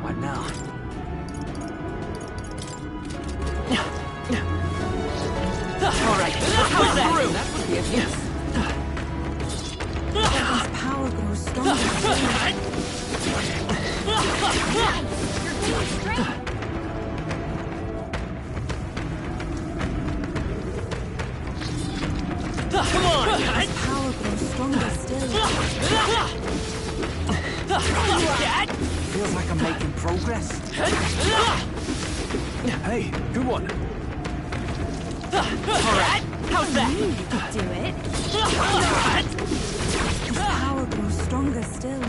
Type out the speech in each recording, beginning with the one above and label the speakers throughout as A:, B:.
A: What now? Alright, let's go through! That would be a yes.
B: His power grows stronger.
A: Come on!
B: His power grows stronger still.
A: Feels like I'm making progress. Hey, good one. Alright, how's that?
B: You could do it. His power grows stronger still.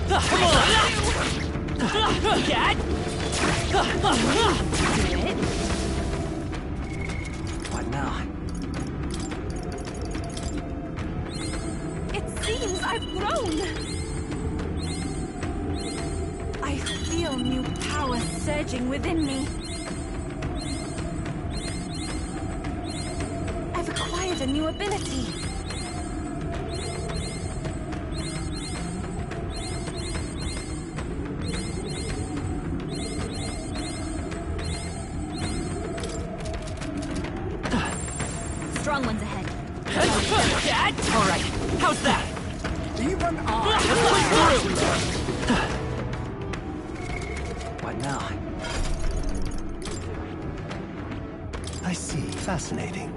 A: Come on!
B: Do it.
A: What now?
B: It seems I've grown. I feel new power surging within me. I've acquired a new ability. Strong ones ahead.
A: Alright, how's that?
C: Even I.
A: What now?
C: I see. Fascinating.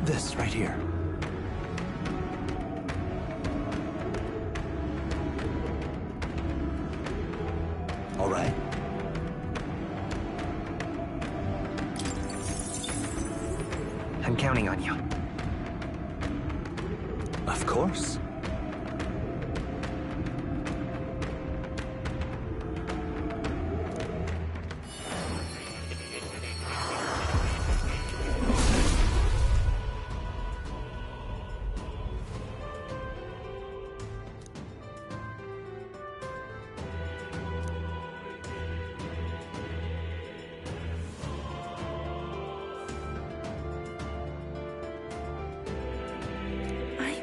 C: This right here. All right.
A: I'm counting on you.
C: Of course.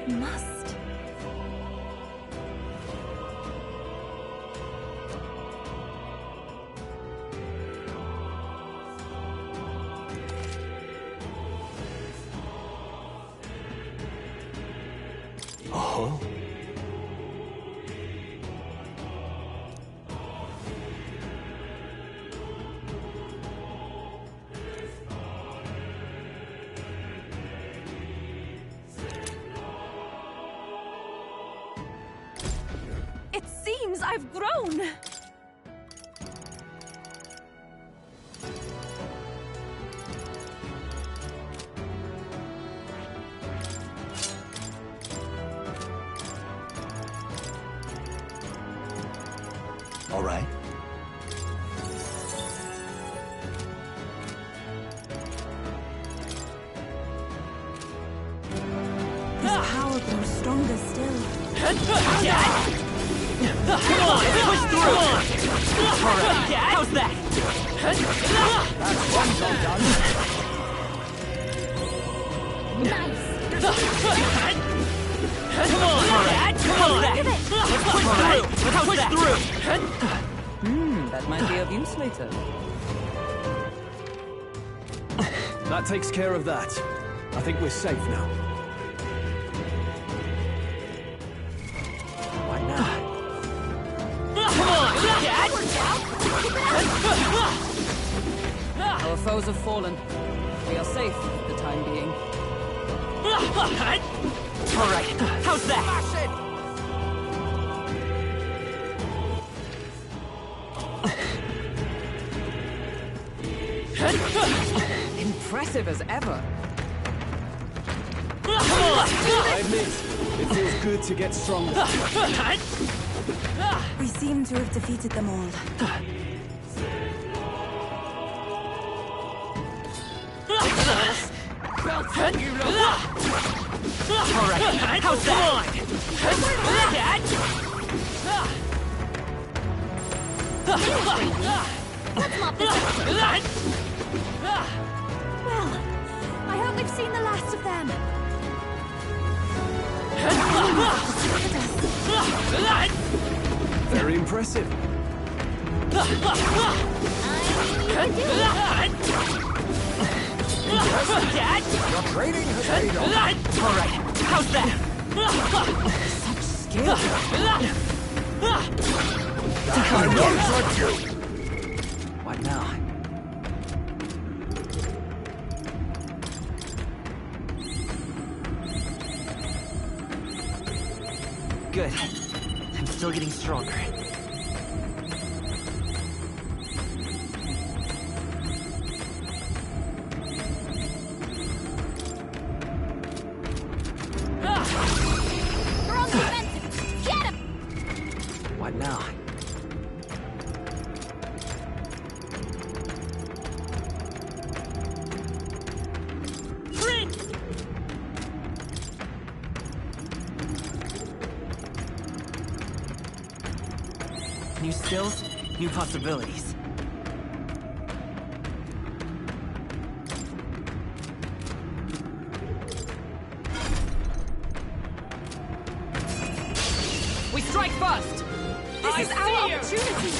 B: Must.
C: Oh.
B: It seems I've grown.
C: All right.
B: His power grows stronger still.
A: Come on, push through! Alright, how's that?
C: That's one job done.
B: Nice.
A: Come on, alright, come on! Let's push through!
D: That might be of use later.
C: That takes care of that. I think we're safe now.
A: Why not? Come on,
D: Our foes have fallen. We are safe for the time being.
A: Alright, how's that?
D: Impressive as ever.
C: I admit, it feels good to get stronger.
B: We seem to have defeated them all.
A: Alright, how's that?
B: can.
C: Very impressive.
E: Your training has paid off.
A: All right, how's that?
D: Such skill.
E: I won't touch you.
C: What now?
A: Good. I'm still getting stronger.
E: We're on the defensive. Get him.
C: What now?
A: New skills, new possibilities.
D: We strike first!
B: This is our opportunity.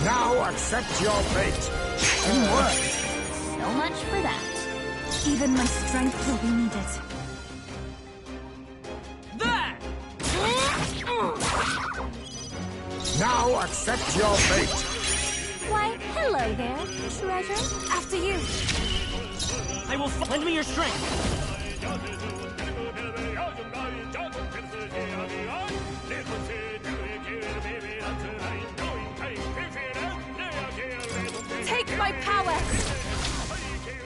E: Now accept your fate. In work.
B: So much for that. Even my strength will be needed.
E: Now accept your fate.
B: Why, hello there, treasure. After you.
A: I will lend me your strength.
B: Take my power.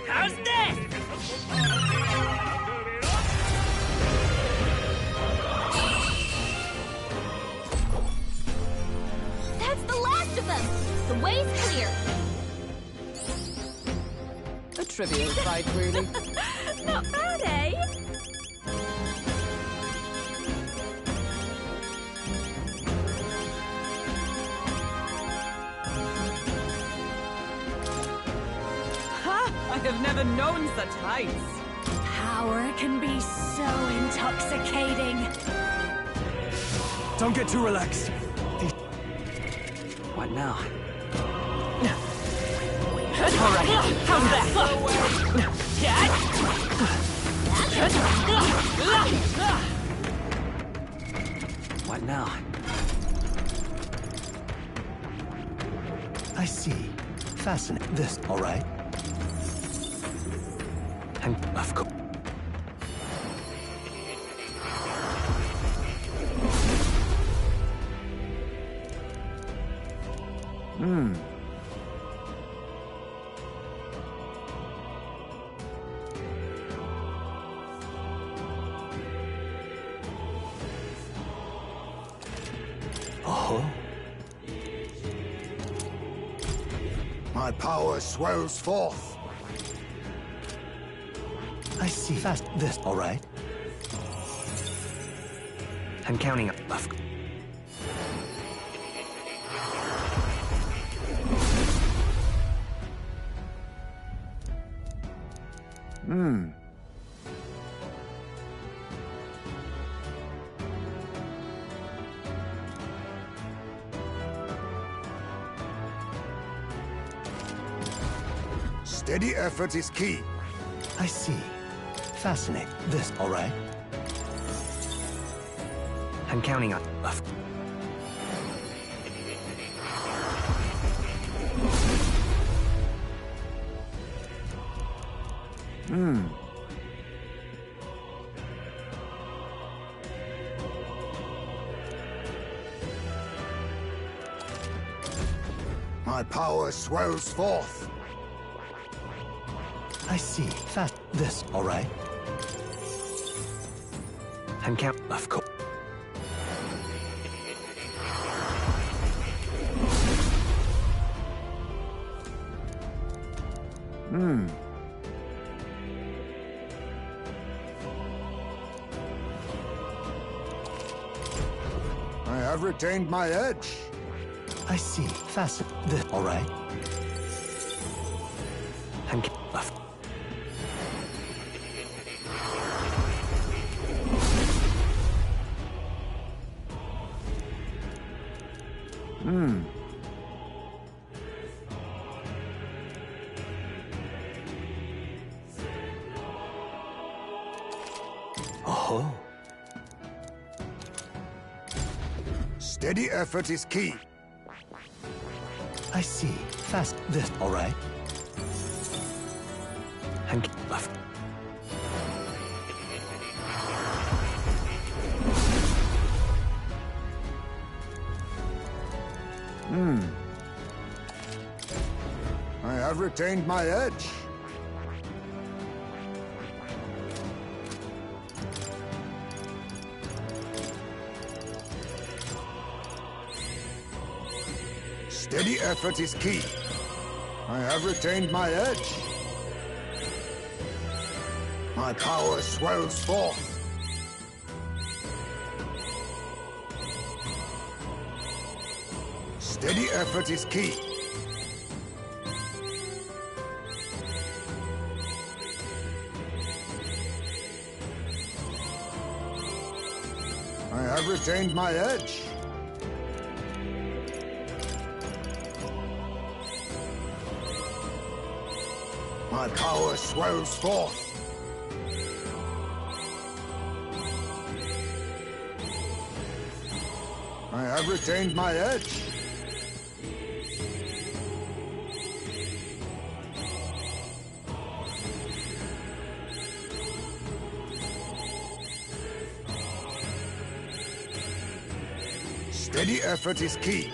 A: How's this?
E: That's the last of them. The way's clear.
D: A trivial fight, really.
B: Not bad, eh?
D: Ha! I have never known such heights.
B: Power can be so intoxicating.
C: Don't get too relaxed. What now?
A: All right, how's that?
C: What now? I see. Fascinating. This, all right? And of course. Oh.
E: My power swells forth.
C: I see. Fast. This, all right? I'm counting up.
E: Steady effort is key.
C: I see. Fascinating. This, all right? I'm counting on.
E: My power swells forth.
C: I see. Fast. This, all right? I'm count. Of course.
E: I have retained my edge.
C: I see. Fast. This, all right? I'm Oh.
E: Steady effort is key.
C: I see. Fast. This. All right. And left.
E: I have retained my edge. Steady effort is key. I have retained my edge. My power swells forth. Steady effort is key. I have retained my edge. My power swells forth. I have retained my edge. Steady effort is key.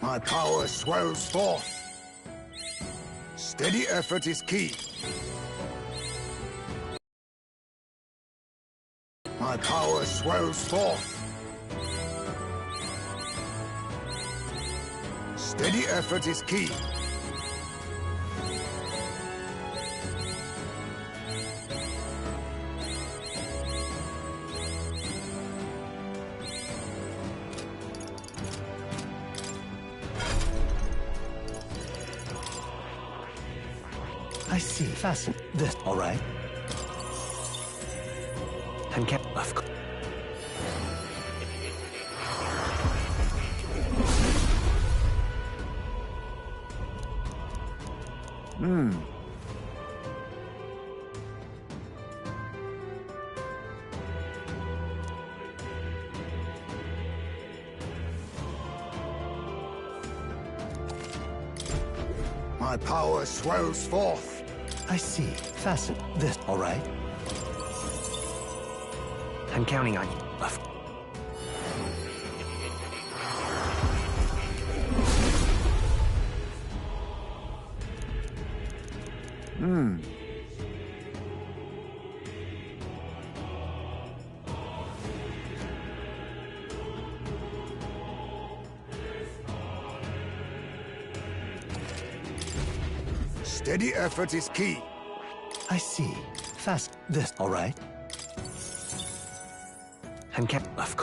E: My power swells forth. Steady effort is key. My power swells forth. Steady effort is key.
C: I see. Fasten. This. All right. And kept left.
E: My power swells forth.
C: I see. Fasten. This. All right. I'm counting on you. Left.
E: Steady effort is key.
C: I see. Fast. This. All right. And kept left.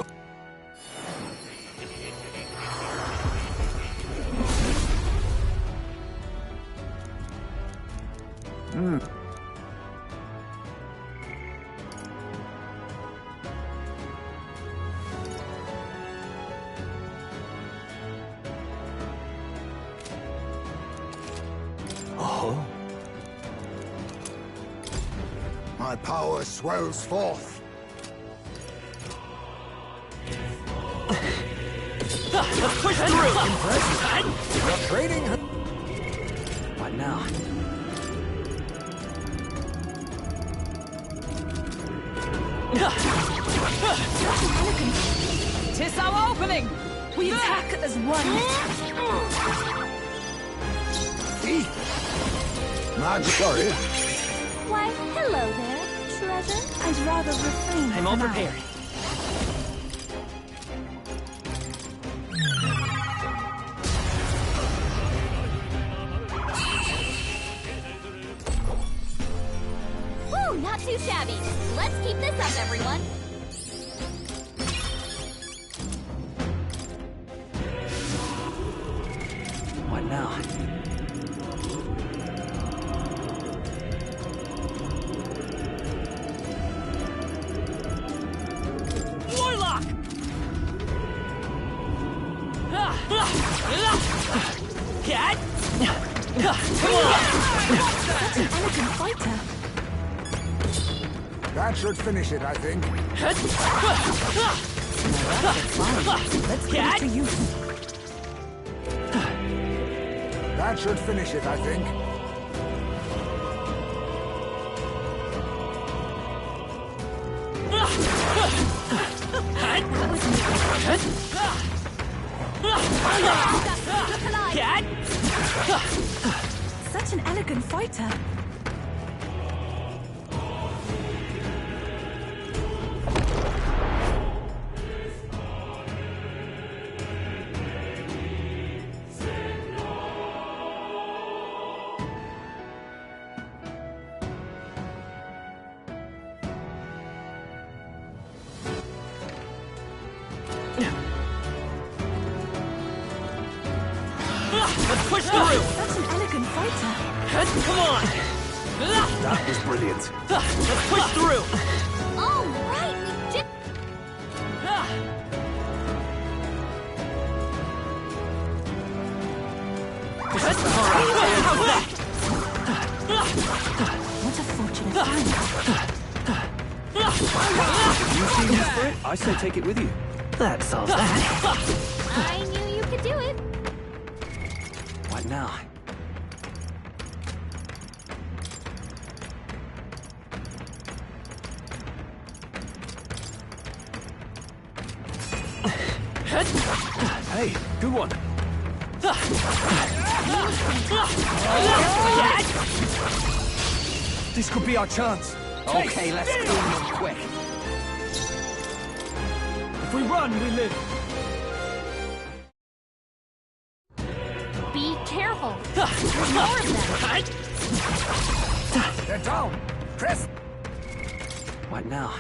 C: Oh.
E: My power swells forth.
A: Let's push through!
E: Impressive. You're trading.
A: What now?
D: Tis our opening!
B: We attack as one.
E: Sorry.
B: Why, hello there, treasure. I'd rather refrain
A: I'm all
B: from
A: prepared.
B: Woo, not too shabby. Let's keep this up, everyone.
A: What now? Warlock! Cat!
B: Such an elegant fighter.
E: That should finish it, I think.
B: Let's get it to use.
E: That should finish it, I think.
A: Cat!
B: Such an elegant fighter.
A: Let's push through!
B: Such an elegant fighter.
A: Come on!
C: That was brilliant.
A: Let's push through!
B: All right, we did.
A: How's that?
B: What a fortunate find.
C: You see this for it? I say take it with you.
A: That solves that.
B: I knew you could do it.
C: What now? Hey, good one. This could be our chance. Okay, let's clean them quick. If we run, we live.
B: Be careful. There's more of them.
E: They're down. Press.
C: What now?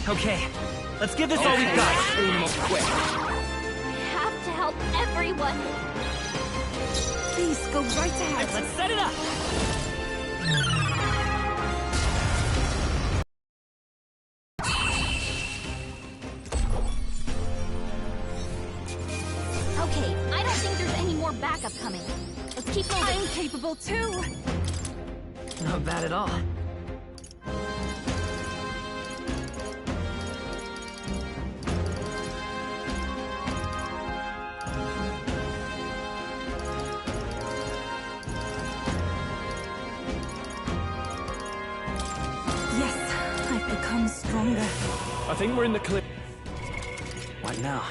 A: Okay, let's give this all we've got.
C: Clean them up quick.
B: We have to help everyone. Please go right ahead.
A: Let's set it up.
B: Okay, I don't think there's any more backup coming. Let's keep moving. I'm capable too.
A: Not bad at all.
B: Yes, I've become stronger.
C: I think we're in the clear. What now?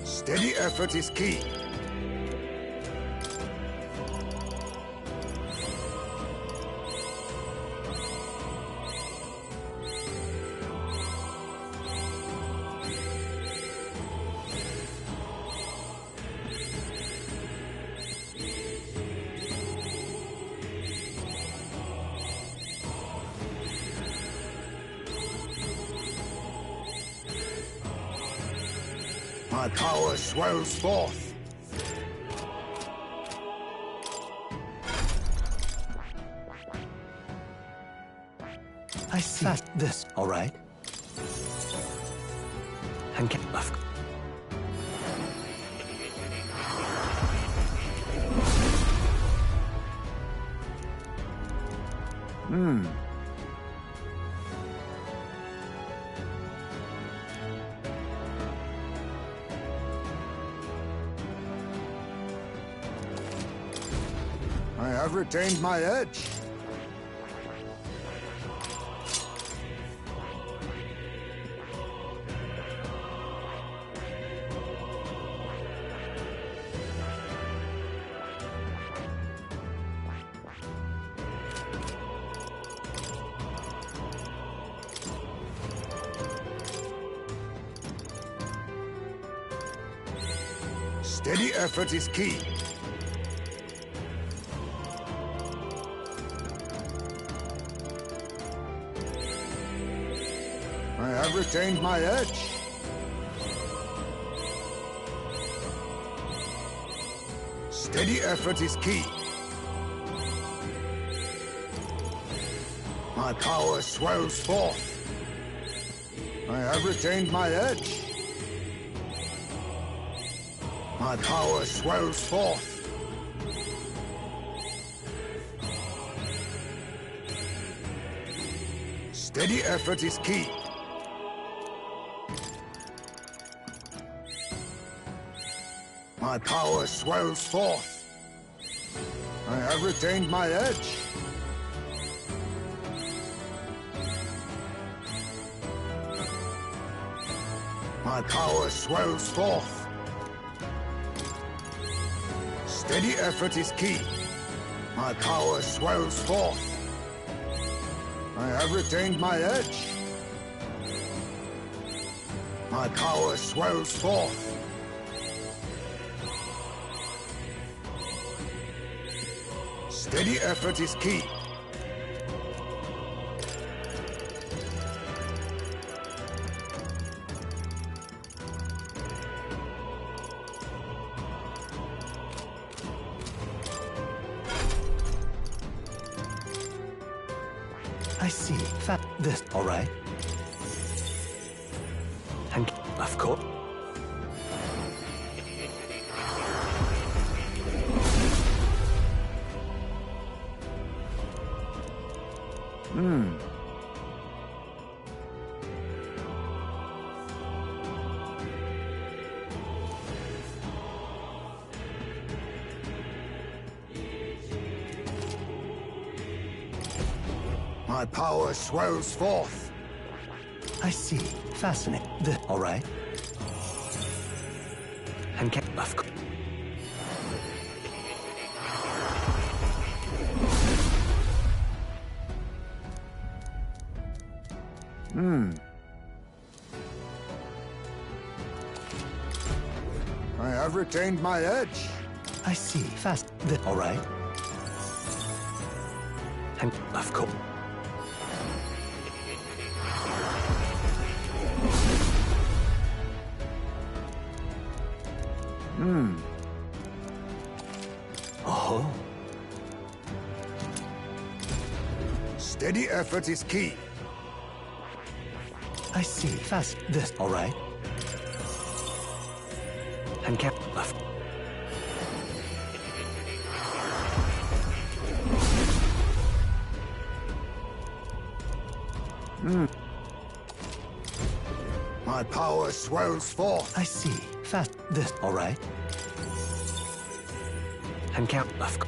E: Steady effort is key. My power swells forth.
C: I see this. All right. And get off.
E: I have retained my edge. Steady effort is key. I have retained my edge. Steady effort is key. My power swells forth. I have retained my edge. My power swells forth. Steady effort is key. My power swells forth. I have retained my edge. My power swells forth. Steady effort is key. My power swells forth. I have retained my edge. My power swells forth. Steady effort is key.
F: I see. This, all right. And of course.
E: My power swells forth.
F: I see. Fascinating. This, all right. And of course.
E: I have retained my edge.
F: I see. Fast. This, all right. And of course. Oh.
E: Steady effort is key.
F: I see. Fast. This, all right. And left.
E: My power swells forth.
F: I see. Fast. This, all right. And left.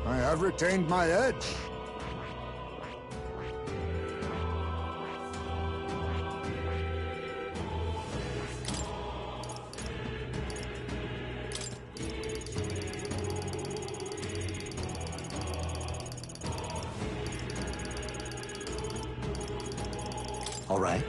E: I have retained my edge.
F: All right.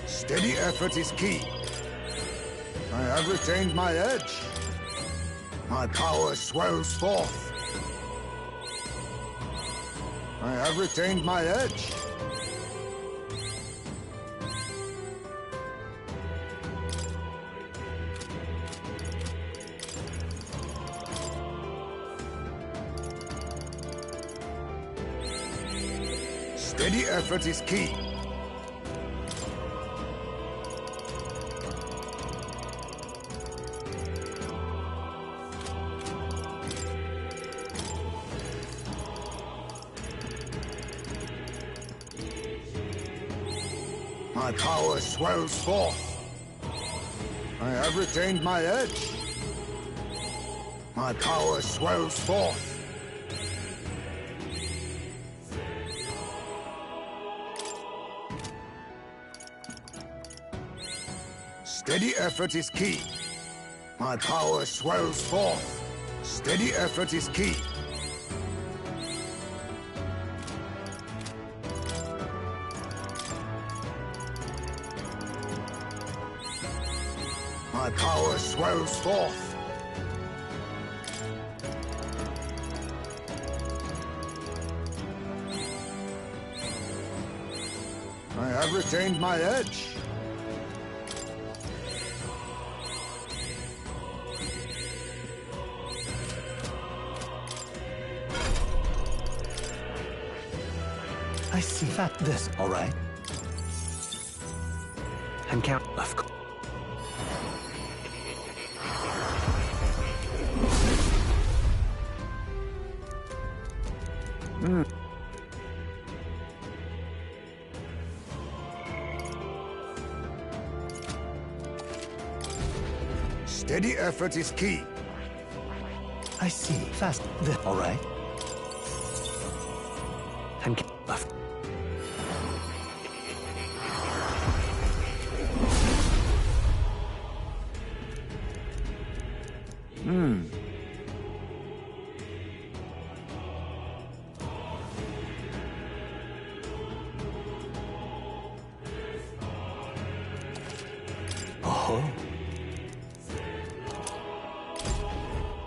E: Steady effort is key. I have retained my edge. My power swells forth. I have retained my edge. Steady effort is key. My power swells forth. I have retained my edge. My power swells forth. Steady effort is key. My power swells forth. Steady effort is key. My power swells forth. I have retained my edge.
F: I see that this, all right? And count, of course.
E: Steady effort is key.
F: I see. Fast. All right. And left. Oh.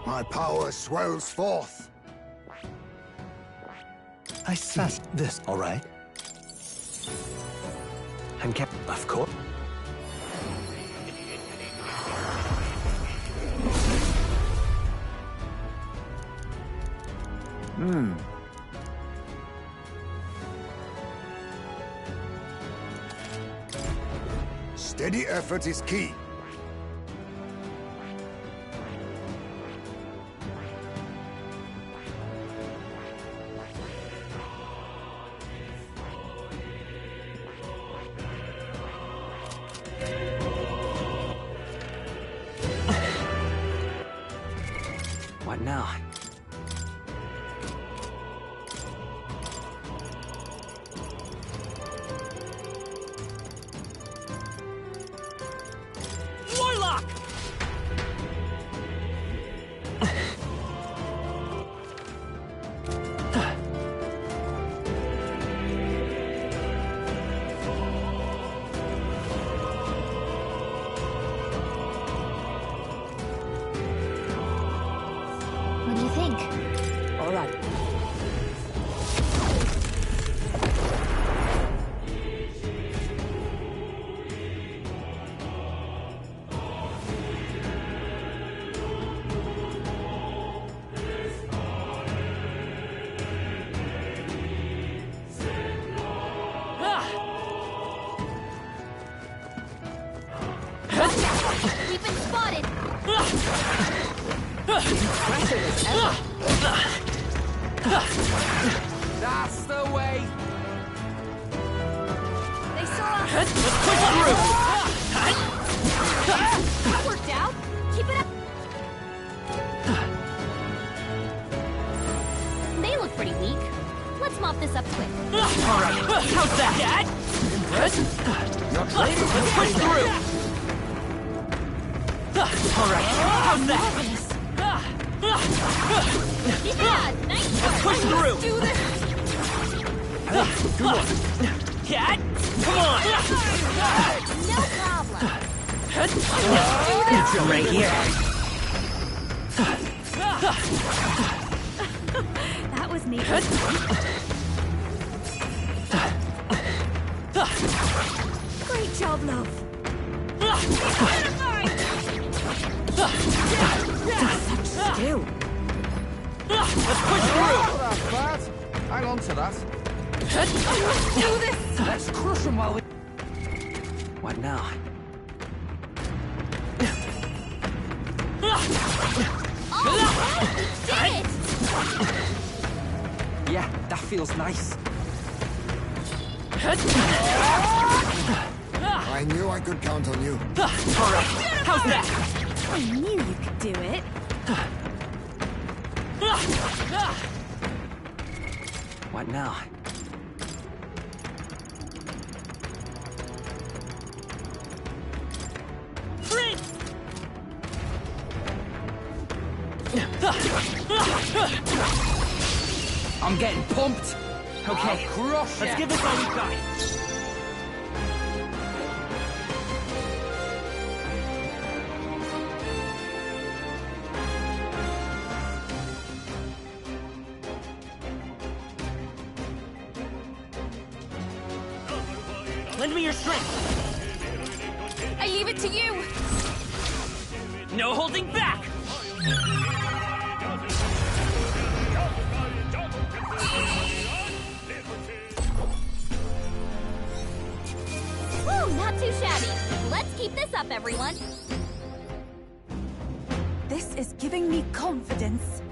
E: My power swells forth.
F: I see. Fast. This, all right? And kept, of course.
E: Steady effort is key.
C: What now?
A: Warlock!
B: What do you think?
D: All right.
B: We've been spotted!
A: That's the way!
B: They saw us!
A: Let's push through!
B: That worked out! Keep it up! They look pretty weak. Let's mop this up quick.
A: Alright, how's that? Dad? Impressed? Let's push through! Alright, how's that?
B: Yeah, nice!
A: Let's push through!
B: Let's do this!
A: Dad? Come on!
B: No problem!
A: Right here!
B: That was me. Great job, love.
A: Let's push through!
G: That's bad. Hang on to that.
B: Do this!
A: Let's crush him while we...
C: What now?
B: Did it!
C: Yeah, that feels nice.
E: I knew I could count on you.
A: Alright, how's that?
B: I knew you could do it.
C: What now?
A: Freeze!
C: I'm getting pumped. Okay,
A: Let's give this all we got. Lend me your strength.
B: I leave it to you.
A: No holding back.
B: Woo, not too shabby. Let's keep this up, everyone.
G: This is giving me confidence.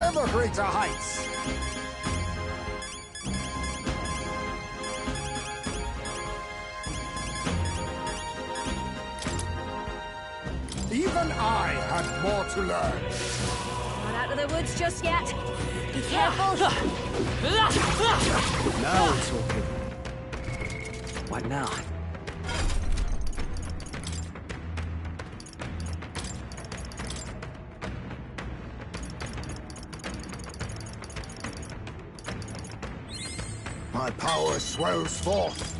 E: Ever greater heights. Even I had more to learn.
B: Not out of the woods just yet. Be careful.
C: now it's okay. What now?
E: My power swells forth.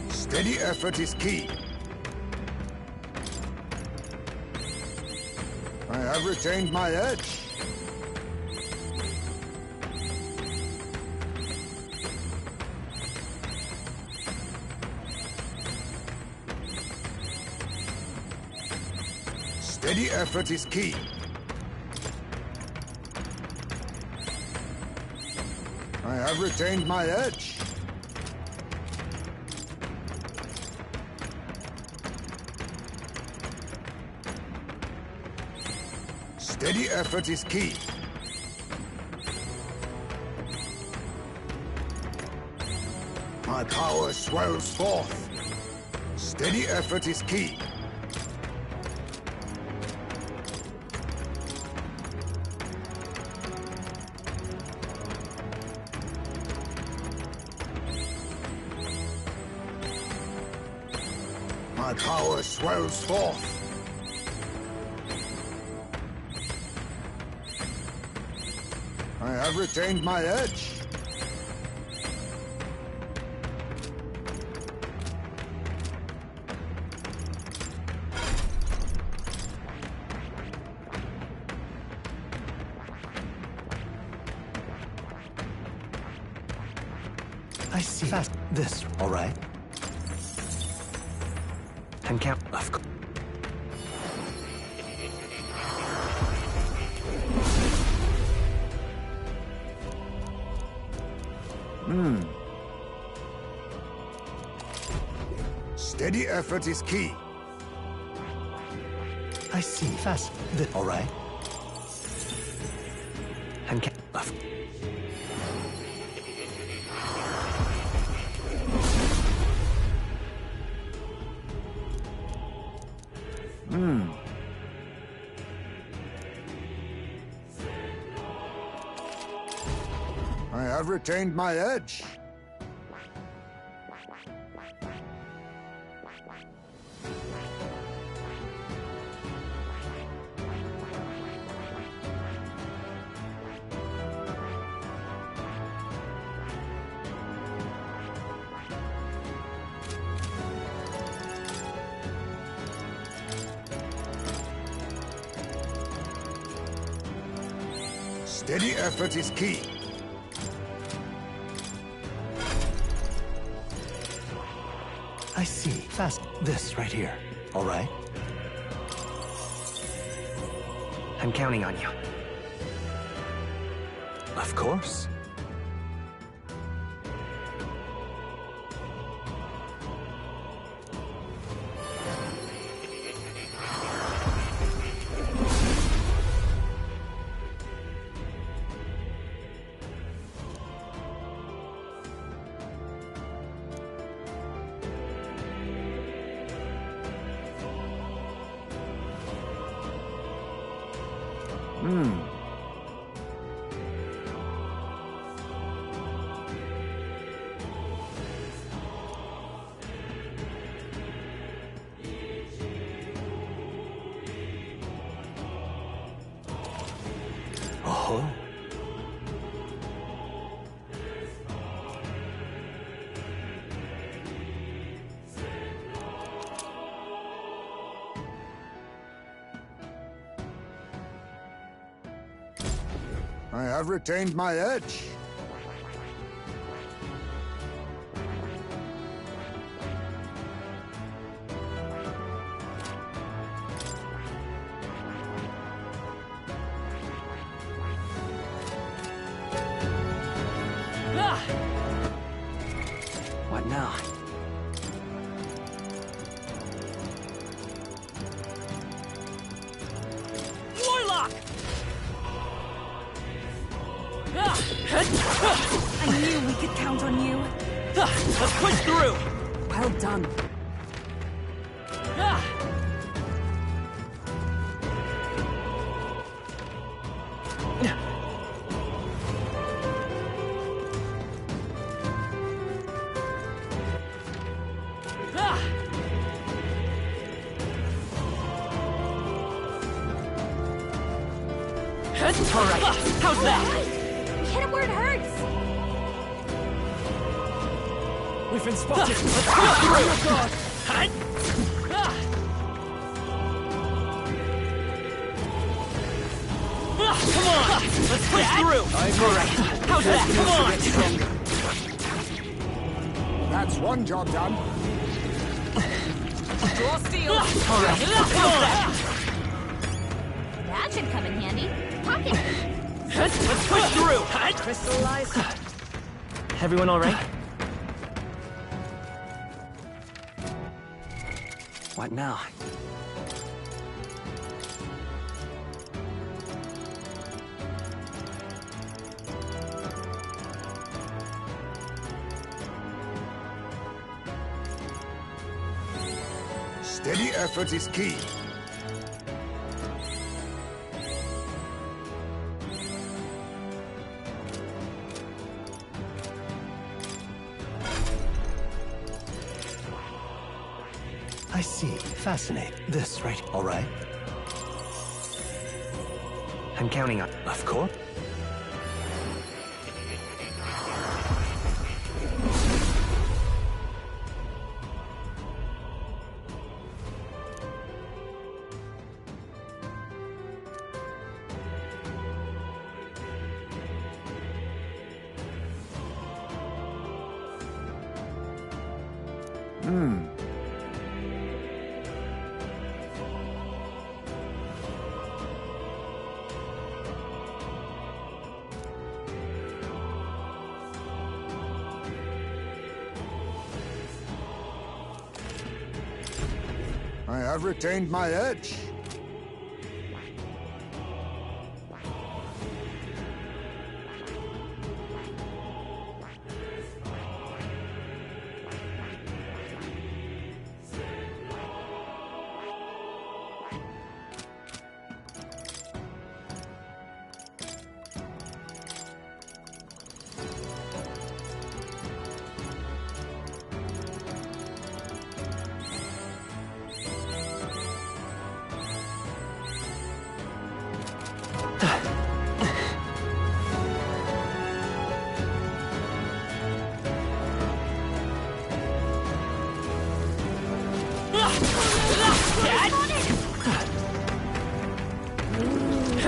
E: Steady effort is key. I have retained my edge. Steady effort is key. I have retained my edge. Steady effort is key. My power swells forth. Steady effort is key. My power swells forth. I have retained my edge.
F: I see. Fast. This, all right?
C: And count. Of course.
E: Steady effort is key.
F: I see. Fast. This, all right?
C: And count.
E: I have retained my edge. Steady effort is key.
F: I see. Fast. This right here. All right?
H: I'm counting on you.
F: Of course. Oh.
E: I have retained my edge.
A: Ah!
H: What now?
A: Warlock! Ah!
G: I knew we could count on you.
A: Let's push through!
D: Well done.
A: Ah! Ah! All right, how's that?
B: Hit him where it hurts!
A: We've been spotted. Let's push through! Hut! Ah! Ah, come on! Let's push through! All right, how's that? Come on!
E: That's one job done.
D: Draw steel.
A: All right, how's that?
B: That should come in handy. Pocket!
A: Let's push through! Hut!
D: Crystallize.
H: Everyone all right? What now?
E: Steady effort is key.
F: I see. Fascinating. This right. All right?
H: I'm counting on.
F: Of course.
E: I have retained my edge.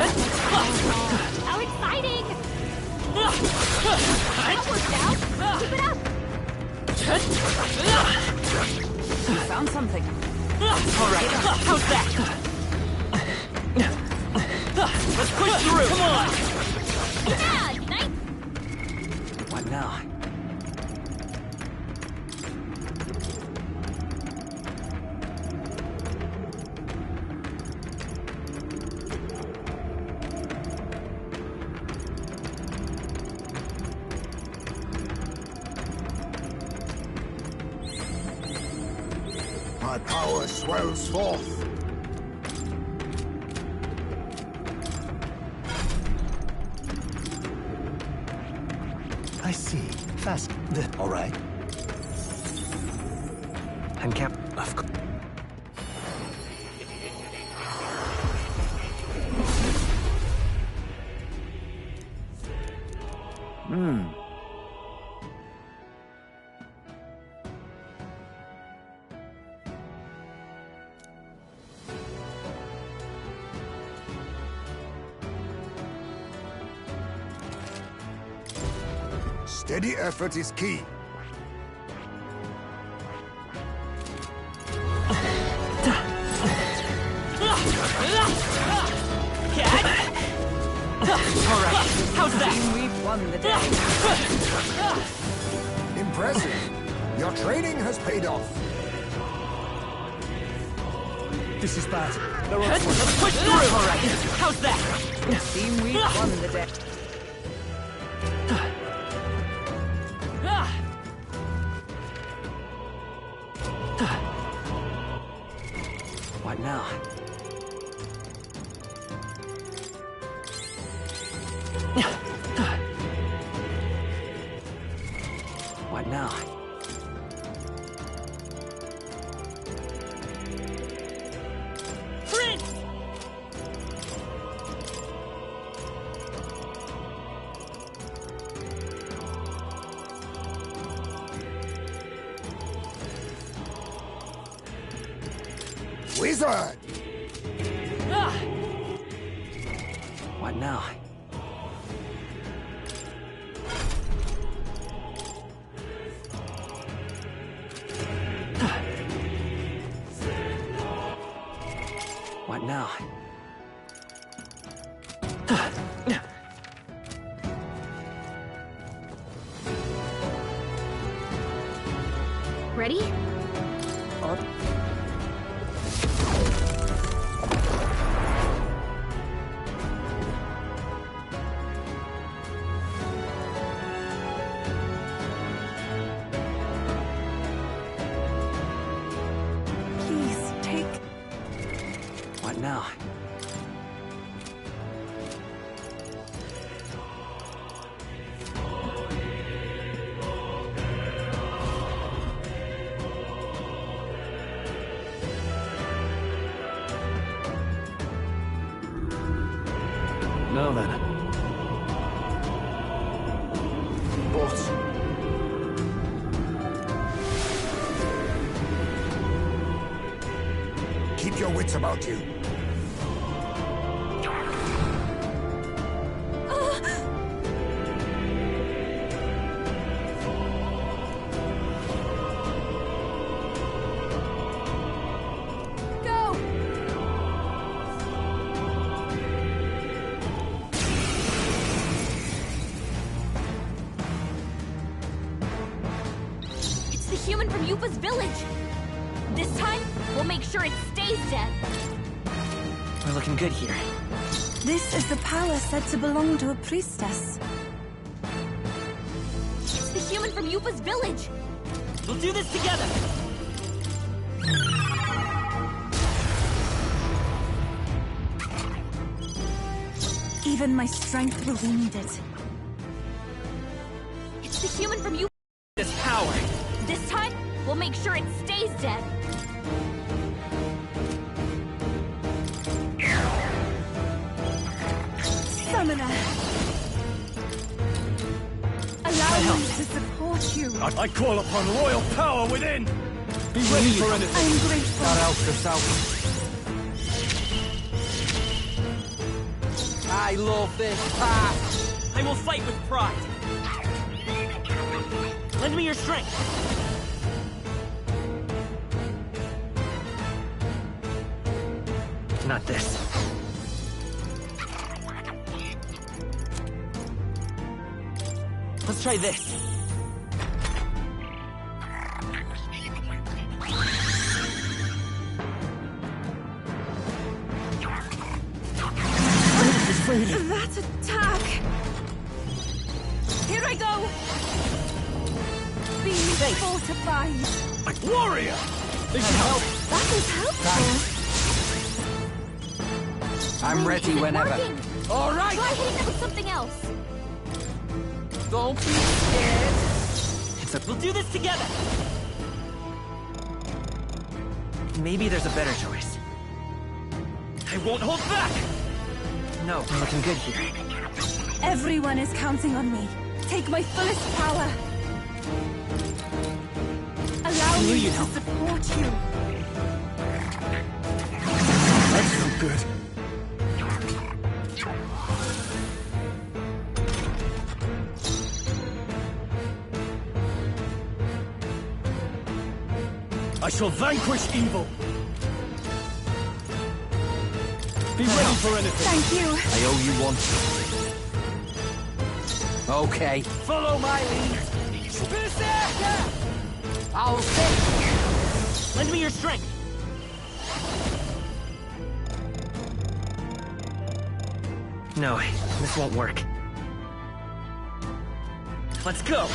B: How exciting! That worked out! Keep it up!
D: You found something.
A: Alright, how's that? Let's push through! Come on!
B: Yeah, nice!
H: What now?
E: My power swells forth.
F: I see. Fast. All right.
H: I'm count.
F: Of course.
E: Steady effort is key.
A: Alright, how's that?
D: We've won the day.
E: Impressive. Your training has paid off.
F: This is bad.
A: Let's push through! Alright, how's that?
D: Team, we've won the day.
H: What now? What now?
A: Prince!
E: Wizard!
H: What now? What now?
B: Ready?
G: Please, take...
H: What now?
C: Now then.
E: Boss. Keep your wits about you.
B: Go! It's the human from Yupa's village! This time, we'll make sure it stays dead!
H: We're looking good here.
G: This is the power said to belong to a priestess.
B: It's the human from Yupa's village!
A: We'll do this together!
G: Even my strength will be needed.
B: It's the human from Yupa.
A: This power!
B: This time, we'll make sure it stays dead!
G: Summoner! Allow me to support you.
C: I call upon royal power within! Be ready for anything!
G: I am grateful.
C: Not out yourself.
I: I love this path.
A: I will fight with pride. Lend me your strength.
H: Not this.
A: Let's try this.
G: That attack! Here I go! Be fortified!
C: Warrior! This should help.
G: That is helpful!
I: I'm ready whenever.
B: Working.
I: All right.
B: Try hitting them with something else.
I: Don't be scared.
A: We'll do this together.
H: Maybe there's a better choice.
A: I won't hold back.
H: No, we're looking good here.
G: Everyone is counting on me. Take my fullest power. Allow me to support you.
C: That's so good. I shall vanquish evil. Be ready for anything.
G: Thank you.
I: I owe you one. Okay.
A: Follow my lead.
I: Berserker! I'll take.
A: Lend me your strength.
H: No, this won't work.
A: Let's go.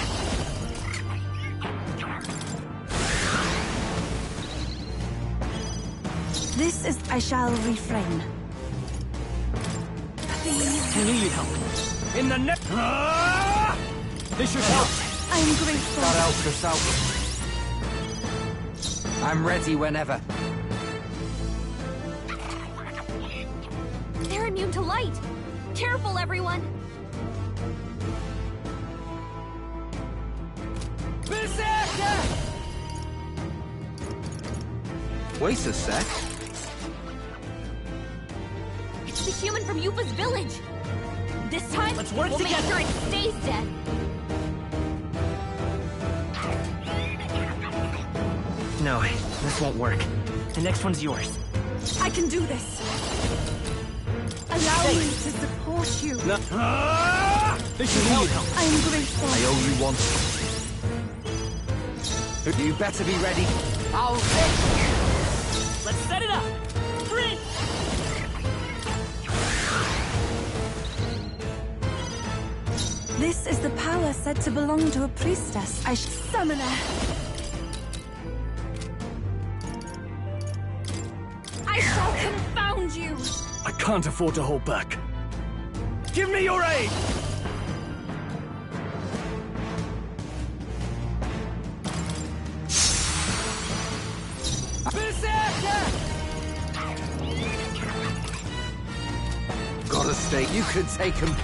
G: This is... I shall refrain.
A: I knew you'd help.
C: In the net. This should help.
G: I am grateful.
I: God help us out. I'm ready whenever.
B: They're immune to light. Careful, everyone.
I: Berserker! Wait a sec.
B: It's the human from Yupa's village. This time,
A: Let's work
B: we'll
A: together.
B: make sure it stays dead.
H: No, this won't work. The next one's yours.
G: I can do this. Allow me to support you.
C: This should help.
G: I am grateful.
I: I owe you one. You better be ready. I'll take.
A: Let's set it up. Sprint!
G: This is the power said to belong to a priestess. Summoner. I shall confound you.
C: I can't afford to hold back. Give me your aid!
I: Berserker! Gotta stay. You could take him.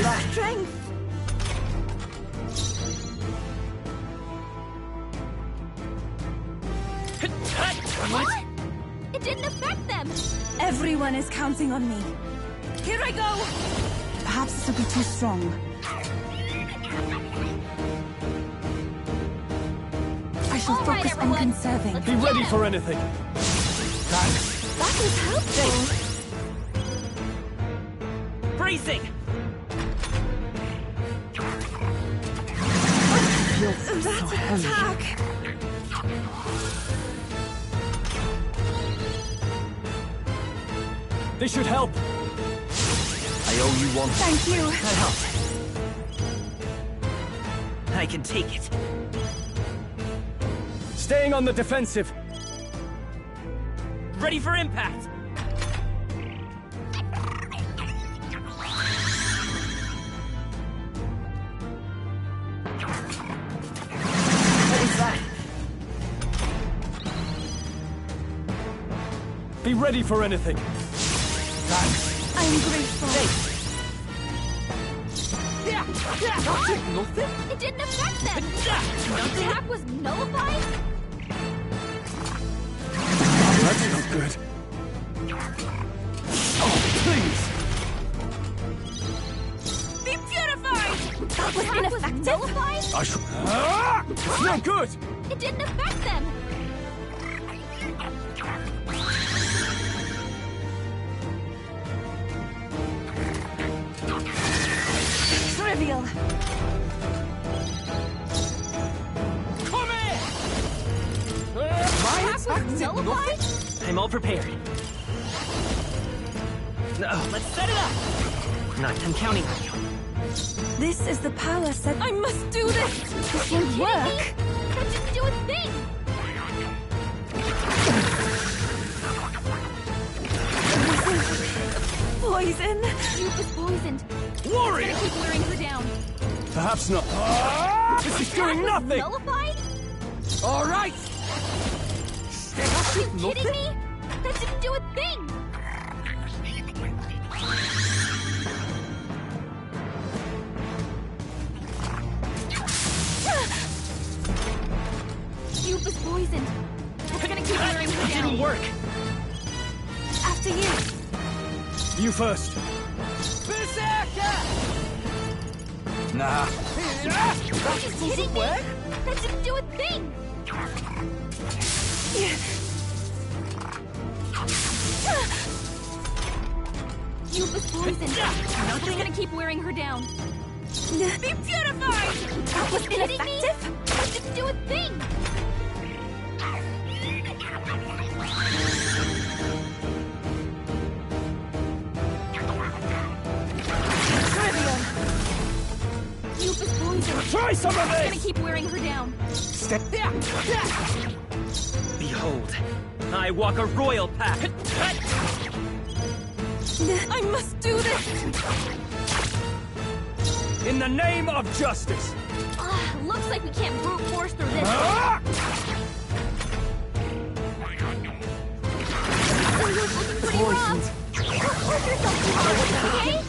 G: My strength.
B: What? It didn't affect them.
G: Everyone is counting on me. Here I go. Perhaps this will be too strong. I shall
B: All right,
G: focus on
B: everyone.
G: conserving.
B: Let's
C: Be
B: get
C: ready
B: him.
C: for anything.
I: Thanks.
G: That is helpful.
A: Bracing!
G: That attack.
C: This should help.
I: I owe you one.
G: Thank you.
H: That helps. I can take it.
C: Staying on the defensive.
A: Ready for impact!
H: What was that?
C: Be ready for anything.
I: Thanks.
G: I am grateful.
A: Yeah!
I: Nothing?
B: It didn't affect them! The attack was nullified?
C: That's not good. Oh, please!
G: Be purified! That was
B: Attack was
G: ineffective?
B: nullified?
C: I should. It's no good!
B: It didn't affect them!
G: Trivial.
A: Come here!
B: Attack was nullified?
H: I'm all prepared. No,
A: Let's set it up!
H: not. I'm counting on you.
G: This is the power set. I must do this! This won't work.
B: That didn't do a thing!
G: Poison.
B: Youth is poisoned.
A: Warrior!
B: Keep wearing her down.
C: Perhaps not. This is doing
B: Attack was
C: nothing!
B: nullified?
I: All right.
B: Are you kidding me? That didn't do a thing! Youth is poisoned. We're gonna keep wearing her down.
H: Didn't work.
G: After you.
C: You first.
A: Berserker!
I: Nah.
B: Are you kidding me? That didn't do a thing! Youth is poisoned. We're gonna keep wearing her down.
G: Be purified! That was
B: Kidding me?
G: ineffective?
B: That didn't do a thing!
G: Trivial.
B: Youth is poisoned.
C: Try some of
B: We're gonna
C: this!
B: keep wearing her down.
C: Step.
H: Behold, I walk a royal path.
G: I must do this!
C: In the name of justice!
B: Looks like we can't brute force through this.
C: Ah!
B: Oh, you're looking pretty rough. Don't hurt yourself too hard, okay?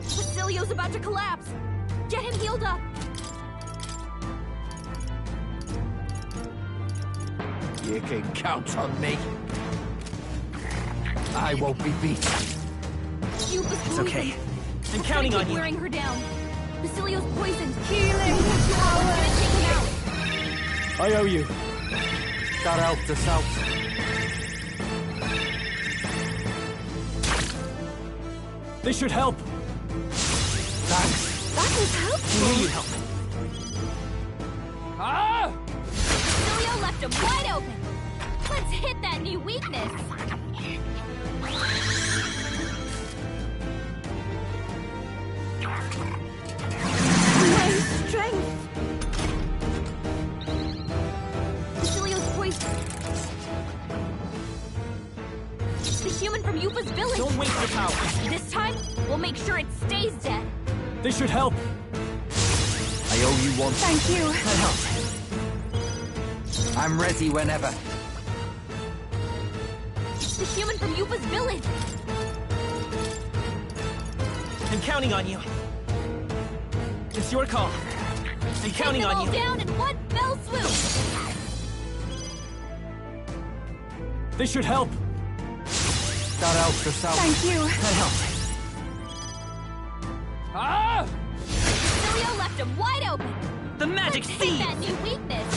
B: Basilio's about to collapse. Get him healed up.
I: You can count on me. I won't be beaten.
B: You was
H: It's okay. I'm
B: We're
H: counting
B: gonna
H: on
B: keep
H: you.
B: wearing her down. Basilio's poisoned. Healing. We're gonna take him out.
C: I owe you.
I: That helped us out.
C: This should help.
I: Thanks.
G: That was helpful.
H: You need help.
A: Ah!
B: Basilio left him wide open. Let's hit that new weakness.
G: My strength.
B: Basilio's poisoned. It's the human from Yupa's village.
H: Don't waste your power.
B: This time, we'll make sure it stays dead.
C: This should help.
I: I owe you one.
G: Thank you.
H: That helps.
I: I'm ready whenever.
B: It's the human from Yupa's village.
H: I'm counting on you. It's your call. I'm counting
B: Take them
H: on
B: all
H: you.
B: down in one fell swoop.
C: This should help.
I: That helped us out.
G: Thank you.
H: That helps.
A: Ah!
B: Basilio left him wide open.
H: The magic
B: Hit
H: seed.
B: that new weakness.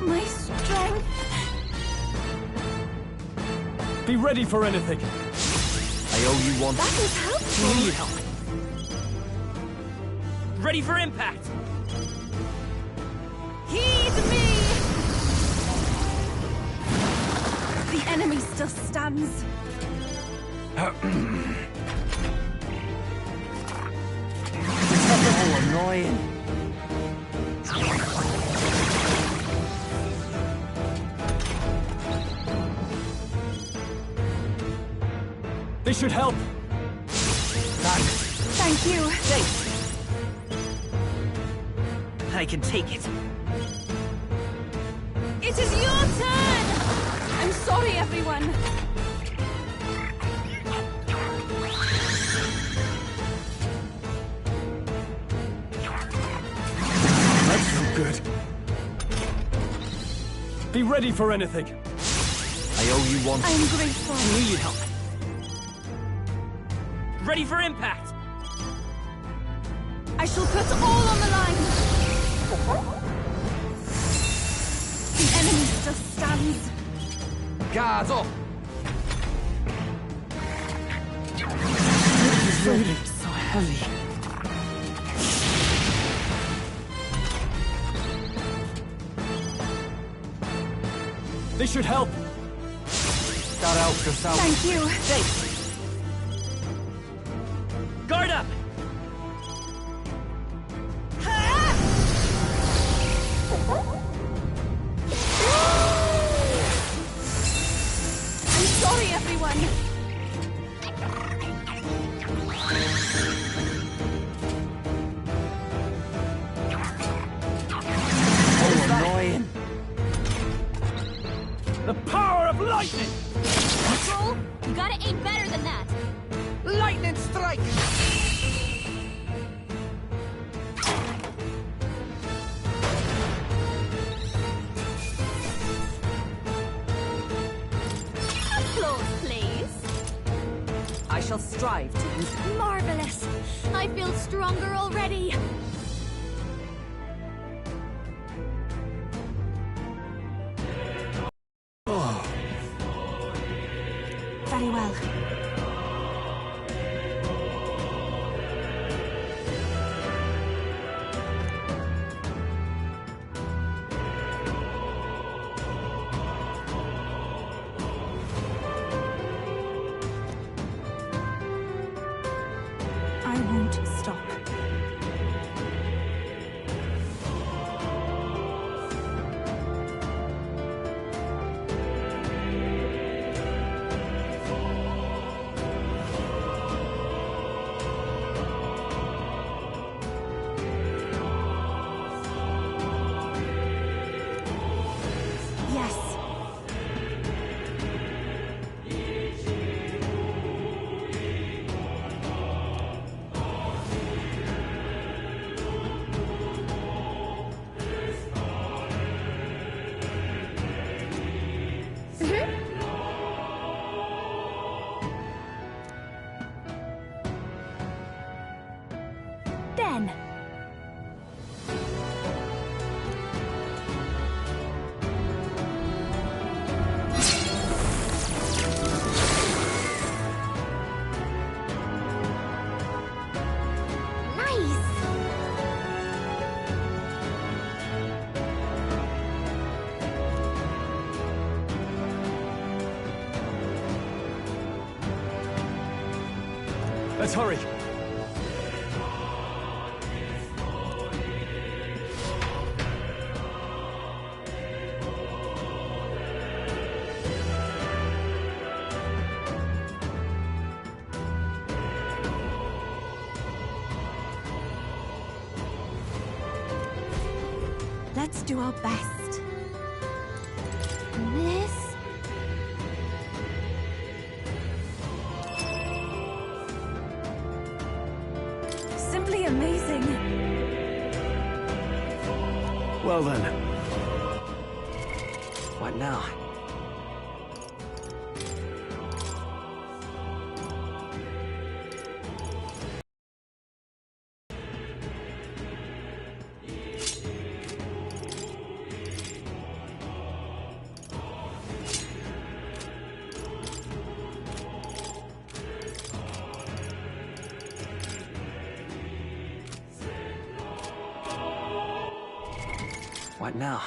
G: My strength.
C: Be ready for anything.
I: I owe you one.
G: That was helpful.
H: You need help. Ready for impact.
G: Heed me! The enemy still stands.
I: Oh, annoying.
C: This should help.
I: Thanks.
G: Thank you.
H: Thanks. I can take it.
G: It is your turn! I'm sorry, everyone.
C: That's no good. Be ready for anything.
I: I owe you one.
G: I'm grateful.
H: I knew you'd help. Ready for impact!
G: I shall put all on the line. The enemy still stands.
I: Guards up!
C: So heavy. This should help.
I: That helps yourself.
G: Thank you.
H: Thanks. Guard up!
G: I'm sorry, everyone.
I: Annoying.
C: The power of lightning!
B: Troll, you gotta aim better than that.
I: Lightning strike!
B: Applause, please.
D: I shall strive to use it.
B: Marvelous. I feel stronger already.
G: Very well. I won't stop. Yes. Then.
B: Nice.
C: Let's hurry.
G: Let's do our best.
B: This.
G: Simply amazing.
C: Well then. What now? What now?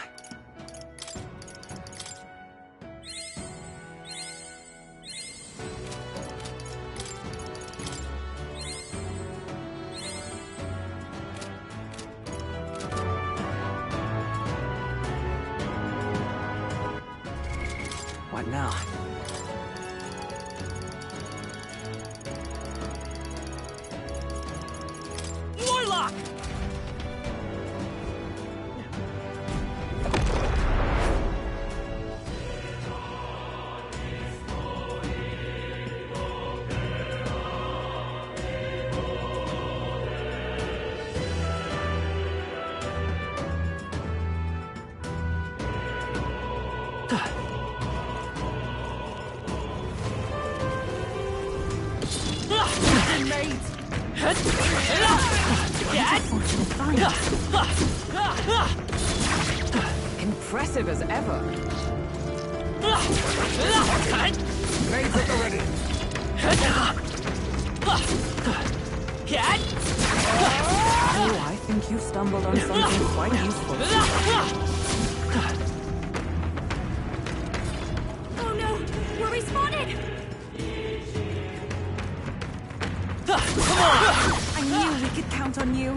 C: What now?
H: Warlock!
D: Impressive as ever.
I: Blades at the ready.
D: Oh, I think you stumbled on something quite useful.
B: Oh no! We're respawning!
G: I knew we could count on you.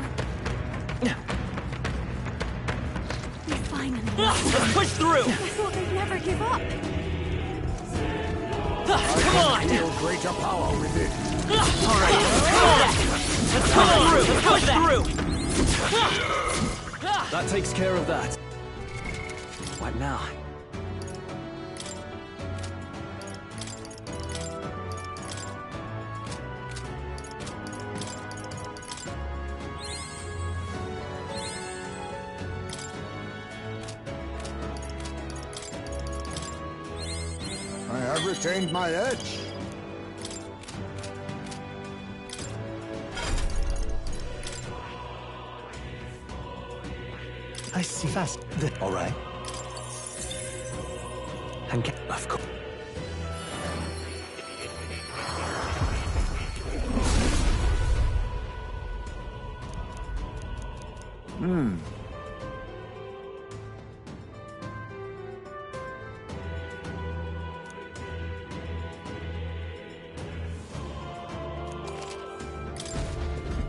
B: We finally...
A: Let's push through!
B: I thought they'd never give up.
A: Come on!
E: Feel greater power within.
A: All right, come on! Let's push through! Let's push through!
C: That takes care of that. What now?
E: I have retained my edge.
F: I see. Fast. All right. And of course.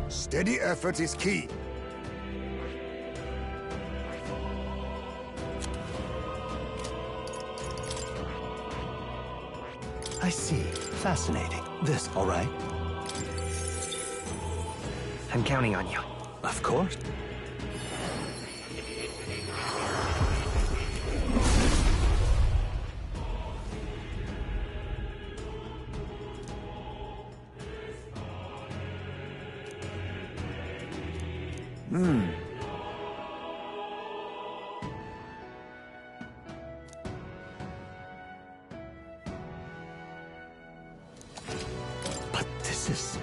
E: Steady effort is key.
F: I see. Fascinating. This, all right?
I: I'm counting on you.
F: Of course. But this is...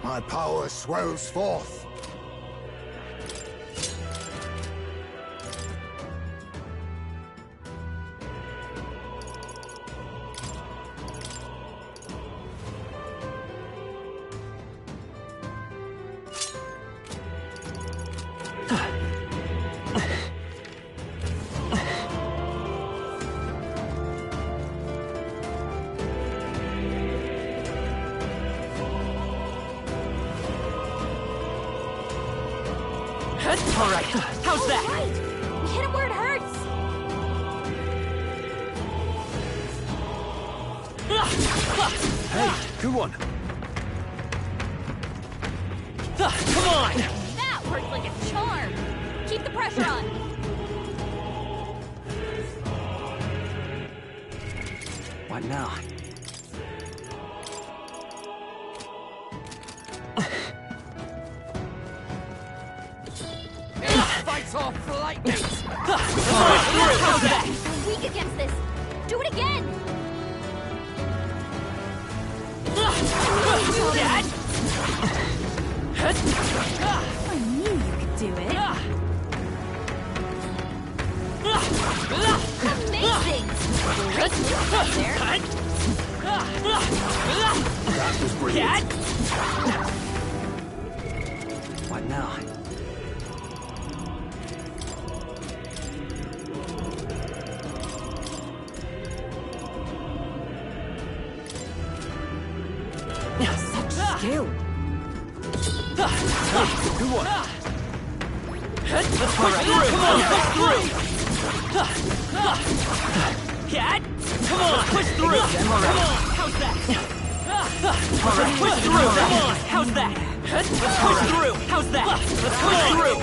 E: My power swells forth.
A: All right, how's that?
B: Right! We hit him where it hurts!
C: Hey, good one.
A: Come on!
B: That worked like a charm! Keep the pressure on!
C: What now?
I: Fights off lightning!
A: How's that?
B: We're weak against this! Do it again!
A: Dad?
G: I knew you could do it.
B: Amazing! Great job out there!
E: That was brilliant.
A: Dad?
C: What now?
D: Skill.
C: Good one.
A: Let's push through! Come on, push through! Dad? Come on, push through! Come on, how's that? All right, push through! Come on, how's that? Let's push through! How's that? Let's push through!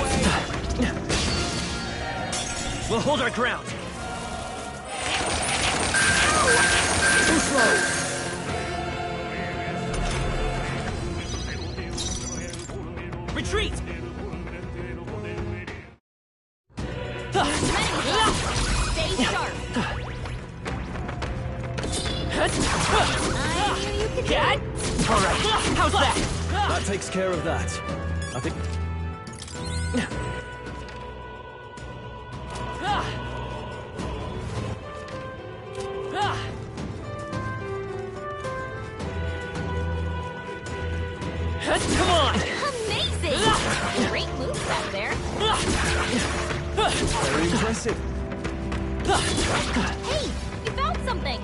H: We'll hold our ground.
E: Too slow.
H: Retreat!
B: Stay sharp. I knew you could do
H: Cat?
B: it.
H: All right. How's that?
C: That takes care of that. I think...
H: Come on!
B: Amazing! Great move back there.
C: Very impressive.
B: Hey, you found something.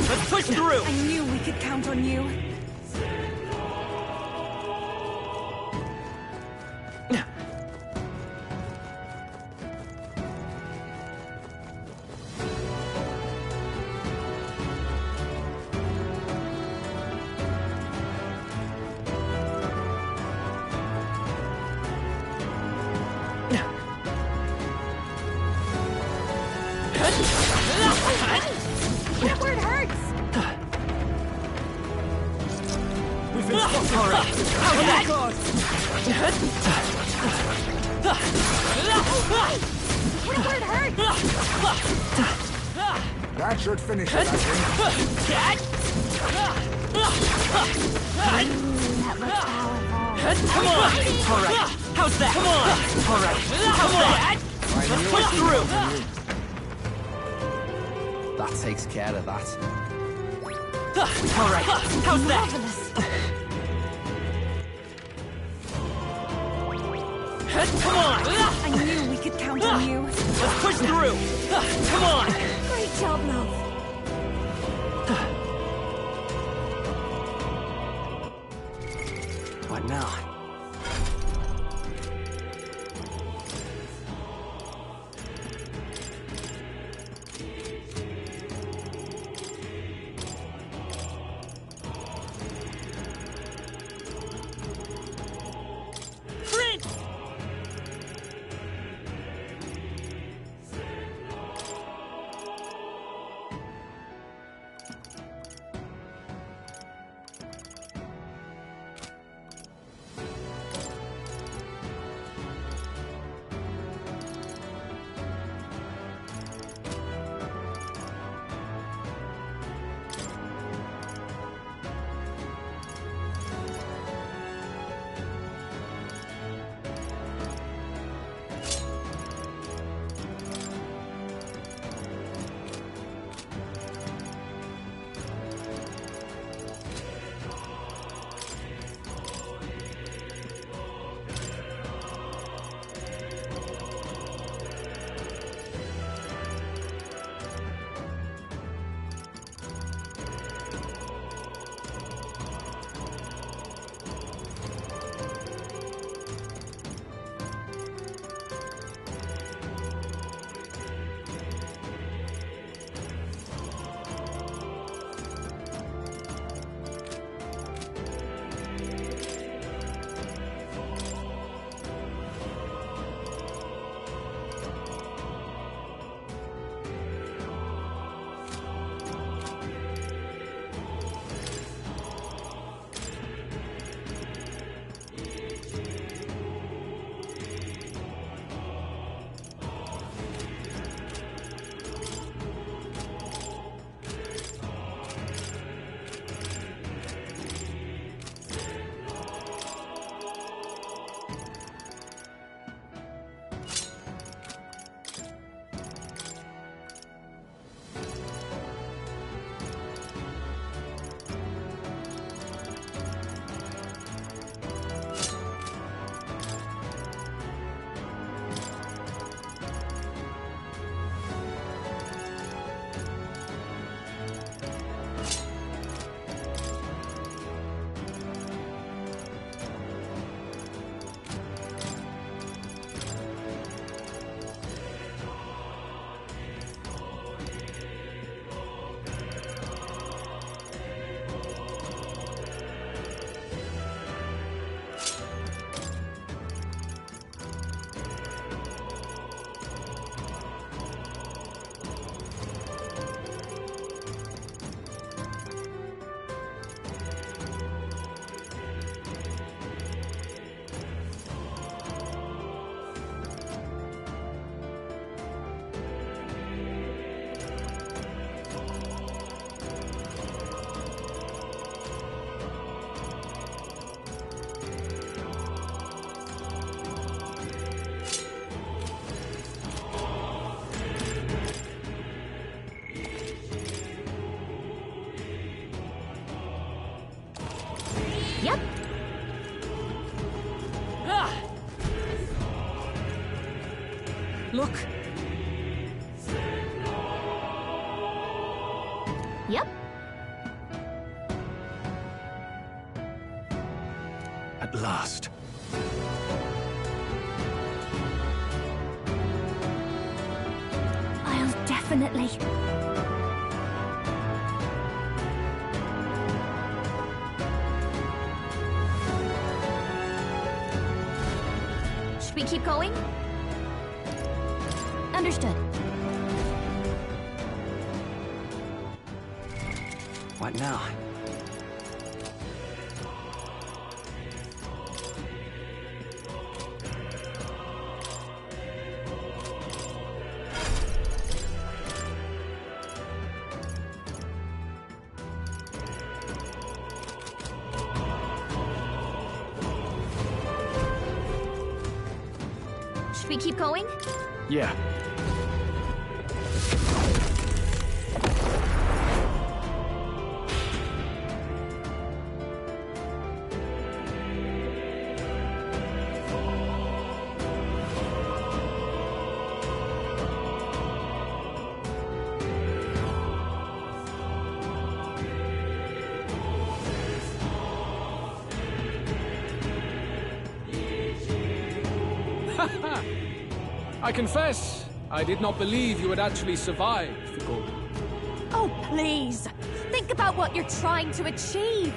H: Let's push through!
G: I knew we could count on you.
B: That word hurts.
C: We've been spotted.
H: All right. How's that?
B: That word hurts.
E: That should finish it, I think.
H: Cat?
B: That looks powerful.
H: Come on! All right. How's that? Come on! All right. How's that? Let's push through!
I: That takes care of that.
H: All right. How's that? Come on!
G: I knew we could count on you.
H: Let's push through! Come on!
B: Great job, Love.
C: What now?
H: Prince!
D: Look.
B: Yep.
F: At last.
B: I'll definitely... Should we keep going? Understood.
C: What now?
B: Should we keep going?
C: Yeah.
J: I confess, I did not believe you would actually survive the Golden.
G: Oh, please. Think about what you're trying to achieve.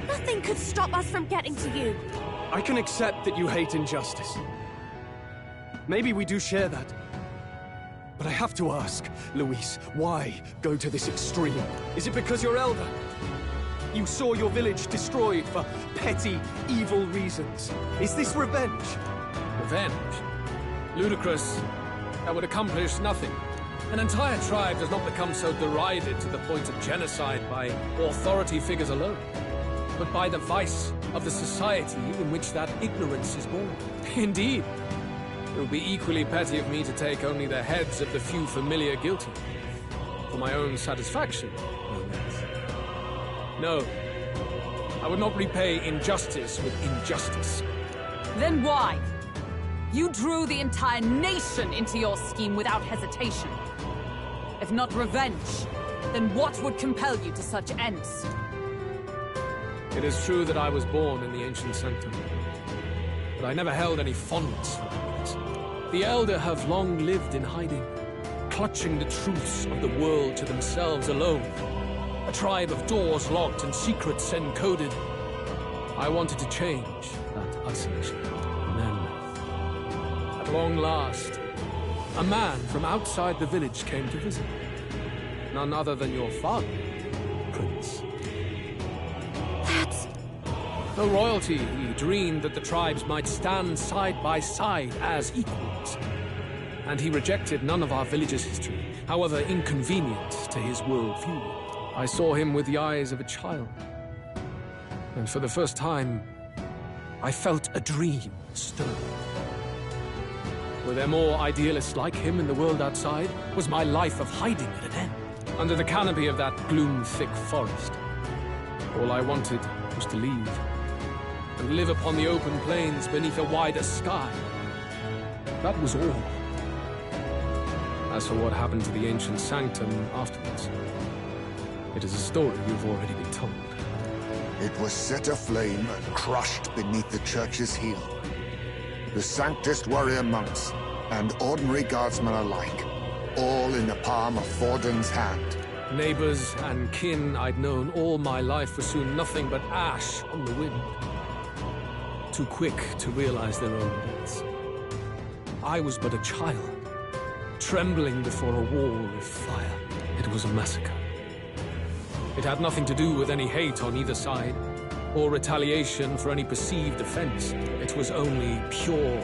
G: Nothing could stop us from getting to you.
C: I can accept that you hate injustice. Maybe we do share that. But I have to ask, Luis, why go to this extreme? Is it because you're elder? You saw your village destroyed for petty, evil reasons. Is this revenge?
J: Revenge? Ludicrous. That would accomplish nothing. An entire tribe does not become so derided to the point of genocide by authority figures alone, but by the vice of the society in which that ignorance is born. Indeed. It would be equally petty of me to take only the heads of the few familiar guilty. For my own satisfaction, no less. No. I would not repay injustice with injustice.
D: Then why? You drew the entire nation into your scheme without hesitation. If not revenge, then what would compel you to such ends?
J: It is true that I was born in the ancient sanctum, but I never held any fondness for darkness. The Elder have long lived in hiding, clutching the truths of the world to themselves alone. A tribe of doors locked and secrets encoded. I wanted to change that isolation. And then, at long last, a man from outside the village came to visit. None other than your father, Prince.
B: That's...
J: Though royalty, he dreamed that the tribes might stand side by side as equals. And he rejected none of our village's history, however inconvenient to his worldview. I saw him with the eyes of a child. And for the first time, I felt a dream stir. Were there more idealists like him in the world outside? Was my life of hiding at an end? Under the canopy of that gloom-thick forest, all I wanted was to leave and live upon the open plains beneath a wider sky. That was all. As for what happened to the ancient sanctum afterwards, it is a story you've already been told.
E: It was set aflame and crushed beneath the church's heel. The Sanctist warrior monks and ordinary guardsmen alike, all in the palm of Forden's hand.
J: Neighbors and kin I'd known all my life were soon nothing but ash on the wind. Too quick to realize their own deaths. I was but a child, trembling before a wall of fire. It was a massacre. It had nothing to do with any hate on either side, or retaliation for any perceived offense. It was only pure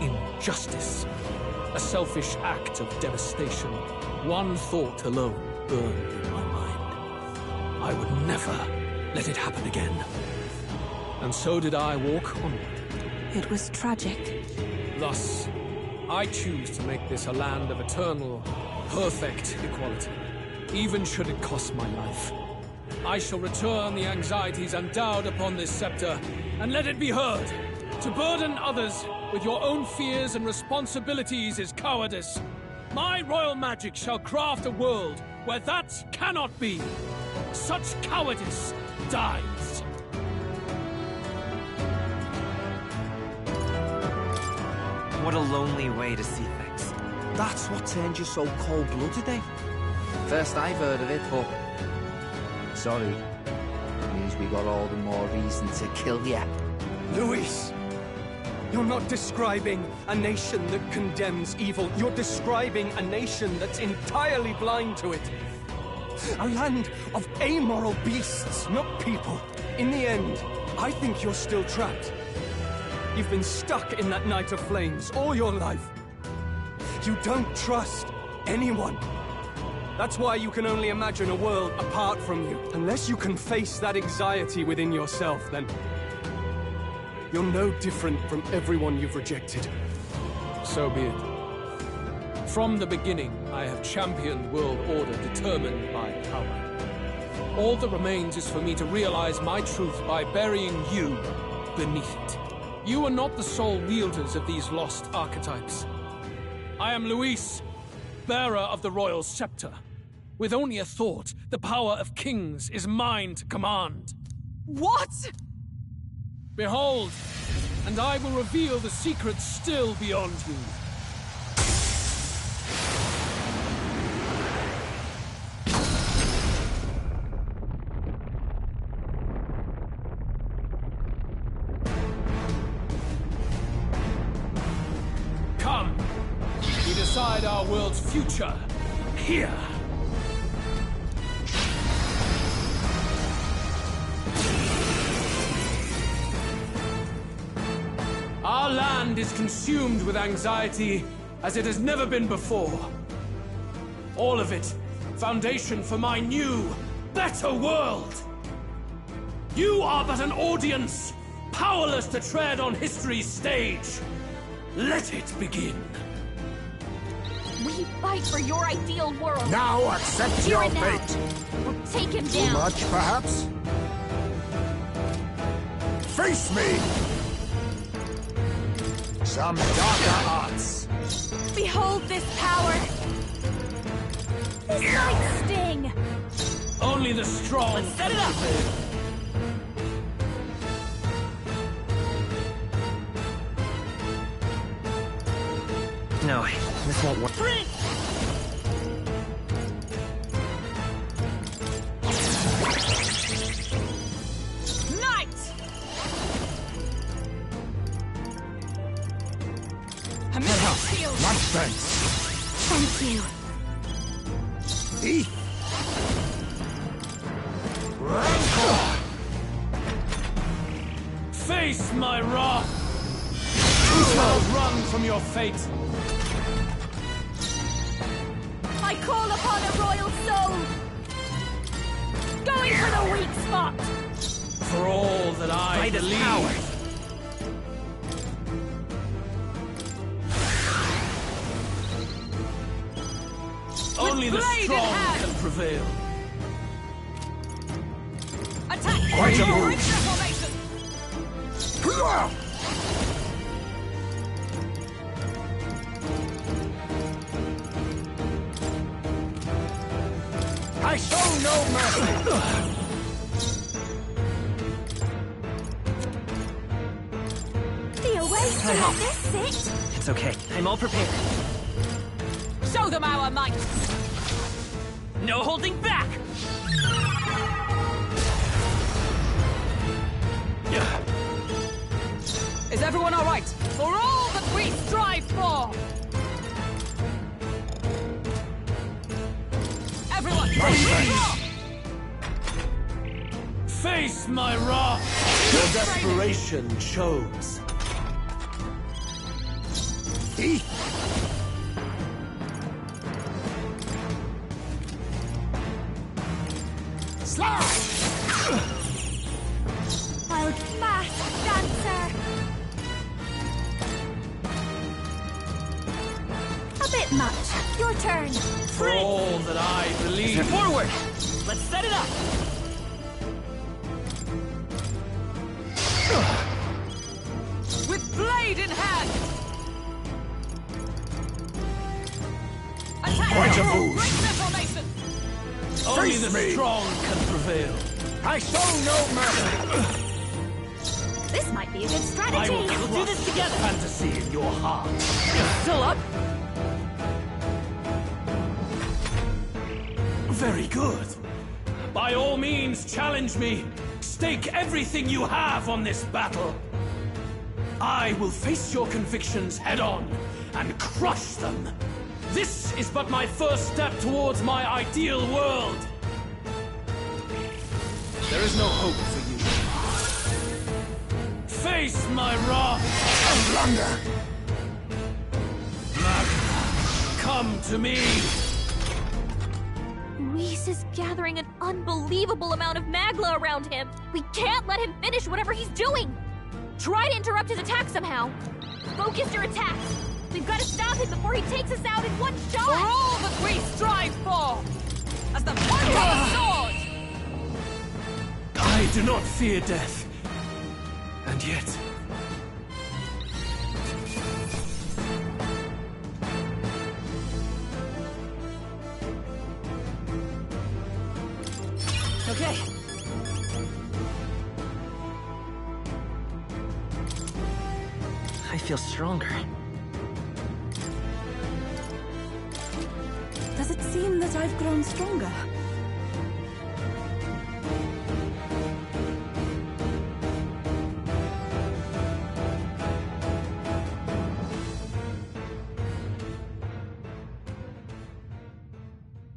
J: injustice. A selfish act of devastation. One thought alone burned in my mind. I would never let it happen again. And so did I walk onward.
G: It was tragic.
J: Thus, I choose to make this a land of eternal, perfect equality, even should it cost my life. I shall return the anxieties endowed upon this scepter, and let it be heard. To burden others with your own fears and responsibilities is cowardice. My royal magic shall craft a world where that cannot be. Such cowardice dies.
H: What a lonely way to see things.
I: That's what turned you so cold-blooded, eh? First I've heard of it, but... Sorry. It means we got all the more reason to kill ya.
C: Luis! You're not describing a nation that condemns evil. You're describing a nation that's entirely blind to it. A land of amoral beasts, not people. In the end, I think you're still trapped. You've been stuck in that night of flames all your life. You don't trust anyone. That's why you can only imagine a world apart from you. Unless you can face that anxiety within yourself, then you're no different from everyone you've rejected.
J: So be it. From the beginning, I have championed world order determined by power. All that remains is for me to realize my truth by burying you beneath it. You are not the sole wielders of these lost archetypes. I am Luis, bearer of the royal scepter. With only a thought, the power of kings is mine to command.
D: What?
J: Behold, and I will reveal the secrets still beyond you. Come, we decide our world's future here. Our land is consumed with anxiety as it has never been before. All of it, foundation for my new, better world. You are but an audience, powerless to tread on history's stage. Let it begin.
B: We fight for your ideal world.
E: Now accept
B: Hear
E: your
B: it now.
E: fate.
B: Or take him
E: Too
B: down.
E: much, perhaps? Face me! Some darker arts.
G: Behold this power! This might sting!
J: Only the strong.
H: Let's set it up. No, this won't work.
G: Freeze!
D: Knight! A missile shield!
E: Much thanks.
B: Thank you.
E: Eat.
J: Face my wrath! You shall run from your fate.
G: I call upon a royal soul! Going for the weak spot!
J: For all that I
H: Fight is
J: believe.
H: power.
J: Only the
D: blade in
J: strong
D: hand.
J: can prevail.
D: Attack!
E: Quite a move.
D: Break the formation!
E: I show no mercy.
B: The away to let this sit.
H: It's okay. I'm all prepared.
D: Show them our might!
H: No holding back!
D: Is everyone all right? For all that we strive for! Everyone, withdraw!
J: Face my wrath! Your desperation shows.
E: Eat. Slash.
B: Wild masked dancer. A bit much. Your turn.
J: For all that I believe.
H: Forward! Let's set it up!
D: blade in hand! Attack!
F: Quite a move.
D: Great deformation!
H: Only
F: Face
H: the
F: me.
H: strong can prevail.
F: I show no mercy.
B: This might be a good
H: I
B: strategy.
H: will
A: We'll do this together.
H: fantasy in your heart.
A: Still up?
H: Very good. By all means, challenge me. Stake everything you have on this battle. I will face your convictions head-on and crush them. This is but my first step towards my ideal world.
C: There is no hope for you.
H: Face my wrath.
E: Blunder!
H: Come to me.
B: Luis is gathering an unbelievable amount of Magla around him. We can't let him finish whatever he's doing. Try to interrupt his attack somehow. Focus your attacks. We've got to stop him before he takes us out in one
D: For
B: shot.
D: all that we strive for! As the point of the sword!
H: I do not fear death. And yet...
A: Okay. I feel stronger.
G: Does it seem that I've grown stronger?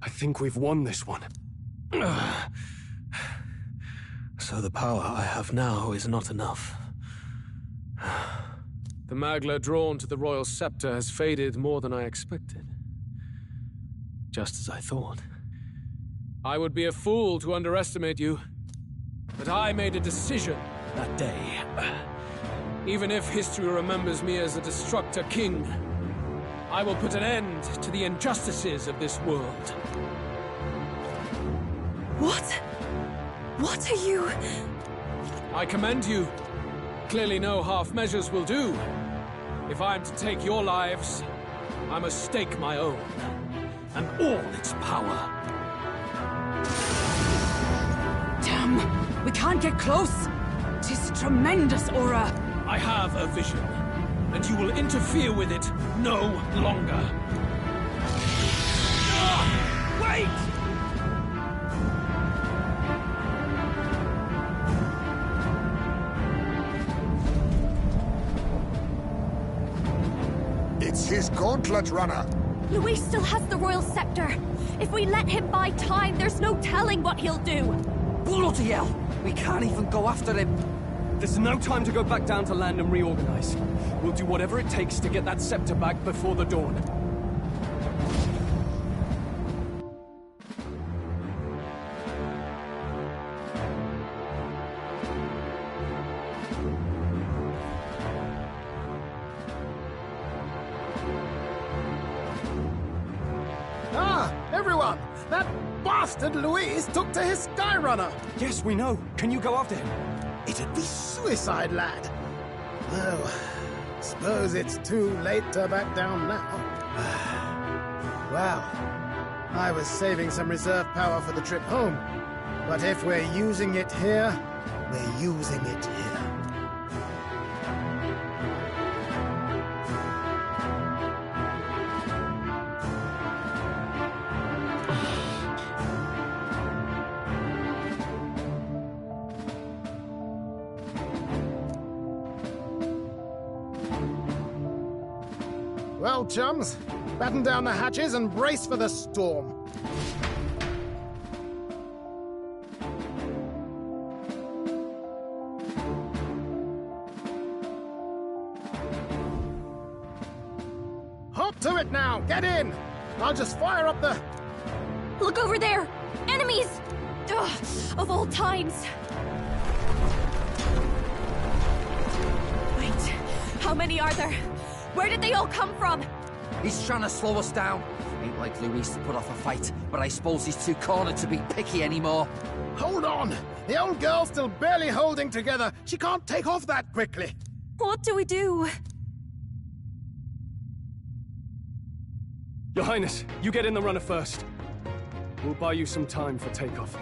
C: I think we've won this one.
J: So the power I have now is not enough. The Magla drawn to the royal scepter has faded more than I expected. Just as I thought. I would be a fool to underestimate you, but I made a decision that day. Even if history remembers me as a destructor king, I will put an end to the injustices of this world.
G: What? What are you?
J: I commend you. Clearly no half measures will do. If I am to take your lives, I must stake my own, and all its power.
D: Damn! We can't get close! 'Tis tremendous aura!
H: I have a vision, and you will interfere with it no longer. Wait!
E: It's his gauntlet runner.
B: Luis still has the royal scepter. If we let him buy time, there's no telling what he'll do.
I: Bloody hell! We can't even go after him.
C: There's no time to go back down to land and reorganize. We'll do whatever it takes to get that scepter back before the dawn.
F: Ah, everyone! That bastard Luis took to his Skyrunner!
C: Yes, we know. Can you go after him?
F: It'd be suicide, lad. Oh, suppose it's too late to back down now. Well, I was saving some reserve power for the trip home. But if we're using it here, we're using it here. Well, chums, batten down the hatches and brace for the storm. Hop to it now! Get in! I'll just fire up the...
B: Look over there! Enemies! Ugh, of all times! Wait, how many are there? Where did they all come from?
I: He's trying to slow us down. Ain't like Luis to put off a fight, but I suppose he's too cornered to be picky anymore.
F: Hold on! The old girl's still barely holding together. She can't take off that quickly.
G: What do we do?
C: Your Highness, you get in the runner first. We'll buy you some time for takeoff.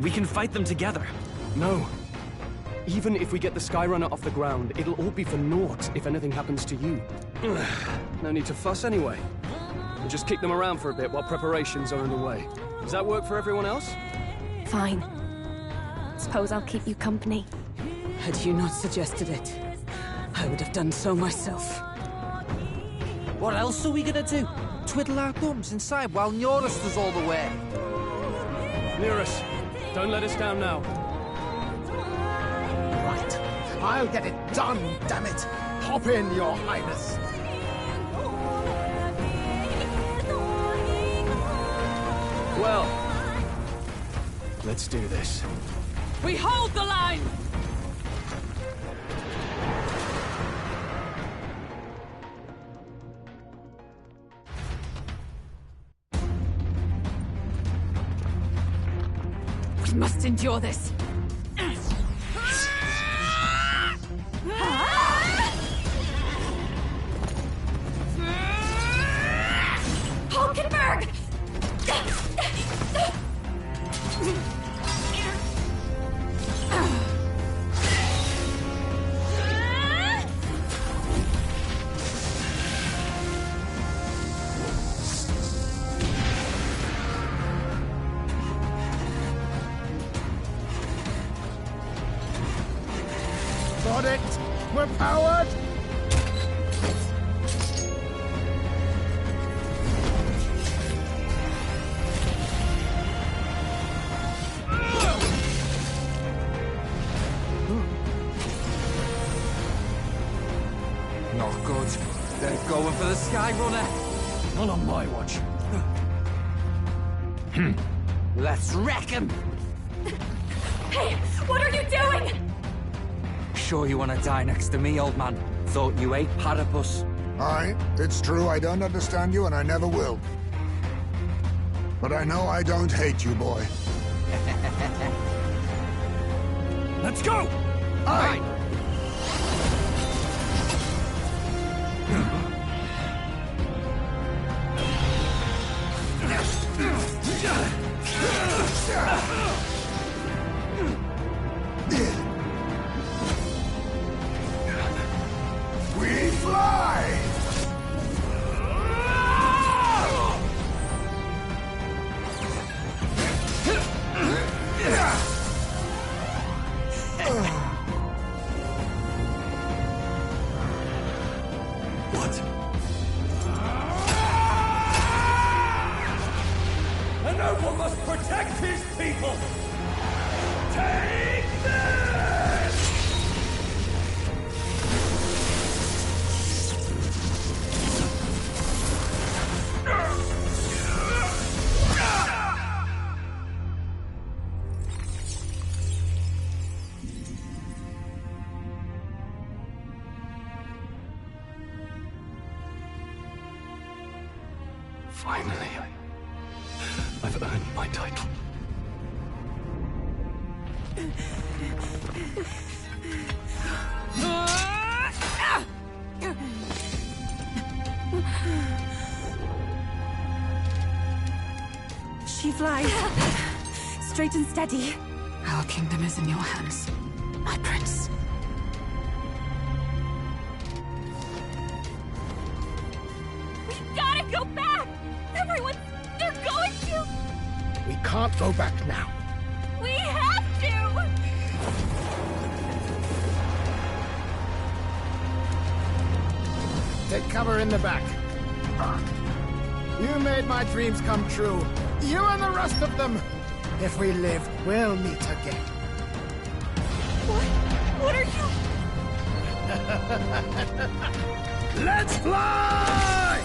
A: We can fight them together.
C: No. Even if we get the Skyrunner off the ground, it'll all be for naught if anything happens to you. No need to fuss anyway. We'll just kick them around for a bit while preparations are underway. Does that work for everyone else?
G: Fine. Suppose I'll keep you company.
D: Had you not suggested it, I would have done so myself.
I: What else are we gonna do? Twiddle our thumbs inside while Norris does all the work?
C: Nearus, don't let us down now.
F: Right. I'll get it done, damn it! Hop in, Your Highness!
C: Well, let's do this.
D: We hold the line! We must endure this.
B: Hulkenberg!
F: Got it! We're powered!
I: Not good. They're going for the Skyrunner.
C: Not on my watch.
I: Let's wreck him!
B: Hey, what are you doing?
I: Sure you want to die next to me, old man? Thought you ate platypus.
E: Aye, it's true I don't understand you and I never will. But I know I don't hate you, boy.
C: Let's go!
E: Aye! We fly!
C: What?
H: A noble must protect his people! Take this!
C: Finally, I've earned my title.
D: She flies. Straight and steady. Our kingdom is in your hands, my prince.
B: We gotta go back! They're going to!
F: We can't go back now.
B: We have to!
F: Take cover in the back. You made my dreams come true. You and the rest of them. If we live, we'll meet again.
B: What are you...
F: Let's fly!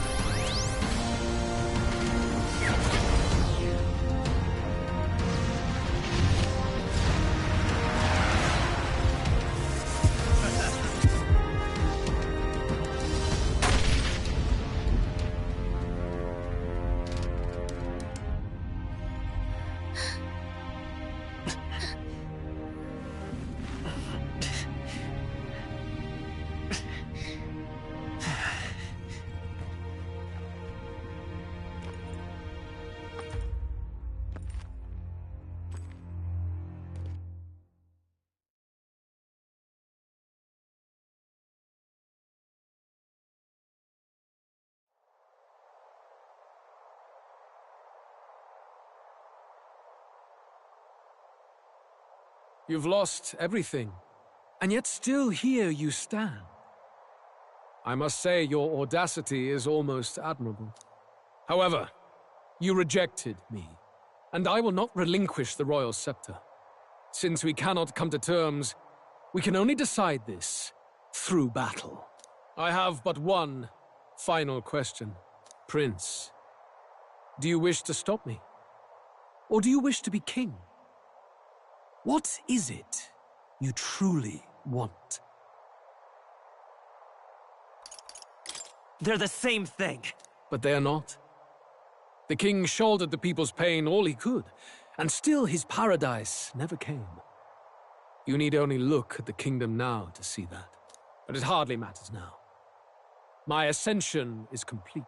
J: You've lost everything, and yet still here you stand. I must say your audacity is almost admirable. However, you rejected me, and I will not relinquish the royal scepter. Since we cannot come to terms, we can only decide this through battle. I have but one final question. Prince, do you wish to stop me? Or do you wish to be king? What is it you truly want?
A: They're the same thing.
J: But they are not. The king shouldered the people's pain all he could, and still his paradise never came. You need only look at the kingdom now to see that. But it hardly matters now. My ascension is complete.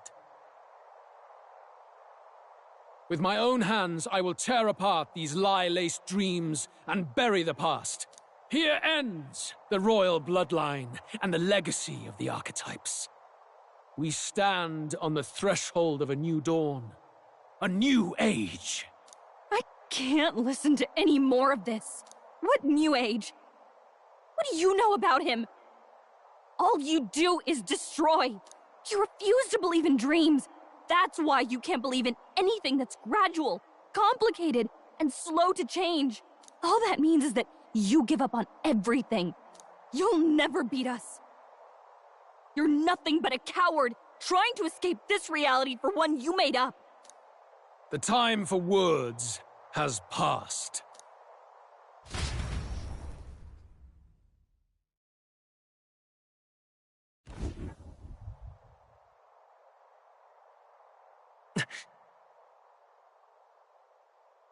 J: With my own hands, I will tear apart these lie-laced dreams and bury the past. Here ends the royal bloodline and the legacy of the archetypes. We stand on the threshold of a new dawn, a new age.
G: I can't listen to any more of this. What new age? What do you know about him? All you do is destroy. You refuse to believe in dreams. That's why you can't believe in anything that's gradual, complicated, and slow to change. All that means is that you give up on everything. You'll never beat us. You're nothing but a coward trying to escape this reality for one you made up.
J: The time for words has passed.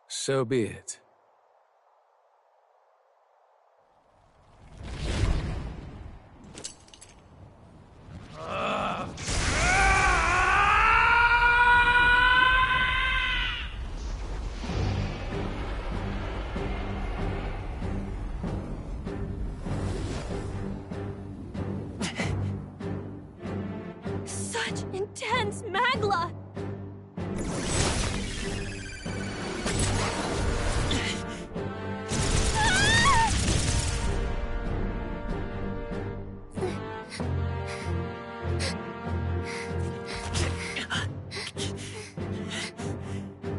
J: So be it.
G: Such intense magla!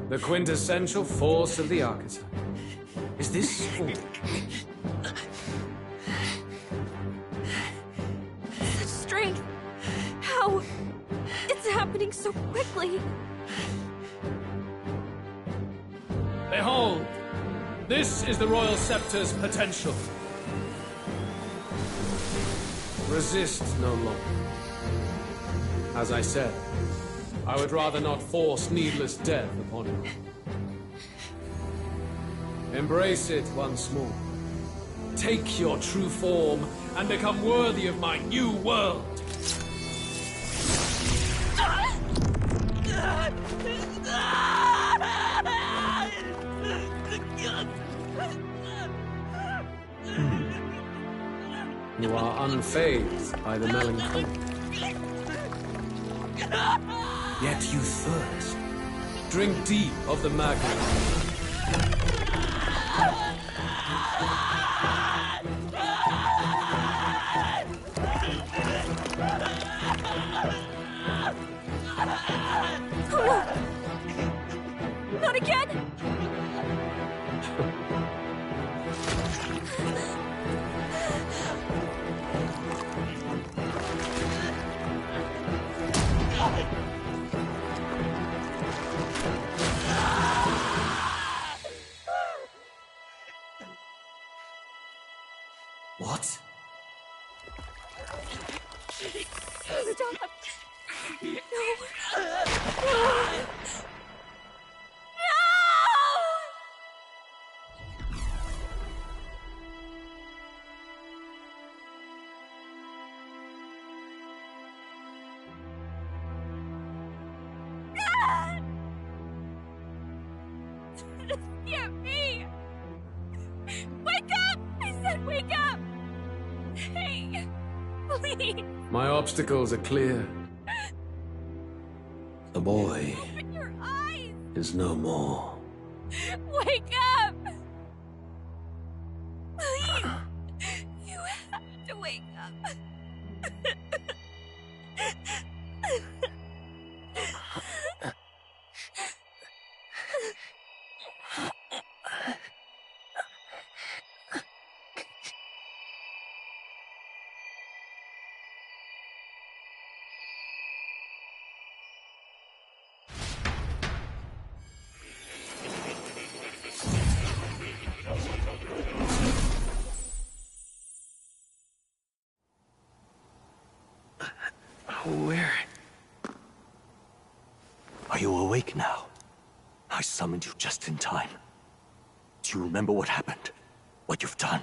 J: The quintessential force of the archetype. Is this all?
G: Such strength! How? It's happening so quickly!
J: Behold! This is the Royal Scepter's potential. Resist no longer. As I said, I would rather not force needless death upon you. Embrace it once more. Take your true form and become worthy of my new world. You are unfazed by the melancholy. Yet you thirst. Drink deep of the magma.
G: Not again!
J: What?
G: Stop! No! Scare me! Wake up! I said wake up! Hey, please!
J: My obstacles are clear. The boy
G: Open your eyes!
J: is no more.
G: Wake up!
C: Where? Are you awake now? I summoned you just in time. Do you remember what happened? What you've done?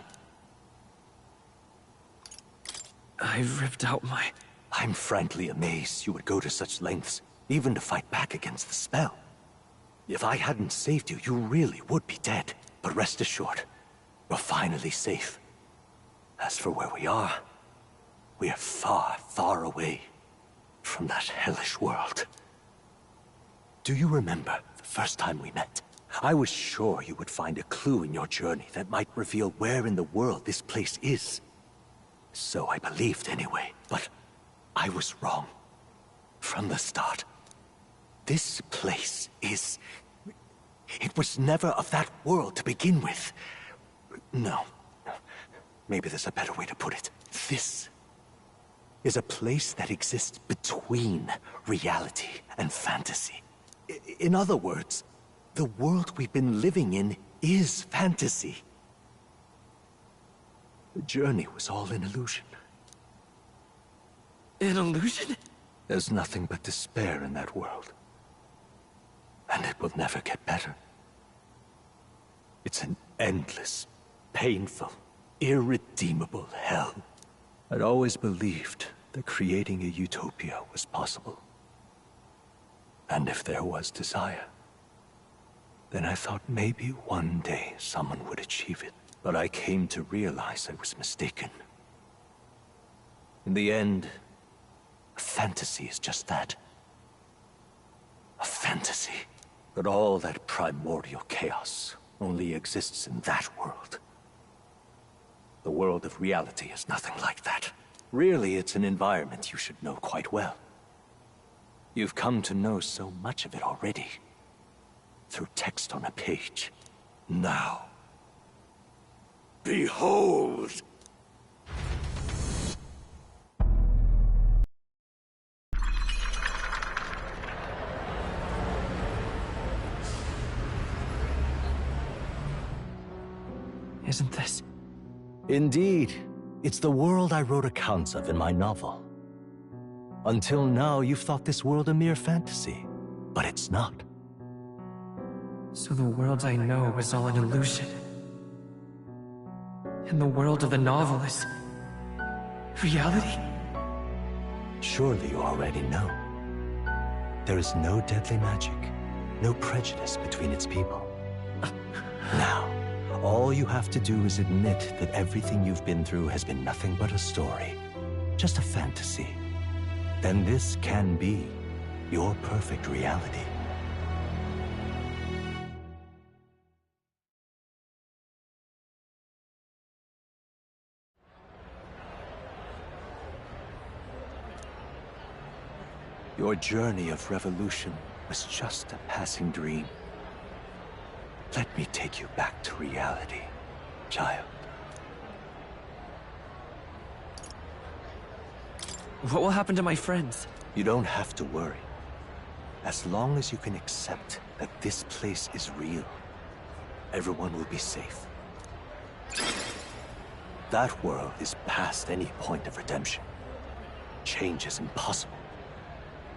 K: I ripped out my...
C: I'm frankly amazed you would go to such lengths, even to fight back against the spell. If I hadn't saved you, you really would be dead. But rest assured, you're finally safe. As for where we are far, far away from that hellish world. Do you remember the first time we met? I was sure you would find a clue in your journey that might reveal where in the world this place is. So I believed anyway, but I was wrong. From the start. This place is... It was never of that world to begin with. No. Maybe there's a better way to put it. This is a place that exists between reality and fantasy. In other words, the world we've been living in is fantasy. The journey was all an illusion.
K: An illusion?
C: There's nothing but despair in that world. And it will never get better. It's an endless, painful, irredeemable hell. I'd always believed that creating a utopia was possible. And if there was desire, then I thought maybe one day someone would achieve it. But I came to realize I was mistaken. In the end, a fantasy is just that. A fantasy. But all that primordial chaos only exists in that world. The world of reality is nothing like that. Really, it's an environment you should know quite well. You've come to know so much of it already. Through text on a page. Now, behold!
K: Isn't this?
C: Indeed. It's the world I wrote accounts of in my novel. Until now, you've thought this world a mere fantasy. But it's not.
K: So the world I know is all an illusion. And the world of the novel is... reality?
C: Surely you already know. There is no deadly magic, no prejudice between its people. Now, all you have to do is admit that everything you've been through has been nothing but a story, just a fantasy. Then this can be your perfect reality. Your journey of revolution was just a passing dream. Let me take you back to reality, child.
K: What will happen to my friends?
C: You don't have to worry. As long as you can accept that this place is real, everyone will be safe. That world is past any point of redemption. Change is impossible.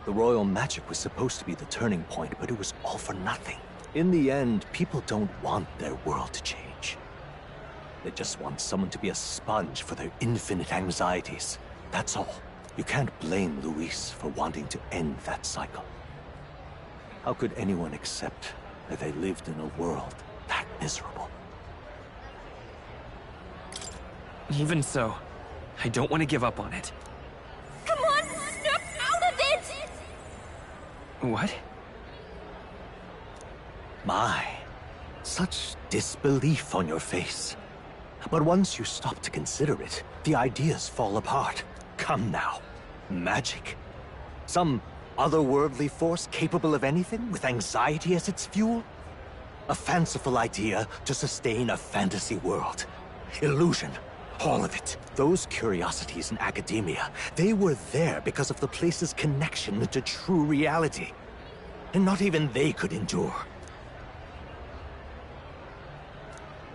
C: The royal magic was supposed to be the turning point, but it was all for nothing. In the end, people don't want their world to change. They just want someone to be a sponge for their infinite anxieties. That's all. You can't blame Luis for wanting to end that cycle. How could anyone accept that they lived in a world that miserable?
K: Even so, I don't want to give up on it.
B: Come on, snap out of it!
K: What?
C: My, such disbelief on your face.
L: But once you stop to consider it, the ideas fall apart. Come now. Magic? Some otherworldly force capable of anything, with anxiety as its fuel? A fanciful idea to sustain a fantasy world. Illusion. All of it. Those curiosities in academia, they were there because of the place's connection to true reality. And not even they could endure.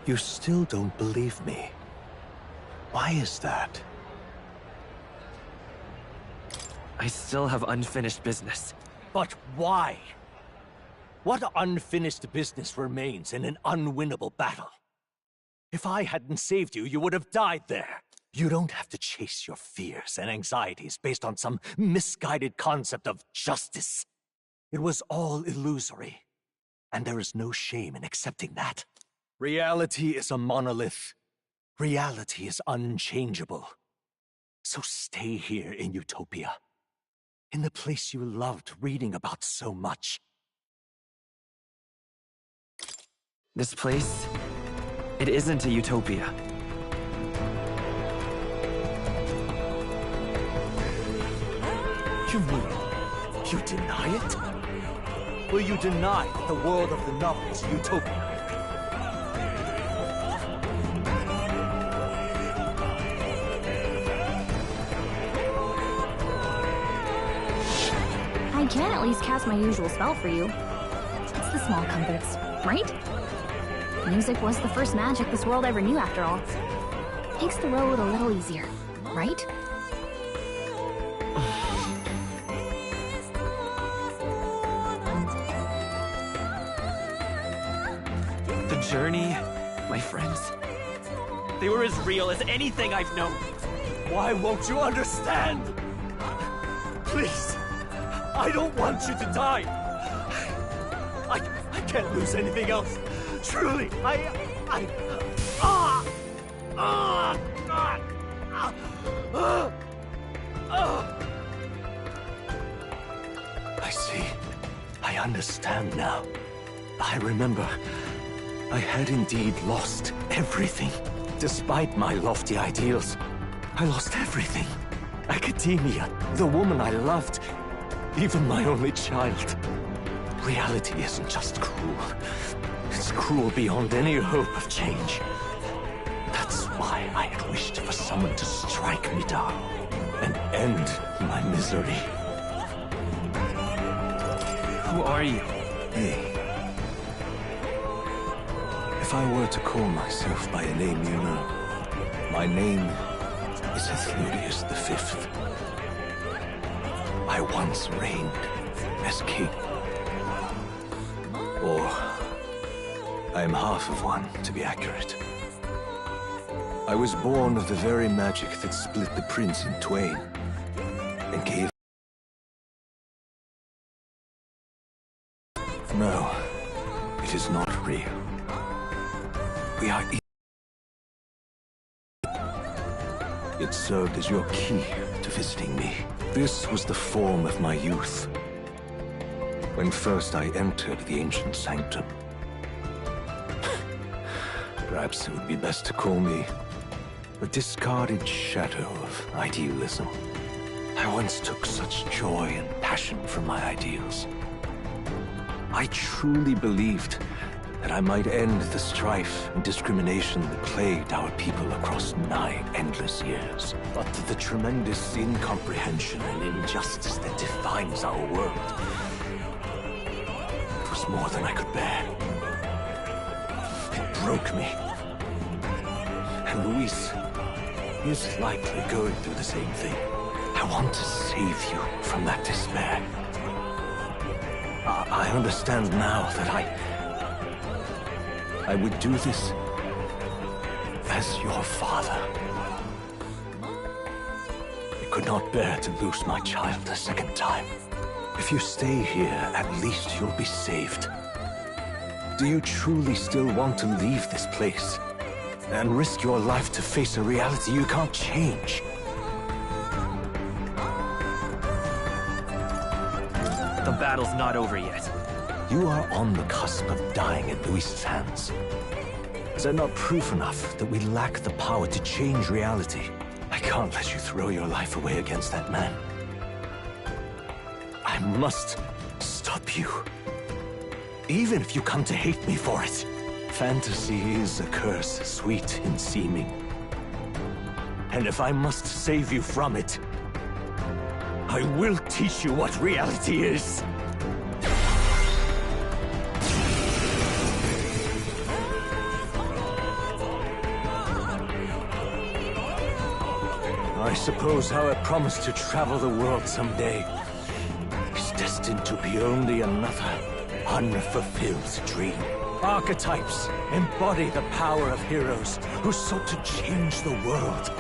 L: You still don't believe me. Why is that?
K: I still have unfinished business.
L: But why? What unfinished business remains in an unwinnable battle? If I hadn't saved you, you would have died there. You don't have to chase your fears and anxieties based on some misguided concept of justice. It was all illusory, and there is no shame in accepting that. Reality is a monolith. Reality is unchangeable. So stay here in Utopia, in the place you loved reading about so much.
K: This place, it isn't a utopia.
L: You mean, you deny it? Will you deny that the world of the novel is utopia?
B: I can at least cast my usual spell for you. It's the small comforts, right? Music was the first magic this world ever knew, after all. Makes the road a little easier, right?
K: The journey, my friends, they were as real as anything I've known.
L: Why won't you understand? Please, I don't want you to die. I can't lose anything else. Truly, I see. I understand now. I remember. I had indeed lost everything. Despite my lofty ideals, I lost everything. Academia, the woman I loved, even my only child. Reality isn't just cruel. It's cruel beyond any hope of change. That's why I had wished for someone to strike me down and end my misery.
K: Who are you?
L: Hey. If I were to call myself by a name you know, my name is Ethludius V. I once reigned as king. Or, I am half of one, to be accurate. I was born of the very magic that split the prince in twain, and gave... No, it is not real. We are... It served as your key to visiting me. This was the form of my youth, when first I entered the ancient sanctum. Perhaps it would be best to call me a discarded shadow of idealism. I once took such joy and passion from my ideals. I truly believed that I might end the strife and discrimination that plagued our people across 9 endless years. But the tremendous incomprehension and injustice that defines our world, it was more than I could bear. It broke me. And Luis is likely going through the same thing. I want to save you from that despair. I understand now that I would do this as your father. I could not bear to lose my child a second time. If you stay here, at least you'll be saved. Do you truly still want to leave this place and risk your life to face a reality you can't change?
K: The battle's not over yet.
L: You are on the cusp of dying at Luis's hands. Is that not proof enough that we lack the power to change reality? I can't let you throw your life away against that man. I must stop you. Even if you come to hate me for it. Fantasy is a curse, sweet in seeming. And if I must save you from it, I will teach you what reality is. I suppose our promise to travel the world someday is destined to be only another unfulfilled dream. Archetypes embody the power of heroes who sought to change the world.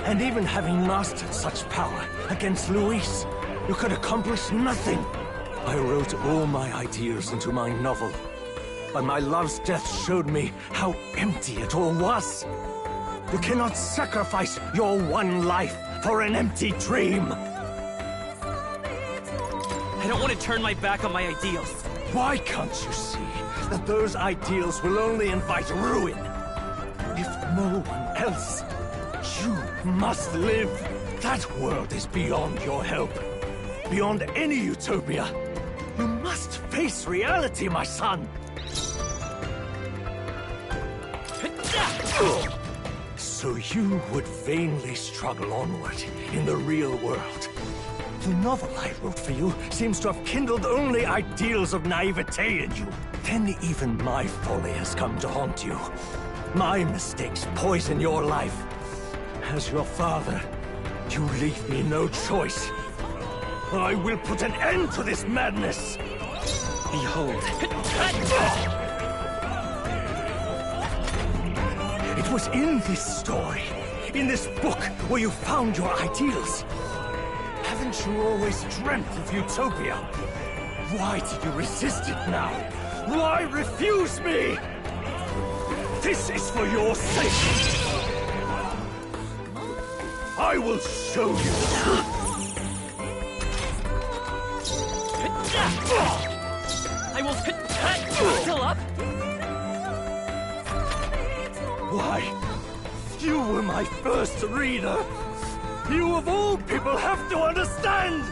L: And even having mastered such power against Luis, you could accomplish nothing. I wrote all my ideas into my novel, but my love's death showed me how empty it all was. You cannot sacrifice your one life for an empty dream.
K: I don't want to turn my back on my ideals.
L: Why can't you see that those ideals will only invite ruin? If no one else, you must live. That world is beyond your help. Beyond any utopia. You must face reality, my son. So you would vainly struggle onward in the real world. The novel I wrote for you seems to have kindled only ideals of naivete in you. Then even my folly has come to haunt you. My mistakes poison your life. As your father, you leave me no choice. I will put an end to this madness.
K: Behold.
L: It was in this story, in this book, where you found your ideals. Haven't you always dreamt of utopia? Why did you resist it now? Why refuse me? This is for your sake. I will show you the truth.
K: I will still up.
L: Why? You were my first reader. You of all people have to understand.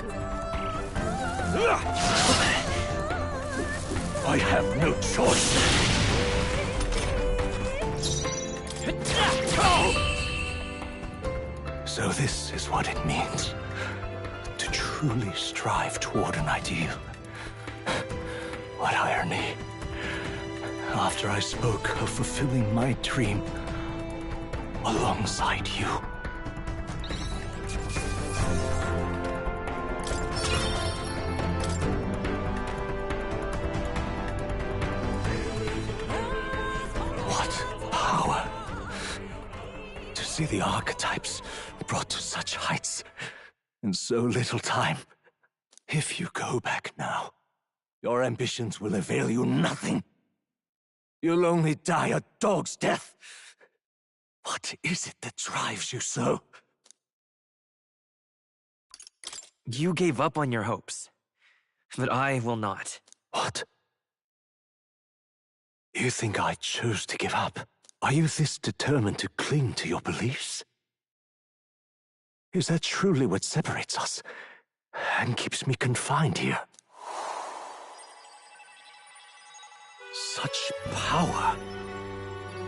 L: I have no choice. So this is what it means to truly strive toward an ideal. What irony. After I spoke of fulfilling my dream alongside you. What power! To see the archetypes brought to such heights in so little time. If you go back now, your ambitions will avail you nothing. You'll only die a dog's death. What is it that drives you so?
K: You gave up on your hopes, but I will not.
L: What? You think I chose to give up? Are you this determined to cling to your beliefs? Is that truly what separates us and keeps me confined here? Such power.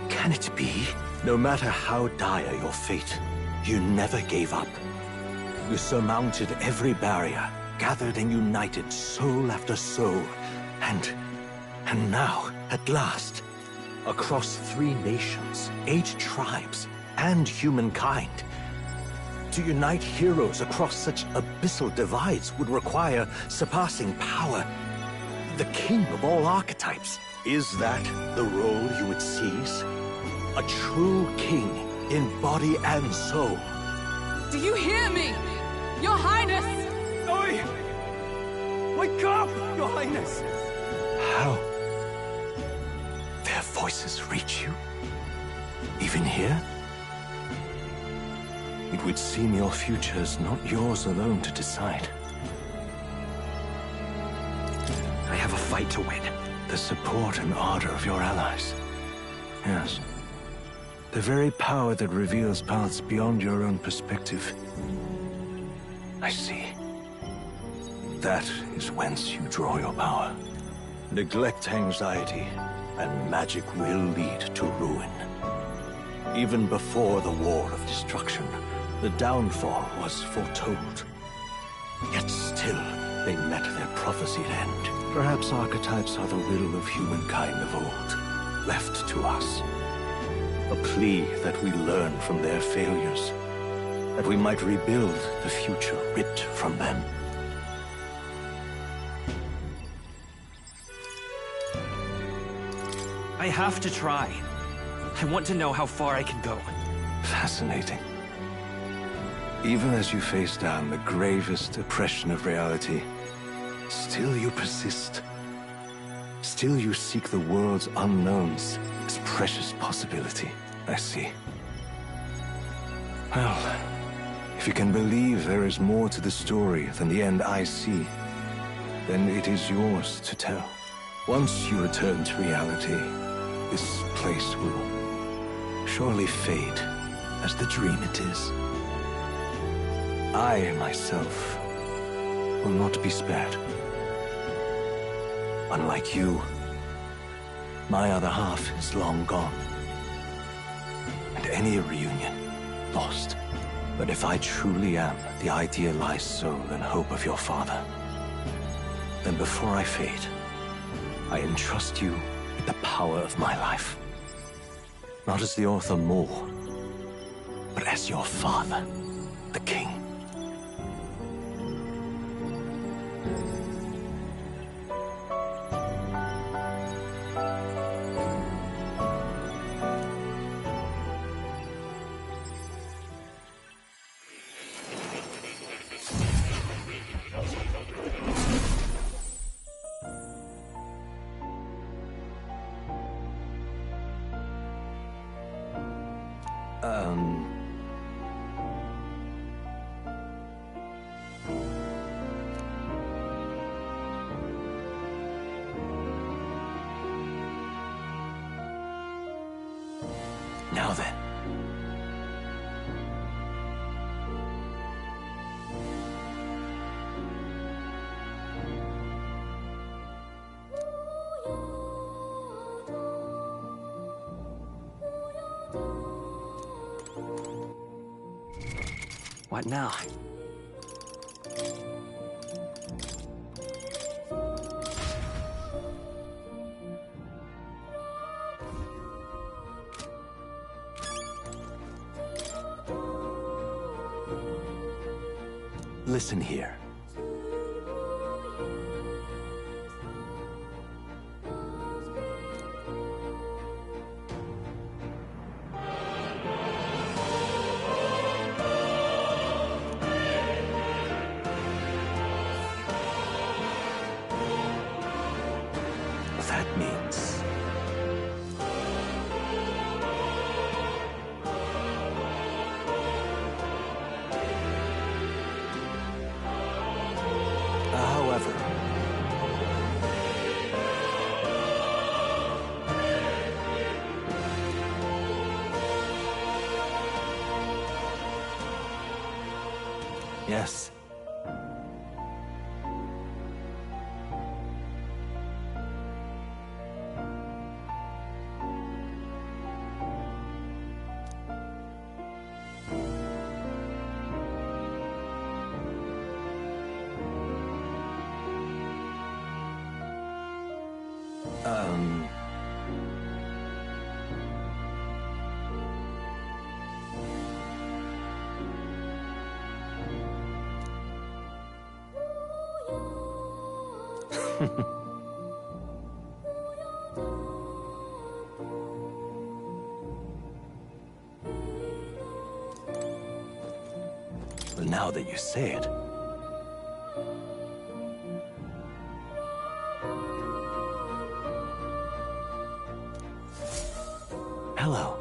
L: Can it be? No matter how dire your fate, you never gave up. You surmounted every barrier, gathered and united soul after soul, and now, at last, across 3 nations, 8 tribes, and humankind. To unite heroes across such abyssal divides would require surpassing power. The king of all archetypes. Is that the role you would seize? A true king in body and soul.
D: Do you hear me? Your Highness!
C: Oi! Wake up, Your Highness!
L: How? Their voices reach you? Even here? It would seem your future is not yours alone to decide.
K: I have a fight to win.
L: The support and ardor of your allies.
M: Yes. The very power that reveals paths beyond your own perspective. I see. That is whence you draw your power. Neglect anxiety, and magic will lead to ruin. Even before the War of Destruction, the downfall was foretold. Yet still, they met their prophesied end. Perhaps archetypes are the will of humankind of old, left to us. A plea that we learn from their failures, that we might rebuild the future ripped from them.
K: I have to try. I want to know how far I can go.
M: Fascinating. Even as you face down the gravest oppression of reality, still you persist. Still you seek the world's unknowns, its precious possibility. I see. Well, if you can believe there is more to the story than the end I see, then it is yours to tell. Once you return to reality, this place will surely fade as the dream it is. I, myself, will not be spared. Unlike you, my other half is long gone. And any reunion, lost. But if I truly am the idealized soul and hope of your father, then before I fade, I entrust you with the power of my life. Not as the author more, but as your father, the king. Now then.
K: What now?
M: Listen here. That means however, yes. Well, now that you say it. Hello.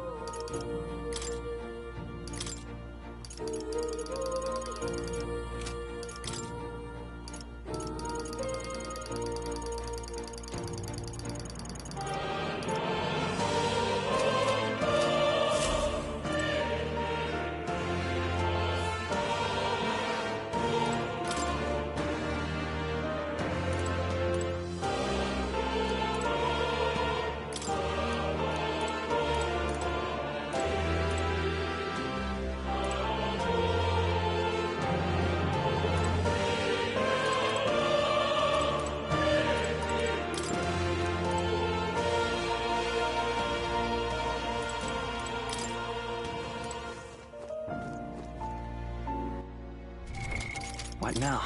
K: What now?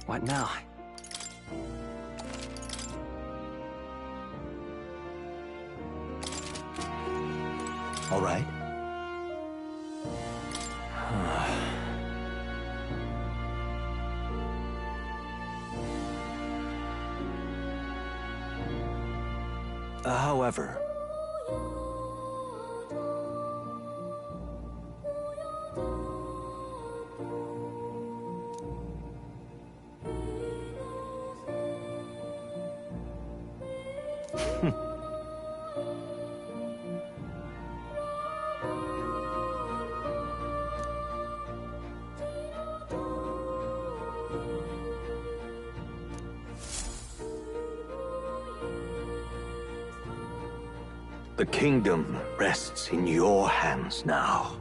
K: What now?
L: All right.
M: However, the kingdom rests in your hands now.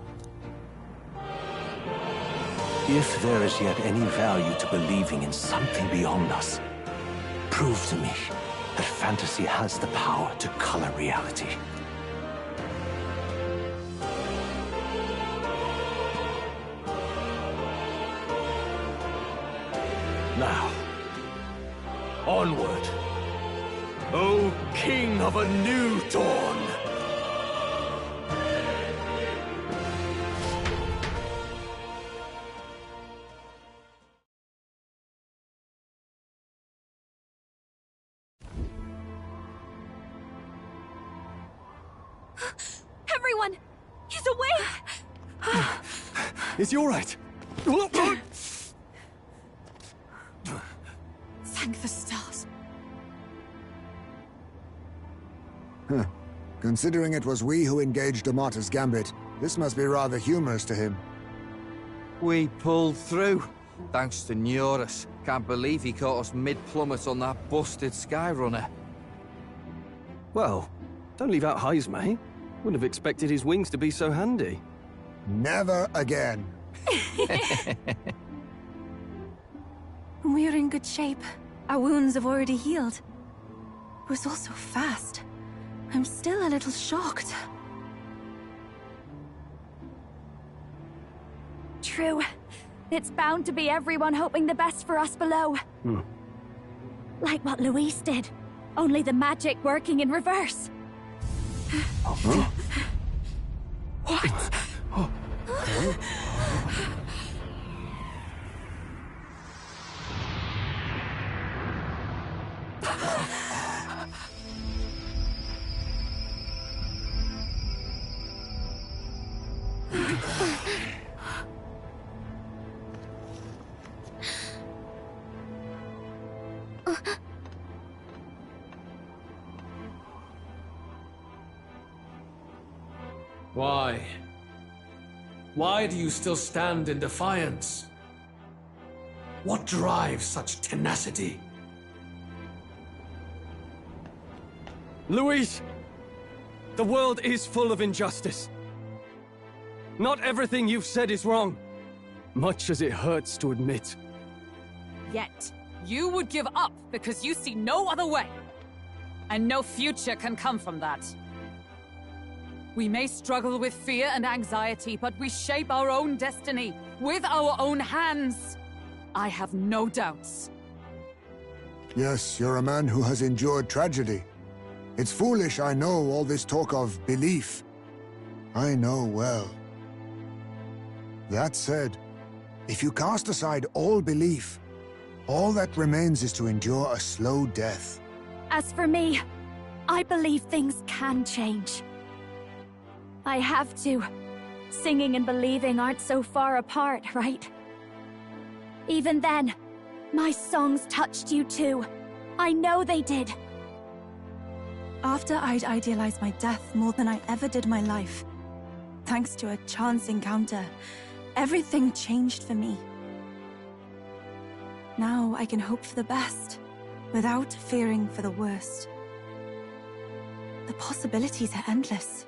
M: If there is yet any value to believing in something beyond us, prove to me that fantasy has the power to color reality.
C: Now, onward, O King of a new dawn!
B: Everyone! He's awake!
C: Is he all right?
D: Thank the stars.
E: Huh. Considering it was we who engaged Amata's gambit, this must be rather humorous to him.
I: We pulled through, thanks to Neurus. Can't believe he caught us mid-plummet on that busted Skyrunner.
C: Well, don't leave out Heismay. Wouldn't have expected his wings to be so handy.
E: Never again.
N: We're in good shape. Our wounds have already healed. It was all so fast. I'm still a little shocked.
G: True. It's bound to be everyone hoping the best for us below. Like what Luis did. Only the magic working in reverse.
C: Huh?
G: What?
J: Why? Why do you still stand in defiance? What drives such tenacity?
C: Luis! The world is full of injustice. Not everything you've said is wrong, much as it hurts to admit.
D: Yet, you would give up because you see no other way. And no future can come from that. We may struggle with fear and anxiety, but we shape our own destiny with our own hands. I have no doubts.
E: Yes, you're a man who has endured tragedy. It's foolish, I know, all this talk of belief. I know well. That said, if you cast aside all belief, all that remains is to endure a slow death.
G: As for me, I believe things can change. I have to. Singing and believing aren't so far apart, right? Even then, my songs touched you too. I know they did.
N: After I'd idealized my death more than I ever did my life, thanks to a chance encounter, everything changed for me. Now I can hope for the best, without fearing for the worst. The possibilities are endless.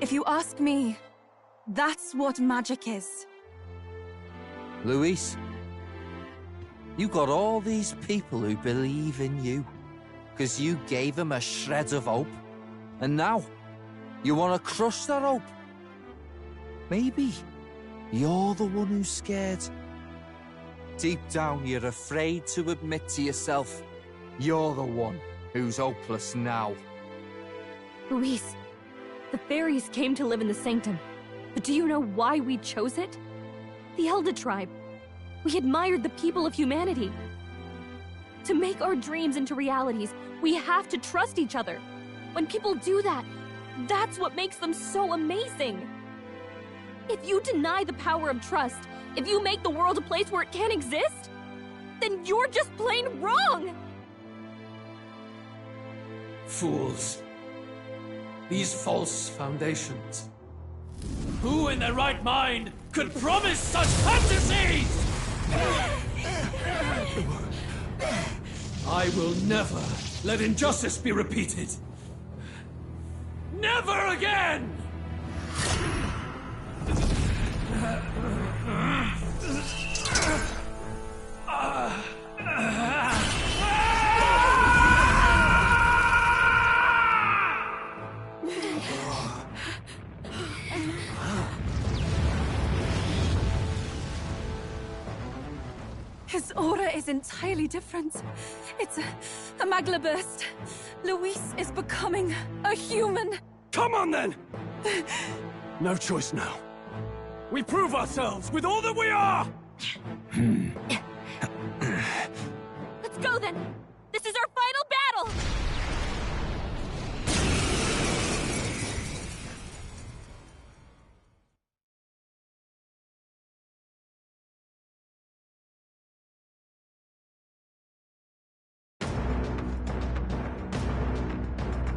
N: If you ask me, that's what magic is.
I: Luis, you got all these people who believe in you, because you gave them a shred of hope. And now, You want to crush that hope? Maybe you're the one who's scared. Deep down, you're afraid to admit to yourself you're the one who's hopeless now.
G: Luis, the fairies came to live in the Sanctum. But do you know why we chose it? The Elder Tribe. We admired the people of humanity. To make our dreams into realities, we have to trust each other. When people do that, that's what makes them so amazing. If you deny the power of trust, if you make the world a place where it can't exist, then you're just plain wrong!
J: Fools. These false foundations.
H: Who in their right mind could promise such fantasies?
J: I will never let injustice be repeated.
H: Never again!
N: His aura is entirely different. It's a magla burst. Luis is becoming a human.
C: Come on, then! No choice now. We prove ourselves with all that we are!
B: Let's go, then! This is our final battle!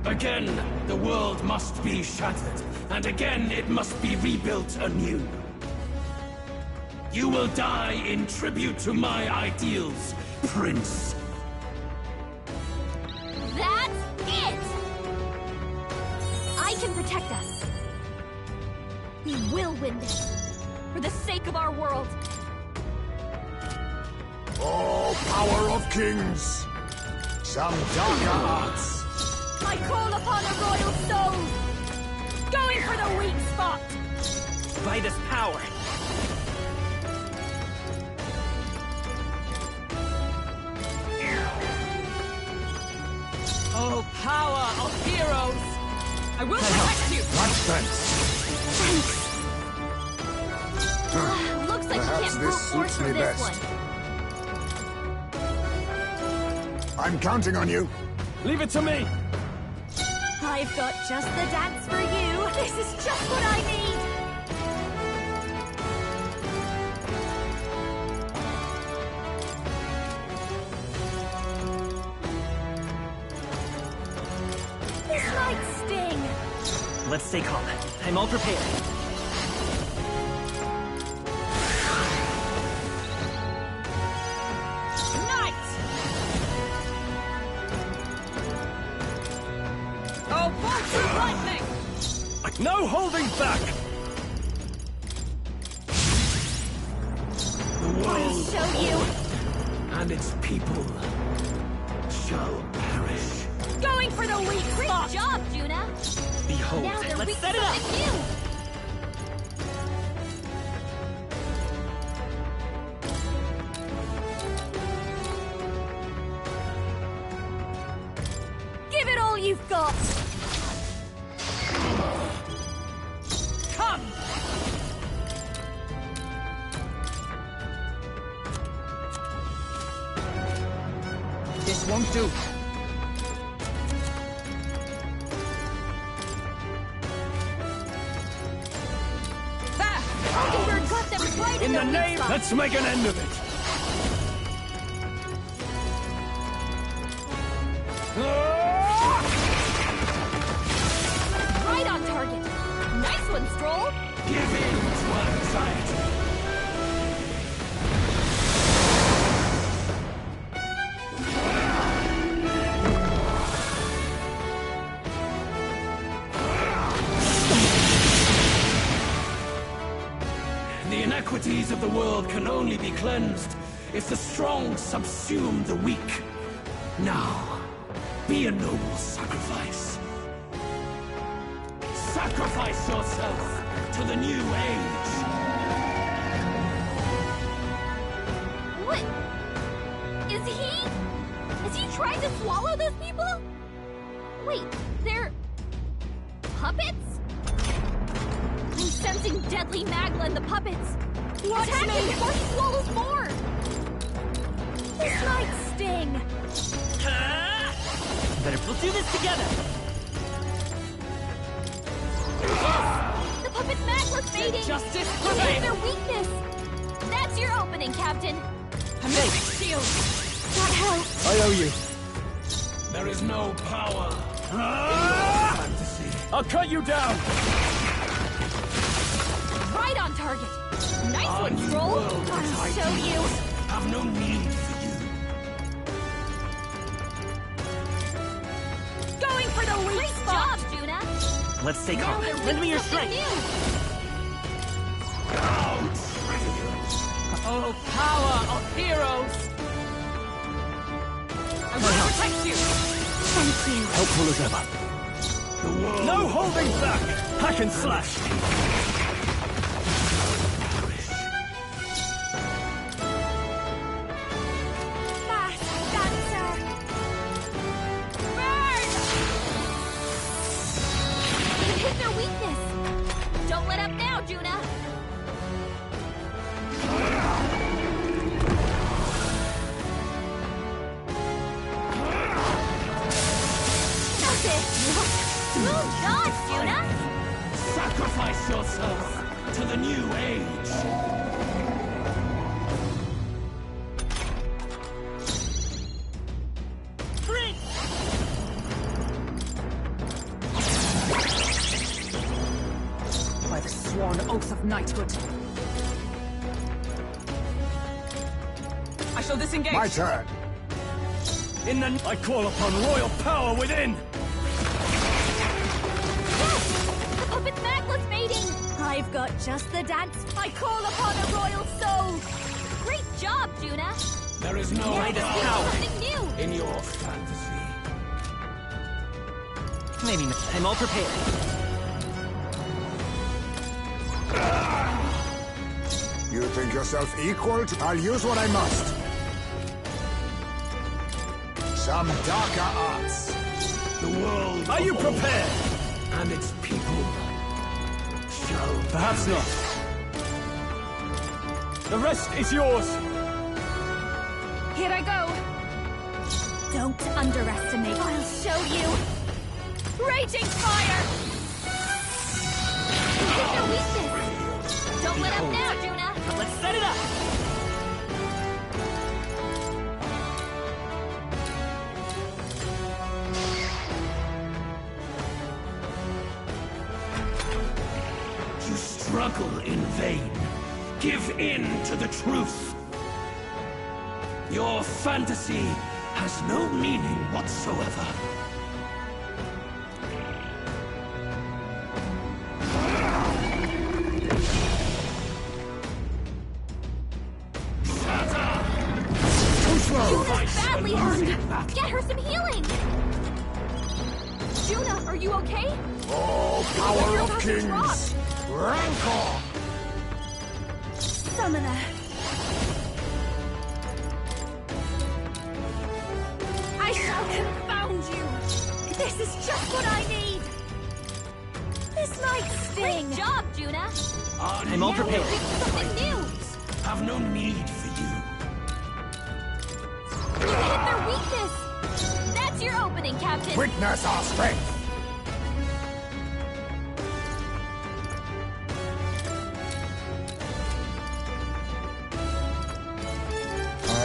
H: Again, the world must be shattered, and again it must be rebuilt anew. You will die in tribute to my ideals, Prince.
B: That's it! I can protect us. We will win this. For the sake of our world.
E: Oh, power of kings! Some darker arts!
B: I call upon a royal soul! Going for the weak spot!
K: By this power.
D: Oh, power of heroes! I will protect you!
E: Much thanks.
B: Looks like
E: Perhaps
B: we can't
E: this
B: brute force
E: suits me
B: for this
E: best.
B: one.
E: I'm counting on you.
C: Leave it to me!
B: I've got just the dance for you. This is just what I need. This might sting.
K: Let's stay calm. I'm all prepared.
C: No holding back!
H: The world
B: Show you.
H: and its people shall perish.
B: Going for the weak spot. Great job, Juna.
K: Behold,
B: Now they're
K: let's
B: weak
K: set it up!
B: spot you. Give it all you've got.
D: Come!
I: This won't do.
B: Mockingbird got them right in
C: In the
B: weak
C: name,
B: spot.
C: let's make an end of it!
B: Right on target. Nice one, Stroll.
H: Give in to anxiety. The inequities of the world can only be cleansed if the strong subsume the weak. Now, be a noble sacrifice. Sacrifice yourself to the new age.
B: What? Is he trying to swallow those people? Wait, they're puppets? I'm sensing deadly magma in the puppets. Attack him before he swallows more! This might sting.
A: We'll do this together.
B: The puppet's magma's fading.
A: Justice
B: You hit
A: prevails.
B: their weakness. That's your opening, Captain.
D: Amazing shield.
B: That helps.
C: I owe you.
H: There is no power. Fantasy.
C: I'll cut you down!
B: Right on target. Nice one, Stroll. I'll show you.
H: Have no need for you.
B: Going for the weak spot. Great job, Juna.
A: Let's stay
B: Now
A: calm.
B: they're
A: Lend me your
B: something
A: strength.
B: new.
D: Oh, power of heroes! I will protect you!
B: Thank you.
M: Helpful as ever.
C: No holding back! Hack and slash!
B: Fast dancer. Burn! You hit their weakness. Don't let up now, Juna. That's it. Smooth dodge, Juna.
H: Sacrifice yourself to the new age.
D: By the sworn oath of knighthood. I shall disengage.
E: My turn.
C: In the... I call upon royal power within!
B: The puppet's magma's fading. I've got just the dance. I call upon a royal soul. Great job, Juna.
H: There is no
B: Greatest
H: power
B: something new.
H: in your fantasy.
A: Maybe not. I'm all prepared.
E: You think yourself equal to... I'll use what I must. Some darker arts.
H: The world
C: Are you
H: of old
C: prepared?
H: and its people shall
C: Perhaps not. The rest is yours!
B: Here I go. Don't underestimate. I'll show you. Raging fire! Hit their weakness. Don't let up now, Juna.
A: Let's set it up.
H: You struggle in vain. Give in to the truth. Your fantasy has no meaning whatsoever.
B: Juna's badly hurt. Get her some healing. Juna, are you okay?
E: Oh, power
B: You're
E: of
B: about to drop.
E: kings! Rancor!
B: Summoner. I shall confound you. This is just what I need. This might sting. Great job, Juna.
A: I'm all prepared.
B: Something new.
H: Have no need for you.
B: You hit their weakness. That's your opening, Captain.
E: Witness our strength!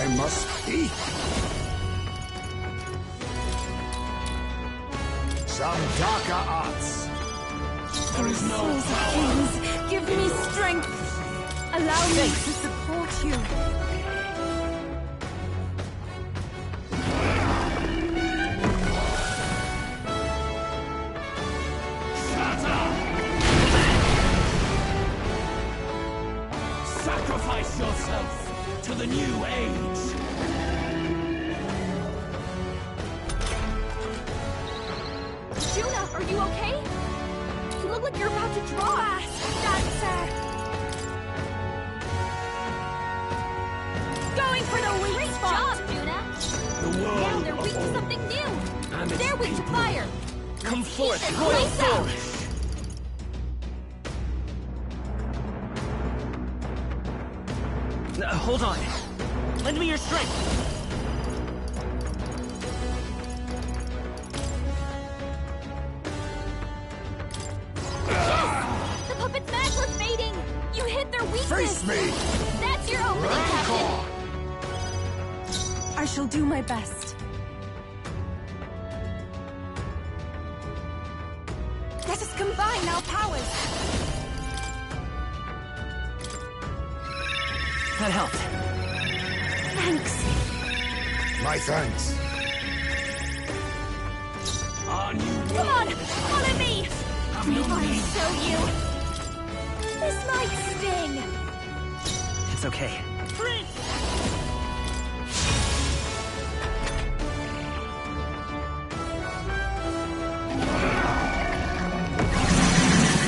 E: I must speak. Some darker arts.
H: There is no
N: Souls of
H: power.
N: kings, give me strength. Allow me to support you.
H: Sacrifice yourself to the new age.
B: Juna, are you okay? You look like you're about to drop. Fast dancer. Going for the weak spot. Job, Juna.
H: The world
B: Now they're
H: of
B: weak to
H: all
B: something new.
H: and its
B: They're weak to
H: people.
B: fire.
K: Come forth,
B: Keep this
K: royal
B: place out.
K: soul! Hold on. Lend me your strength.
B: The puppet's maglet's fading. You hit their weakness.
E: Face me!
B: That's your opening, Captain.
N: I shall do my best. Let us combine our powers.
K: That helped.
N: Thanks.
E: My thanks.
H: Our new world.
B: Come on, follow me.
H: Have no
B: I'll
H: need.
B: show you. This might sting.
K: It's okay.
B: Prince.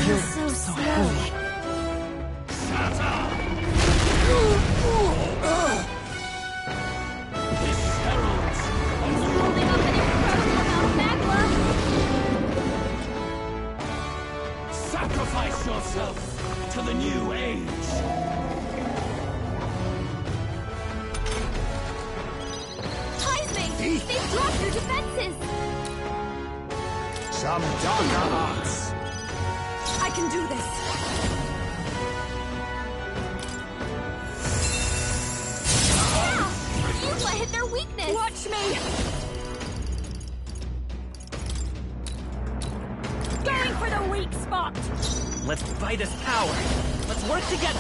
N: You're so slow.
H: This heralds a new
B: Holding up an incredible amount of magma.
H: sacrifice yourself to the new age.
B: Heisman, they've dropped your defenses.
E: Some darker arts.
N: I can do this.
B: Yeah! You let hit their weakness.
N: Watch me.
B: Going for the weak spot.
K: Let's fight as power. Let's work together.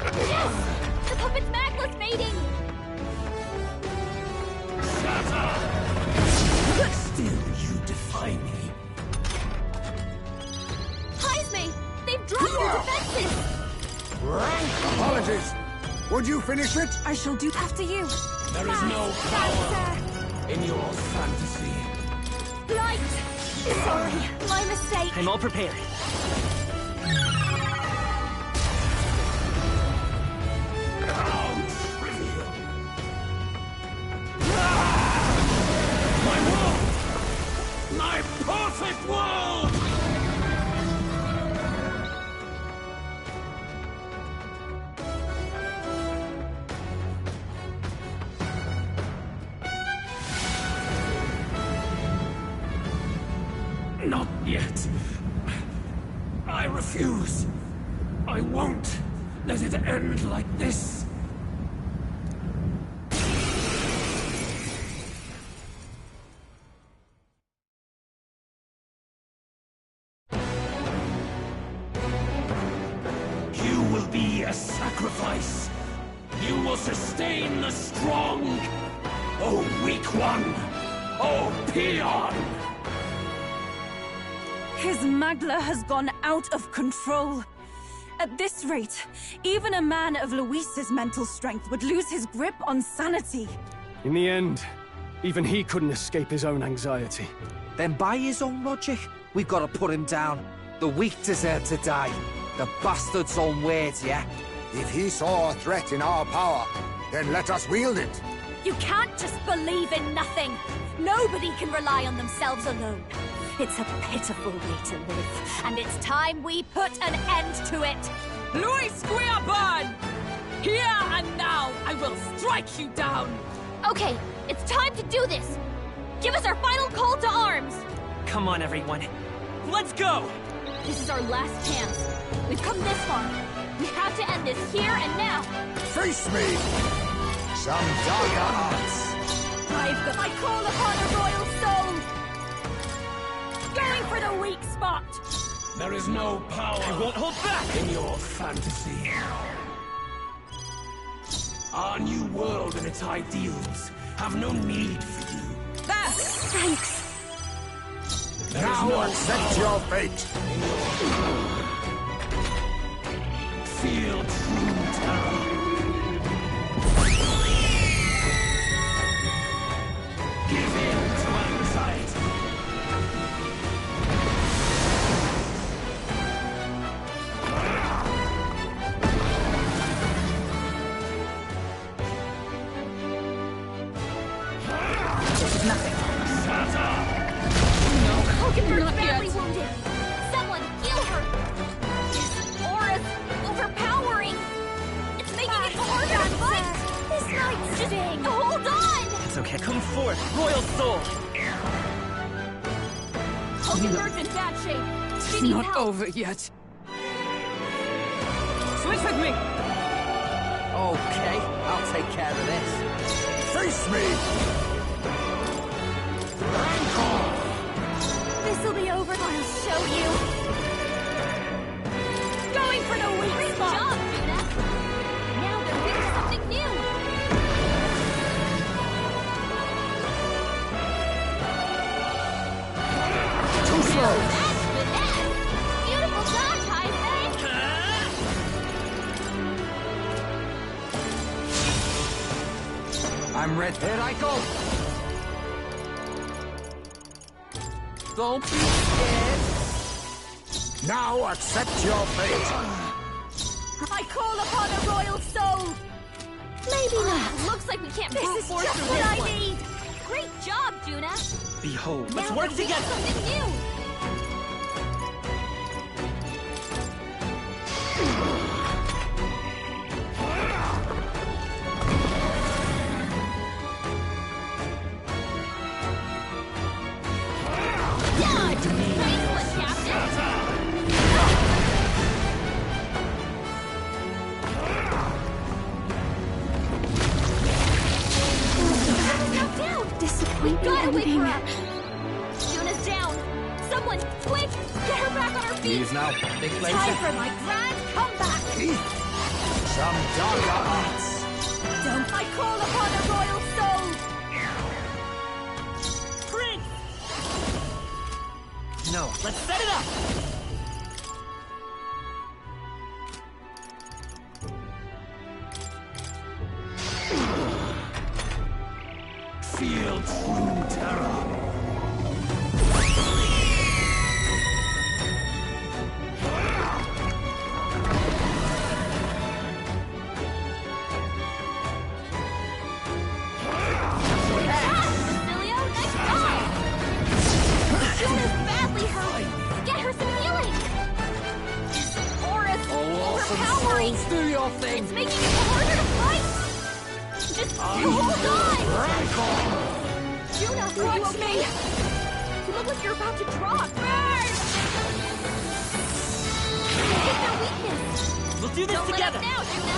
B: Yes! The puppet's maglet's fading.
H: Still, you defy me.
B: Heisman, they've dropped your defenses.
E: Apologies. Would you finish it?
N: I shall do after you.
H: There is no power in your fantasy.
B: Light. Sorry, my mistake.
K: I'm all prepared.
H: How trivial. My world! My perfect world! Not yet. I refuse. I won't let it end like this. You will be a sacrifice. You will sustain the strong. Oh, weak one. Oh, peon.
N: His Magla has gone out of control. At this rate, even a man of Luis's mental strength would lose his grip on sanity.
C: In the end, even he couldn't escape his own anxiety.
I: Then by his own logic, we've got to put him down. The weak deserve to die. The bastard's own words, yeah?
E: If he saw a threat in our power, then let us wield it.
B: You can't just believe in nothing. Nobody can rely on themselves alone. It's a pitiful way to live, and it's time we put an end to it.
D: Luis, we are born! Here and now, I will strike you down!
B: Okay, it's time to do this. Give us our final call to arms.
K: Come on, everyone. Let's go!
B: This is our last chance. We've come this far. We have to end this here and now.
E: Face me! Some darker arts.
B: I call upon a royal soul. Going for the weak spot.
H: There is no power.
K: I won't hold back!
H: In your fantasy. Our new world and its ideals have no need for you.
B: Thanks.
H: There is
E: Now
H: no
E: accept
H: power
E: your fate.
H: in your feel true terror.
D: Nothing.
B: Hulkenberg's badly wounded. Someone heal her. This aura's overpowering. It's making it harder to fight. This might sting. Hold on.
K: It's okay. Come forth, Royal Soul.
B: Hulkenberg's in bad shape.
D: It's
B: She needs
D: not
B: help.
D: over yet. Switch with me.
I: Okay, I'll take care of this.
E: Face me!
B: This'll be over. I'll show you. Going for the weak spot. Great job, Judah. Now they're ready for something new.
E: Too slow!
B: That's finesse. Beautiful dodge, Heisman.
I: I'm ready. Here I go. Don't be scared.
E: Now accept your fate!
B: I call upon a royal soul. Maybe not. Looks like we can't brute force through this one. This is just what I need. Great job, Juna.
K: Behold, let's
B: Now
K: work
B: that we have
K: together.
B: something new.
N: Disappointing ending.
B: Juna's down. Someone, quick, get her back on her feet.
I: Leave now. Big laser.
B: Time for my grand comeback.
E: Some darker arts!
B: Don't I call upon a royal soul?
K: Prince! No, let's set it up!
H: Feel true terror.
B: Juna's badly hurt. Get her some healing. This aura's overpowering.
I: Do your thing.
B: It's making it harder to fight. Just hold on. Juna, are you okay? You look like you're about to drop. Hit their weakness.
K: We'll do this
B: Don't
K: together!
B: let up now, Juna.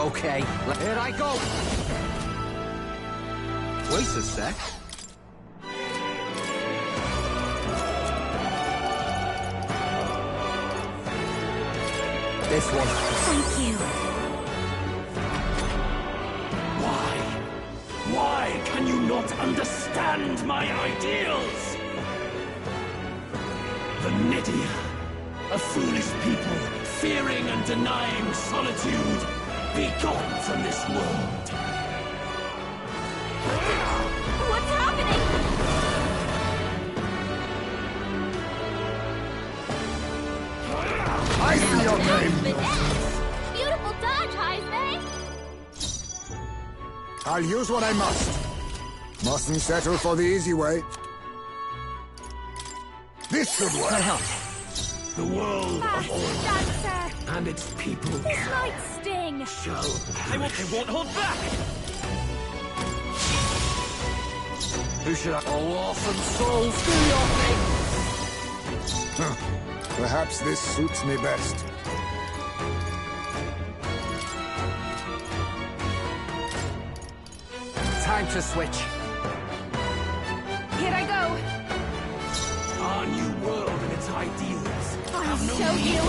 I: Okay, here I go. Wait a sec. This one.
B: Thank you.
H: Why can you not understand my ideals? The Nidia, a foolish people, fearing and denying solitude, be gone from this world.
B: What's happening?
E: I see your game!
B: Beautiful dodge, Heisman.
E: I'll use what I must. Mustn't settle for the easy way. This should work.
H: The world of all
B: Dancer.
H: and its people
B: This might sting.
H: shall
K: I won't hold back!
I: Who should I... Oh, orphan souls, do your thing!
E: Perhaps this suits me best.
I: Time to switch.
B: Here I go.
H: our new world and its ideals.
B: I'll show you.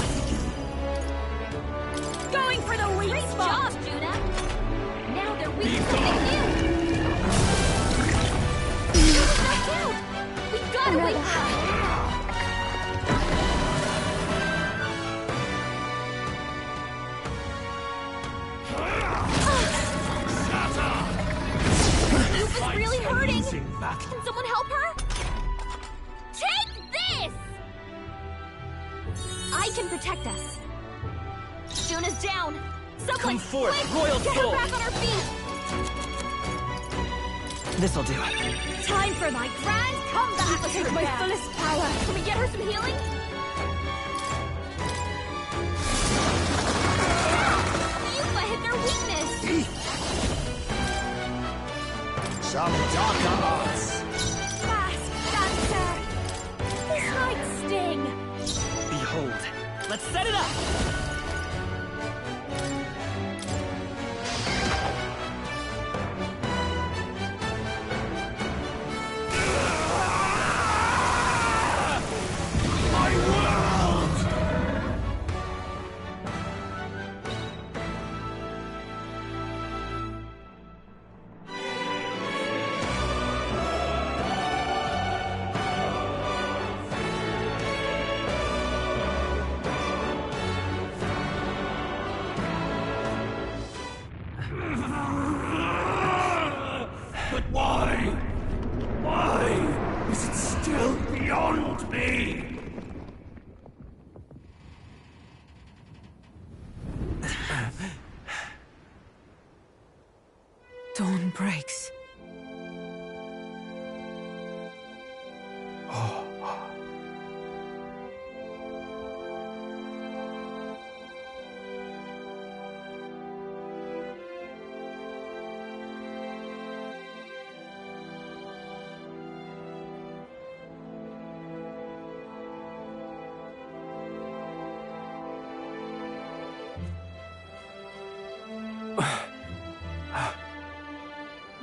B: Going for the weak spot. Great job, Judah. Now they're weak for something new. Knocked out. We gotta wait for her. Lupa's really hurting. Can someone help her? Take this! I can protect us. Juna's down. Someone,
K: Come forth,
B: quick,
K: Royal
B: get
K: Soul.
B: her back on her feet.
A: This'll do.
B: Time for my grand comeback!
G: Take my fullest power.
B: Can we get her some healing? Yufa hit their weakness!
E: Some darker arts.
B: Fast dancer! This might sting!
A: Behold. Let's set it up!
H: But why? Why is it still beyond me?
D: Dawn breaks.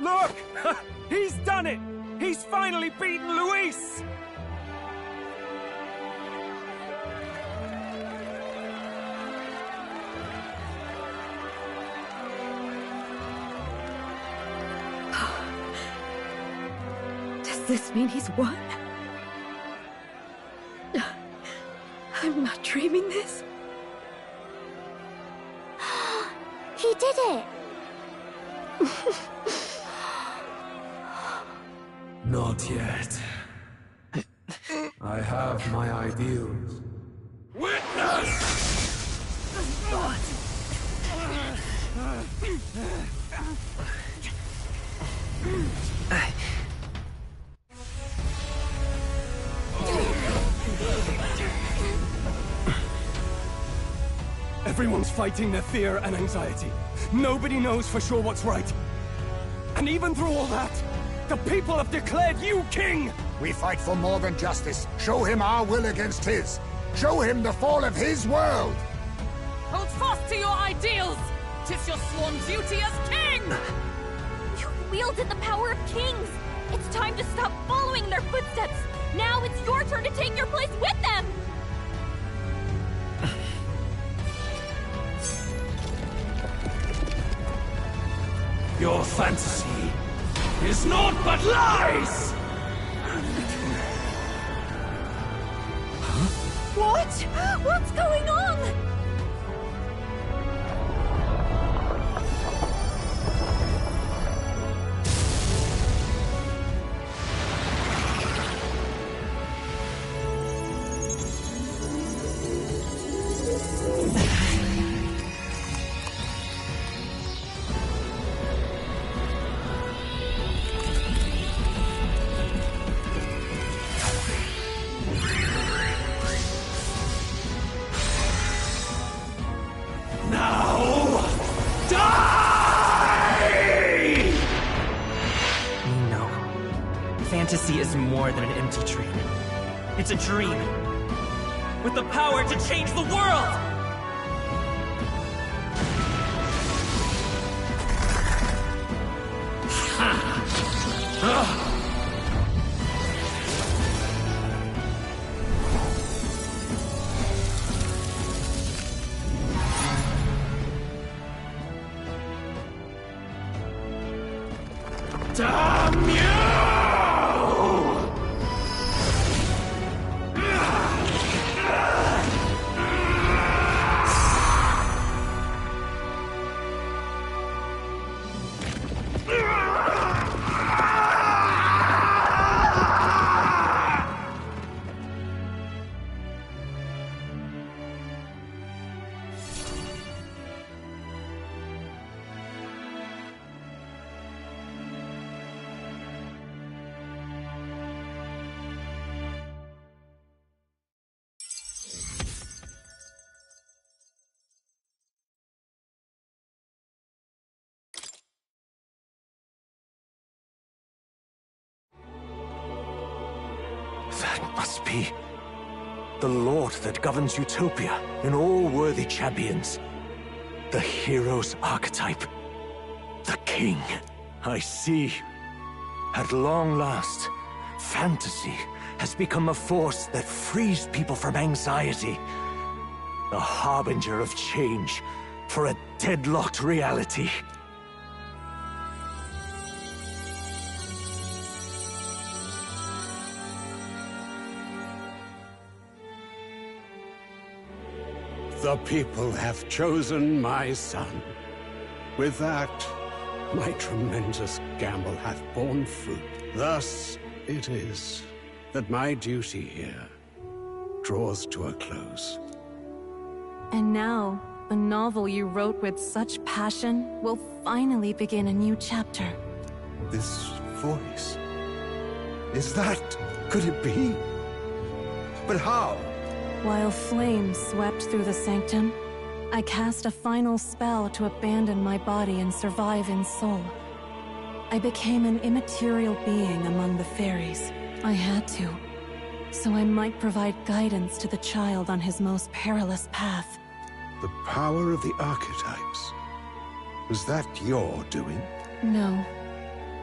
L: Look! He's done it! He's finally beaten Luis!
N: Does this mean he's won? I'm not dreaming this.
B: He did it!
J: Not yet. I have my ideals.
H: Witness!
C: Everyone's fighting their fear and anxiety. Nobody knows for sure what's right. And even through all that, the people have declared you king!
E: We fight for more than justice. Show him our will against his. Show him the fall of his world!
D: Hold fast to your ideals! 'Tis your sworn duty as king!
B: You wielded the power of kings! It's time to stop following in their footsteps! Now it's your turn to take your place with them!
H: Your fantasy is naught but lies!
B: What? What's going on?
A: Fantasy is more than an empty dream. It's a dream with the power to change the world!
H: Damn you!
L: It must be the Lord that governs Utopia and all worthy champions. The hero's archetype. The king. I see. At long last, fantasy has become a force that frees people from anxiety. A harbinger of change for a deadlocked reality.
O: The people have chosen my son. With that, my tremendous gamble hath borne fruit. Thus it is that my duty here draws to a close.
N: And now, the novel you wrote with such passion will finally begin a new chapter.
O: This voice... could it be? But how?
N: While flames swept through the sanctum, I cast a final spell to abandon my body and survive in soul. I became an immaterial being among the fairies. I had to, so I might provide guidance to the child on his most perilous path.
O: The power of the archetypes. Was that your doing?
N: No.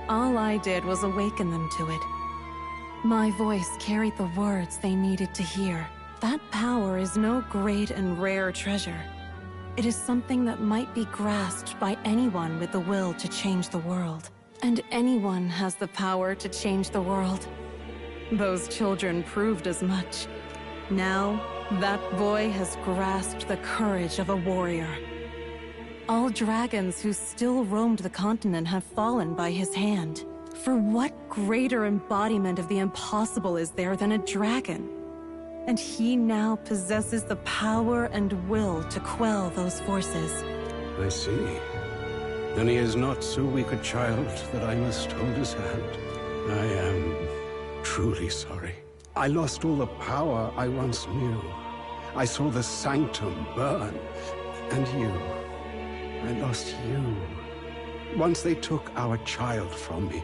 N: All I did was awaken them to it. My voice carried the words they needed to hear. That power is no great and rare treasure. It is something that might be grasped by anyone with the will to change the world. And anyone has the power to change the world. Those children proved as much. Now, that boy has grasped the courage of a warrior. All dragons who still roamed the continent have fallen by his hand. For what greater embodiment of the impossible is there than a dragon? And he now possesses the power and will to quell those forces.
O: I see. Then he is not so weak a child that I must hold his hand. I am truly sorry. I lost all the power I once knew. I saw the sanctum burn. And you. I lost you. Once they took our child from me,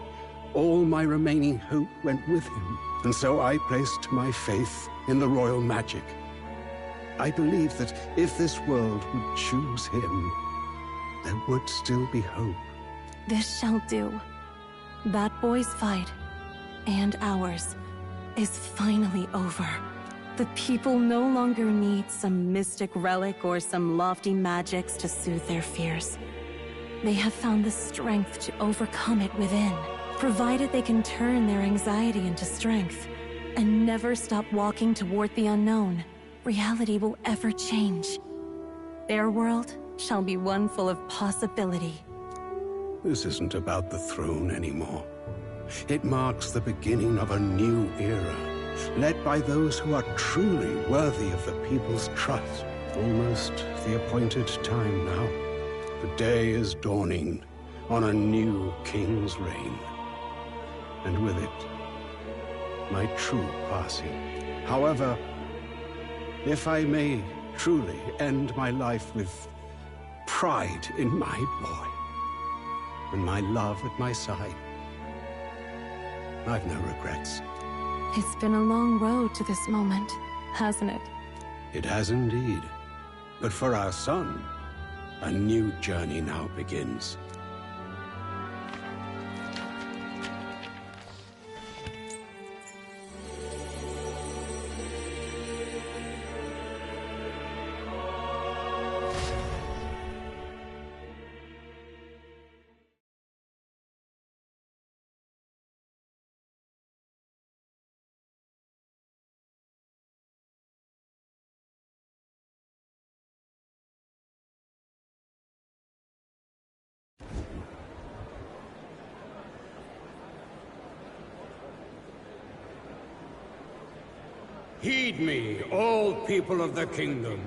O: all my remaining hope went with him. And so I placed my faith in the royal magic. I believed that if this world would choose him, there would still be hope.
N: This shall do. That boy's fight, and ours, is finally over. The people no longer need some mystic relic or some lofty magics to soothe their fears. They have found the strength to overcome it within, provided they can turn their anxiety into strength and never stop walking toward the unknown. Reality will ever change. Their world shall be one full of possibility.
O: This isn't about the throne anymore. It marks the beginning of a new era, led by those who are truly worthy of the people's trust. Almost the appointed time now. The day is dawning on a new king's reign. And with it, my true passing. However, if I may truly end my life with pride in my boy, and my love at my side, I've no regrets.
N: It's been a long road to this moment, hasn't it?
O: It has indeed. But for our son, a new journey now begins. Heed me, all people of the kingdom.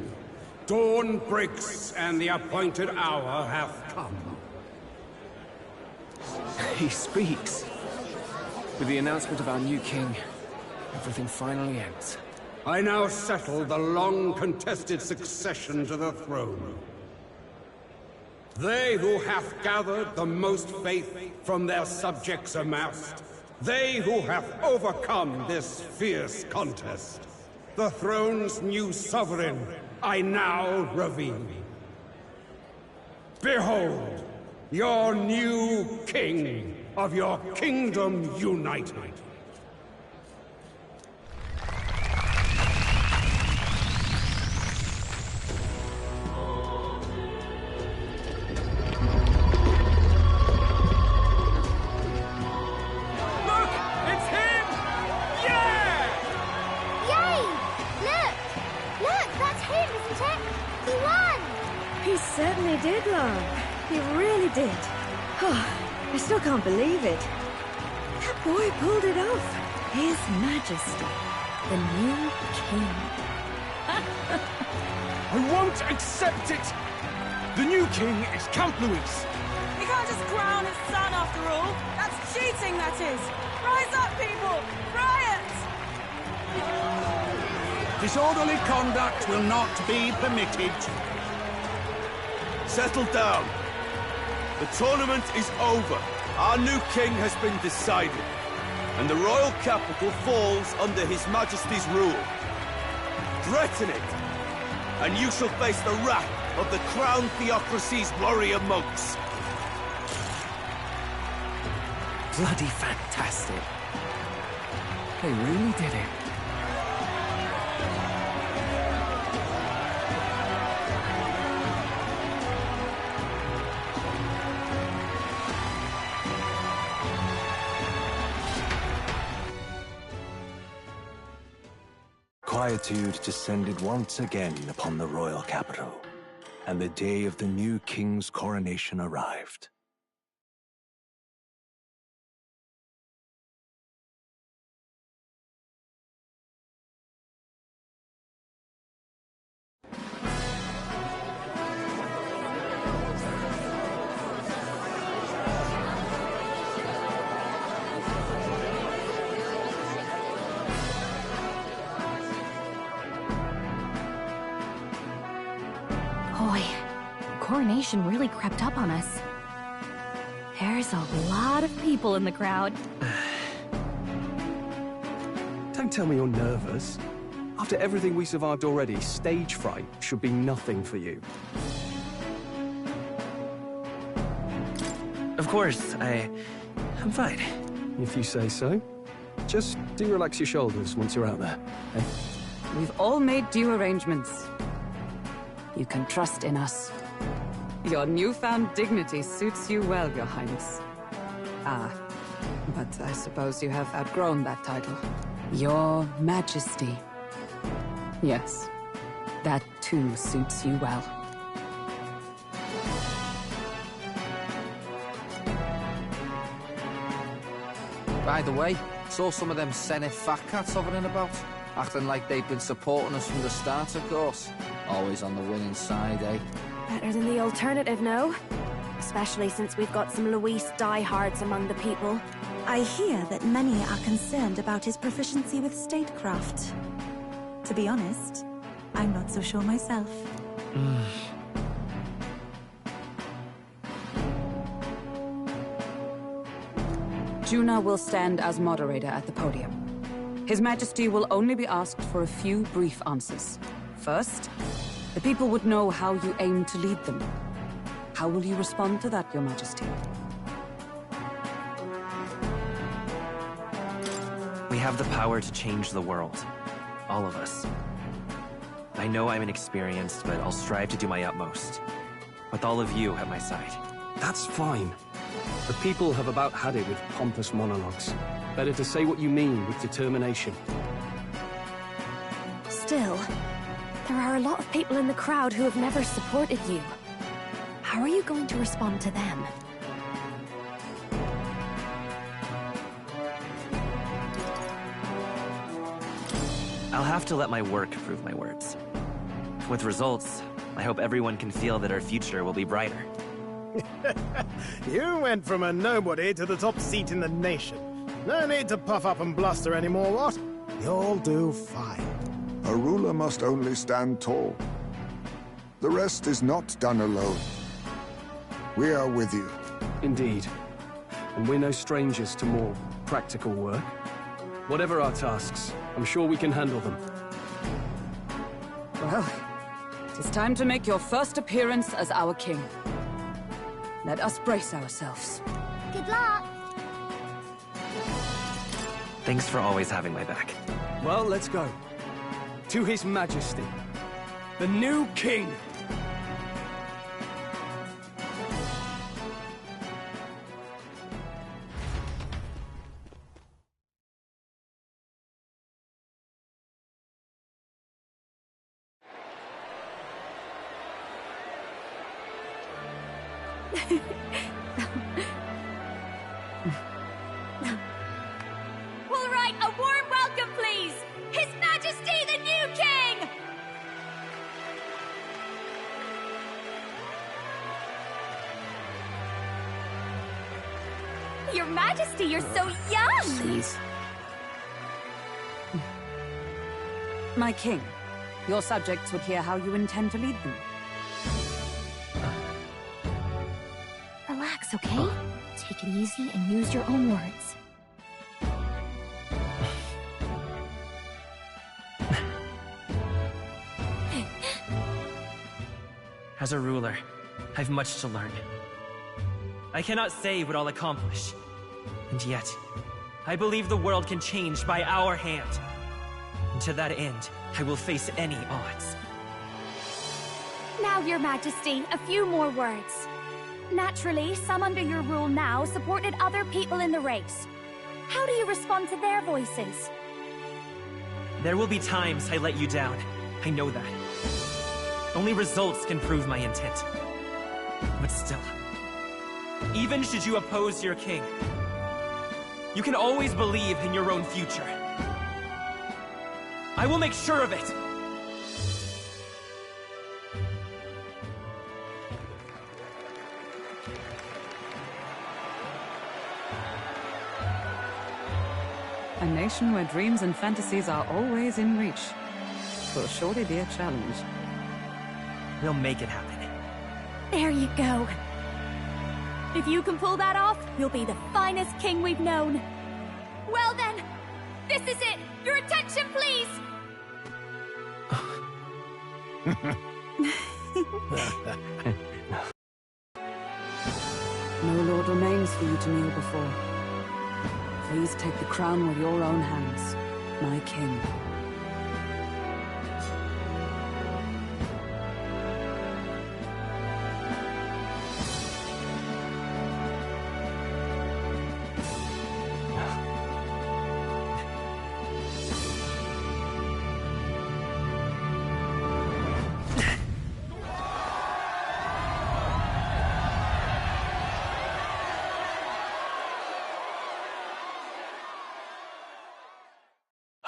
O: Dawn breaks, and the appointed hour hath come.
K: He speaks. With the announcement of our new king, everything finally ends.
O: I now settle the long-contested succession to the throne. They who hath gathered the most faith from their subjects amassed They who have overcome this fierce contest, the throne's new sovereign, I now reveal. Behold, your new king of your kingdom united.
P: Certainly did, love. He really did. Oh, I still can't believe it. That boy pulled it off. His Majesty, the new king.
C: I won't accept it! The new king is Camp Luis.
Q: He can't just crown his son after all. That's cheating, that is. Rise up, people! Riot!
O: Disorderly conduct will not be permitted.
R: Settle down. The tournament is over. Our new king has been decided, and the royal capital falls under His Majesty's rule. Threaten it, and you shall face the wrath of the Crown Theocracy's warrior monks.
I: Bloody fantastic. They really did it.
M: Quietude descended once again upon the royal capital, and the day of the new king's coronation arrived.
B: Boy, coronation really crept up on us. There's a lot of people in the crowd.
C: Don't tell me you're nervous. After everything we survived already, stage fright should be nothing for you.
A: Of course, I'm fine.
C: If you say so. Just do relax your shoulders once you're out there, eh?
D: We've all made due arrangements. You can trust in us. Your newfound dignity suits you well, Your Highness. Ah, but I suppose you have outgrown that title. Your Majesty. Yes, that too suits you well.
I: By the way, saw some of them Senate fat cats hovering about, acting like they've been supporting us from the start, of course. Always on the winning side, eh?
P: Better than the alternative, no? Especially since we've got some Luis diehards among the people.
S: I hear that many are concerned about his proficiency with statecraft. To be honest, I'm not so sure myself.
D: Juna will stand as moderator at the podium. His Majesty will only be asked for a few brief answers. First, the people would know how you aim to lead them. How will you respond to that, Your Majesty?
A: We have the power to change the world. All of us. I know I'm inexperienced, but I'll strive to do my utmost. With all of you at my side.
C: That's fine. The people have about had it with pompous monologues. Better to say what you mean with determination.
P: Still, there are a lot of people in the crowd who have never supported you. How are you going to respond to them?
A: I'll have to let my work prove my words. With results, I hope everyone can feel that our future will be brighter.
F: You went from a nobody to the top seat in the nation. No need to puff up and bluster anymore, what? You'll do fine.
E: A ruler must only stand tall. The rest is not done alone. We are with you.
C: Indeed. And we're no strangers to more. practical work. Whatever our tasks, I'm sure we can handle them.
D: Well, it is time to make your first appearance as our king. Let us brace ourselves.
B: Good luck!
A: Thanks for always having my back.
C: Well, let's go. To His Majesty, the new king!
B: All right, a warm welcome, please! His Majesty, the new king! Your Majesty, you're so young!
D: Please. My king, your subjects would hear how you intend to lead them.
B: Relax, okay? Take it easy and use your own words.
A: As a ruler, I've much to learn. I cannot say what I'll accomplish. And yet, I believe the world can change by our hand. And to that end, I will face any odds.
B: Now, Your Majesty, a few more words. Naturally, some under your rule now supported other people in the race. How do you respond to their voices?
A: There will be times I let you down. I know that. Only results can prove my intent. But still, even should you oppose your king, you can always believe in your own future. I will make sure of it!
D: A nation where dreams and fantasies are always in reach will surely be a challenge.
A: We'll make it happen.
B: There you go. If you can pull that off, you'll be the finest king we've known. Well then, this is it! Your attention, please!
D: No lord remains for you to kneel before. Please take the crown with your own hands, my king.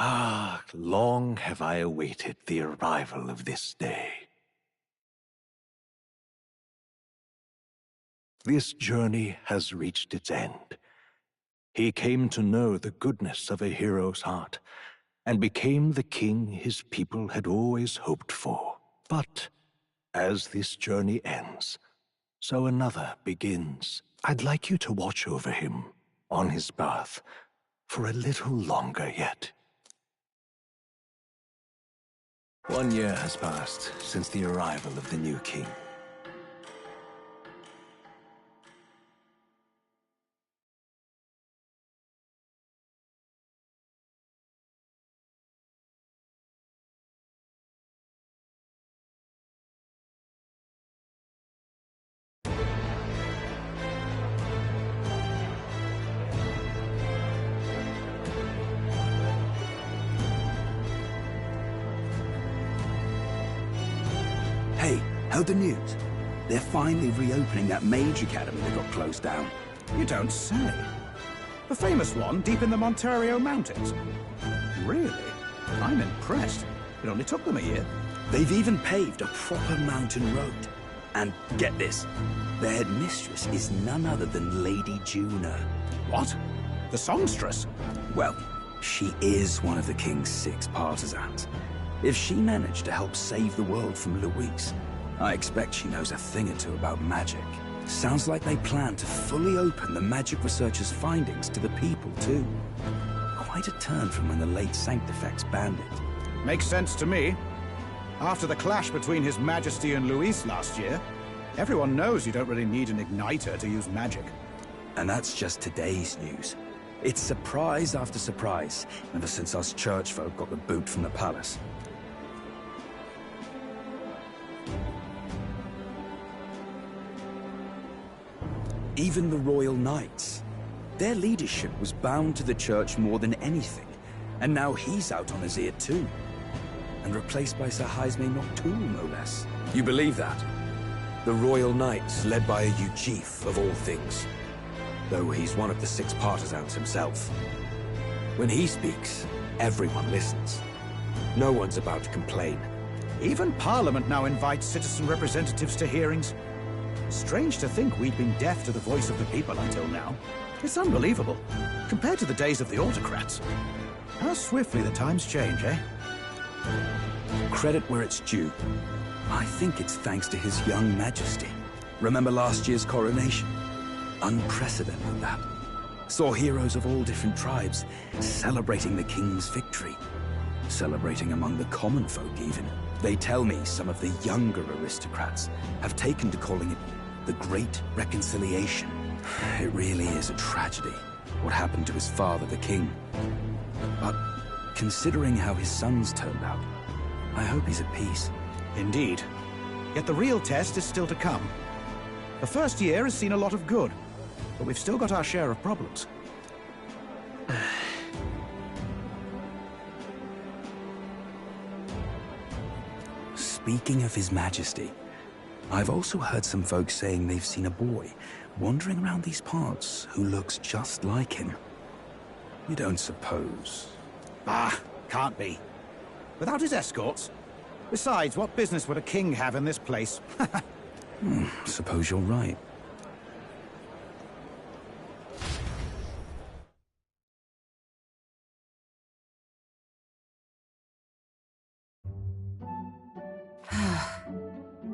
M: Ah, long have I awaited the arrival of this day. This journey has reached its end. He came to know the goodness of a hero's heart, and became the king his people had always hoped for. But as this journey ends, so another begins. I'd like you to watch over him on his path for a little longer yet. 1 year has passed since the arrival of the new king.
T: Hey, heard the news? They're finally reopening that mage academy that got closed down.
U: You don't say. The famous one deep in the Montario Mountains. Really? I'm impressed. It only took them a year.
T: They've even paved a proper mountain road. And get this, their headmistress is none other than Lady Juno.
U: What? The songstress?
T: Well, she is one of the king's 6 partisans. If she managed to help save the world from Louise, I expect she knows a thing or two about magic. Sounds like they plan to fully open the magic researchers' findings to the people, too. Quite a turn from when the late Sanctifex banned it.
U: Makes sense to me. After the clash between His Majesty and Luis last year, everyone knows you don't really need an igniter to use magic.
T: And that's just today's news. It's surprise after surprise, ever since us churchfolk got the boot from the palace. Even the Royal Knights. Their leadership was bound to the church more than anything, and now he's out on his ear too. And replaced by Sir Jaime Noctul, no less. You believe that? The Royal Knights, led by a Uchief of all things. Though he's one of the 6 partisans himself. When he speaks, everyone listens. No one's about to complain.
U: Even Parliament now invites citizen representatives to hearings. Strange to think we'd been deaf to the voice of the people until now. It's unbelievable, compared to the days of the autocrats. How swiftly the times change, eh?
T: Credit where it's due. I think it's thanks to His young Majesty. Remember last year's coronation? Unprecedented, that. Saw heroes of all different tribes celebrating the king's victory. Celebrating among the common folk, even. They tell me some of the younger aristocrats have taken to calling it the Great Reconciliation. It really is a tragedy, what happened to his father, the king. But considering how his sons turned out, I hope he's at peace.
U: Indeed. Yet the real test is still to come. The first year has seen a lot of good, but we've still got our share of problems.
T: Speaking of His Majesty, I've also heard some folks saying they've seen a boy wandering around these parts who looks just like him. You don't suppose?
U: Ah, can't be. Without his escorts? Besides, what business would a king have in this place?
T: Suppose you're right.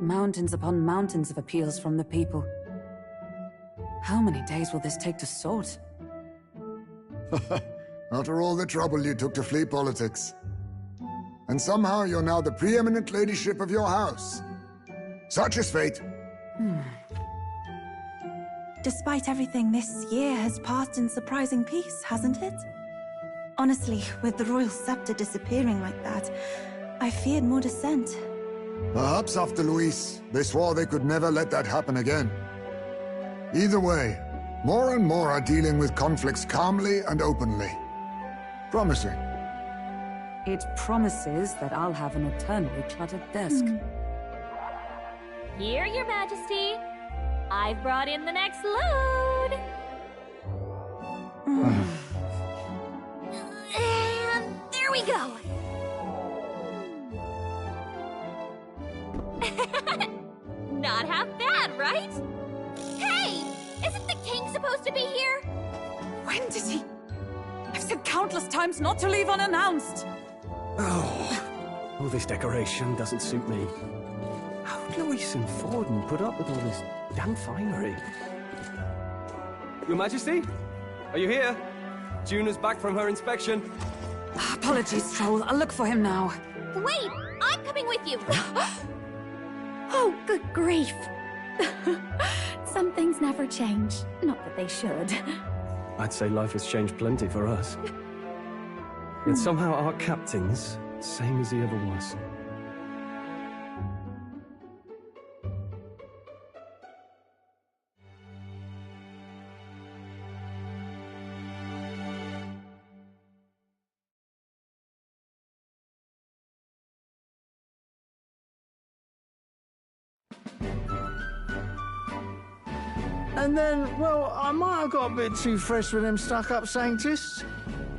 D: Mountains upon mountains of appeals from the people. How many days will this take to sort?
E: After all the trouble you took to flee politics. And somehow you're now the preeminent ladyship of your house. Such is fate.
S: Despite everything, this year has passed in surprising peace, hasn't it? Honestly, with the royal scepter disappearing like that, I feared more dissent.
E: Perhaps after Luis, they swore they could never let that happen again. Either way, more and more are dealing with conflicts calmly and openly. Promising.
D: It promises that I'll have an eternally cluttered desk.
B: Here, Your Majesty. I've brought in the next load. And there we go. Not half bad, right? Hey! Isn't the king supposed to be here?
D: When did he? I've said countless times not to leave unannounced.
C: Oh, all this decoration doesn't suit me. How'd Luis and Forden put up with all this damn finery? Your Majesty? Are you here? Juna's back from her inspection.
D: Apologies, Troll. I'll look for him now.
B: Wait! I'm coming with you!
G: Oh, good grief. Some things never change. Not that they should.
C: I'd say life has changed plenty for us. Yet somehow our captain's same as he ever was.
V: And then, well, I might have got a bit too fresh with them stuck-up Sanctists.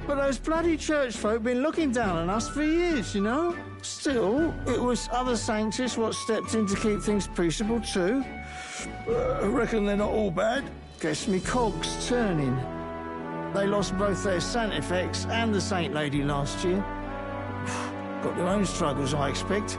V: But those bloody church folk been looking down on us for years, you know? Still, it was other Sanctists what stepped in to keep things peaceable too. I reckon they're not all bad. Guess me cog's turning. They lost both their Sanctifex and the Saint Lady last year. Got their own struggles, I expect.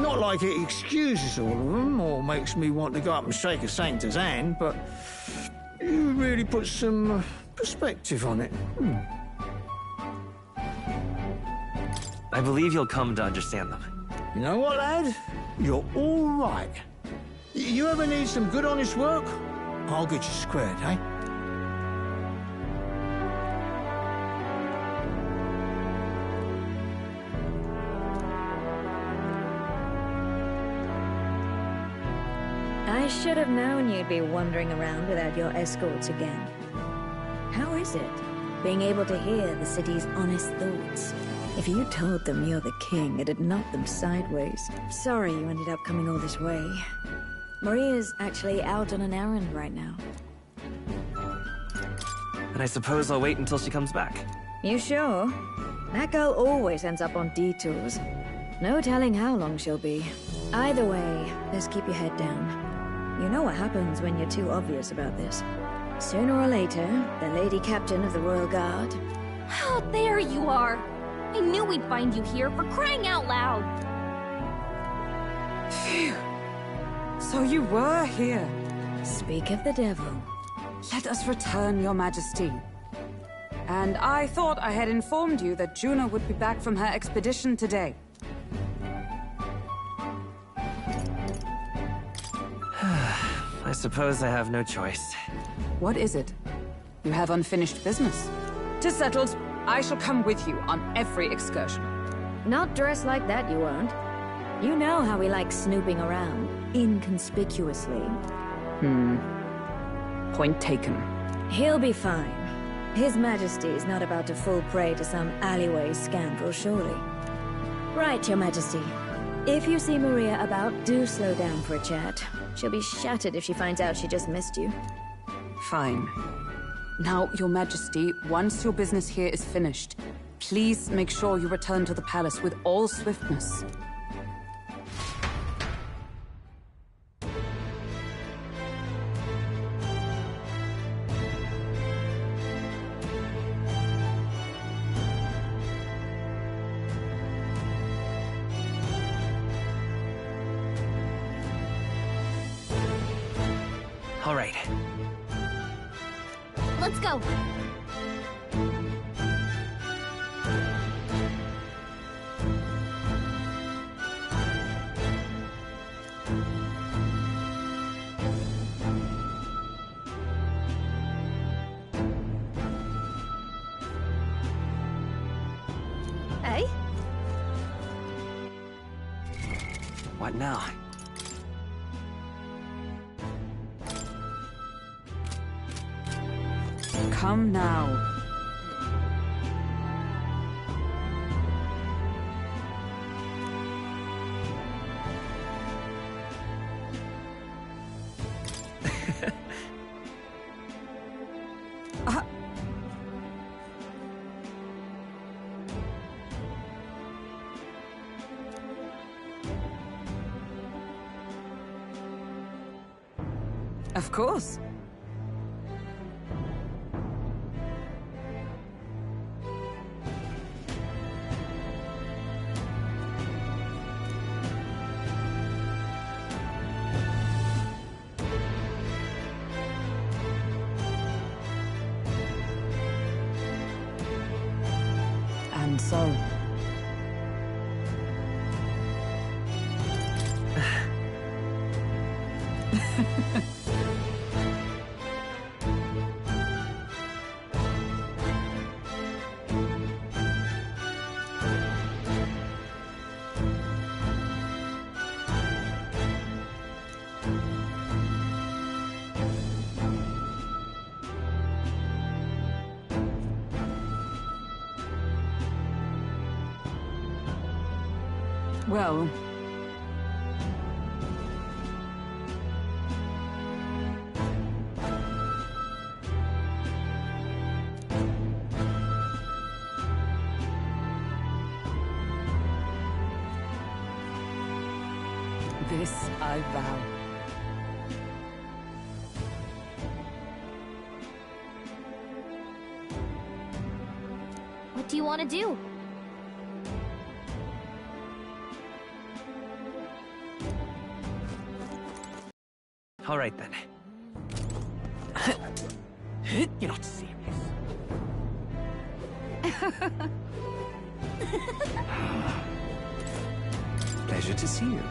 V: Not like it excuses all of them, or makes me want to go up and shake a sanctor's hand, but you really put some perspective on it.
A: I believe you'll come to understand them.
V: You know what, lad? You're all right. You ever need some good, honest work? I'll get you squared, eh?
P: I should have known you'd be wandering around without your escorts again. How is it, being able to hear the city's honest thoughts? If you told them you're the king, it'd knock them sideways. Sorry you ended up coming all this way. Maria's actually out on an errand right now.
A: And I suppose I'll wait until she comes back.
P: You sure? That girl always ends up on detours. No telling how long she'll be. Either way, just keep your head down. You know what happens when you're too obvious about this. Sooner or later, the Lady Captain of the Royal Guard...
B: Oh, there you are! I knew we'd find you here, for crying out loud!
D: Phew. So you were here.
P: Speak of the devil.
D: Let us return, Your Majesty. And I thought I had informed you that Juno would be back from her expedition today.
A: I suppose I have no choice.
D: What is it? You have unfinished business. 'Tis settled. I shall come with you on every excursion.
P: Not dressed like that, you won't. You know how we like snooping around, inconspicuously.
D: Point taken.
P: He'll be fine. His Majesty's not about to fall prey to some alleyway scoundrel, surely. Right, Your Majesty. If you see Maria about, do slow down for a chat. She'll be shattered if she finds out she just missed you.
D: Fine. Now, Your Majesty, once your business here is finished, please make sure you return to the palace with all swiftness.
A: All right.
B: Let's go!
P: Hey?
A: What now?
D: Come now. Of course. And so... Well... This I vow.
B: What do you want to do?
A: All right then. You're not serious. Pleasure to see you.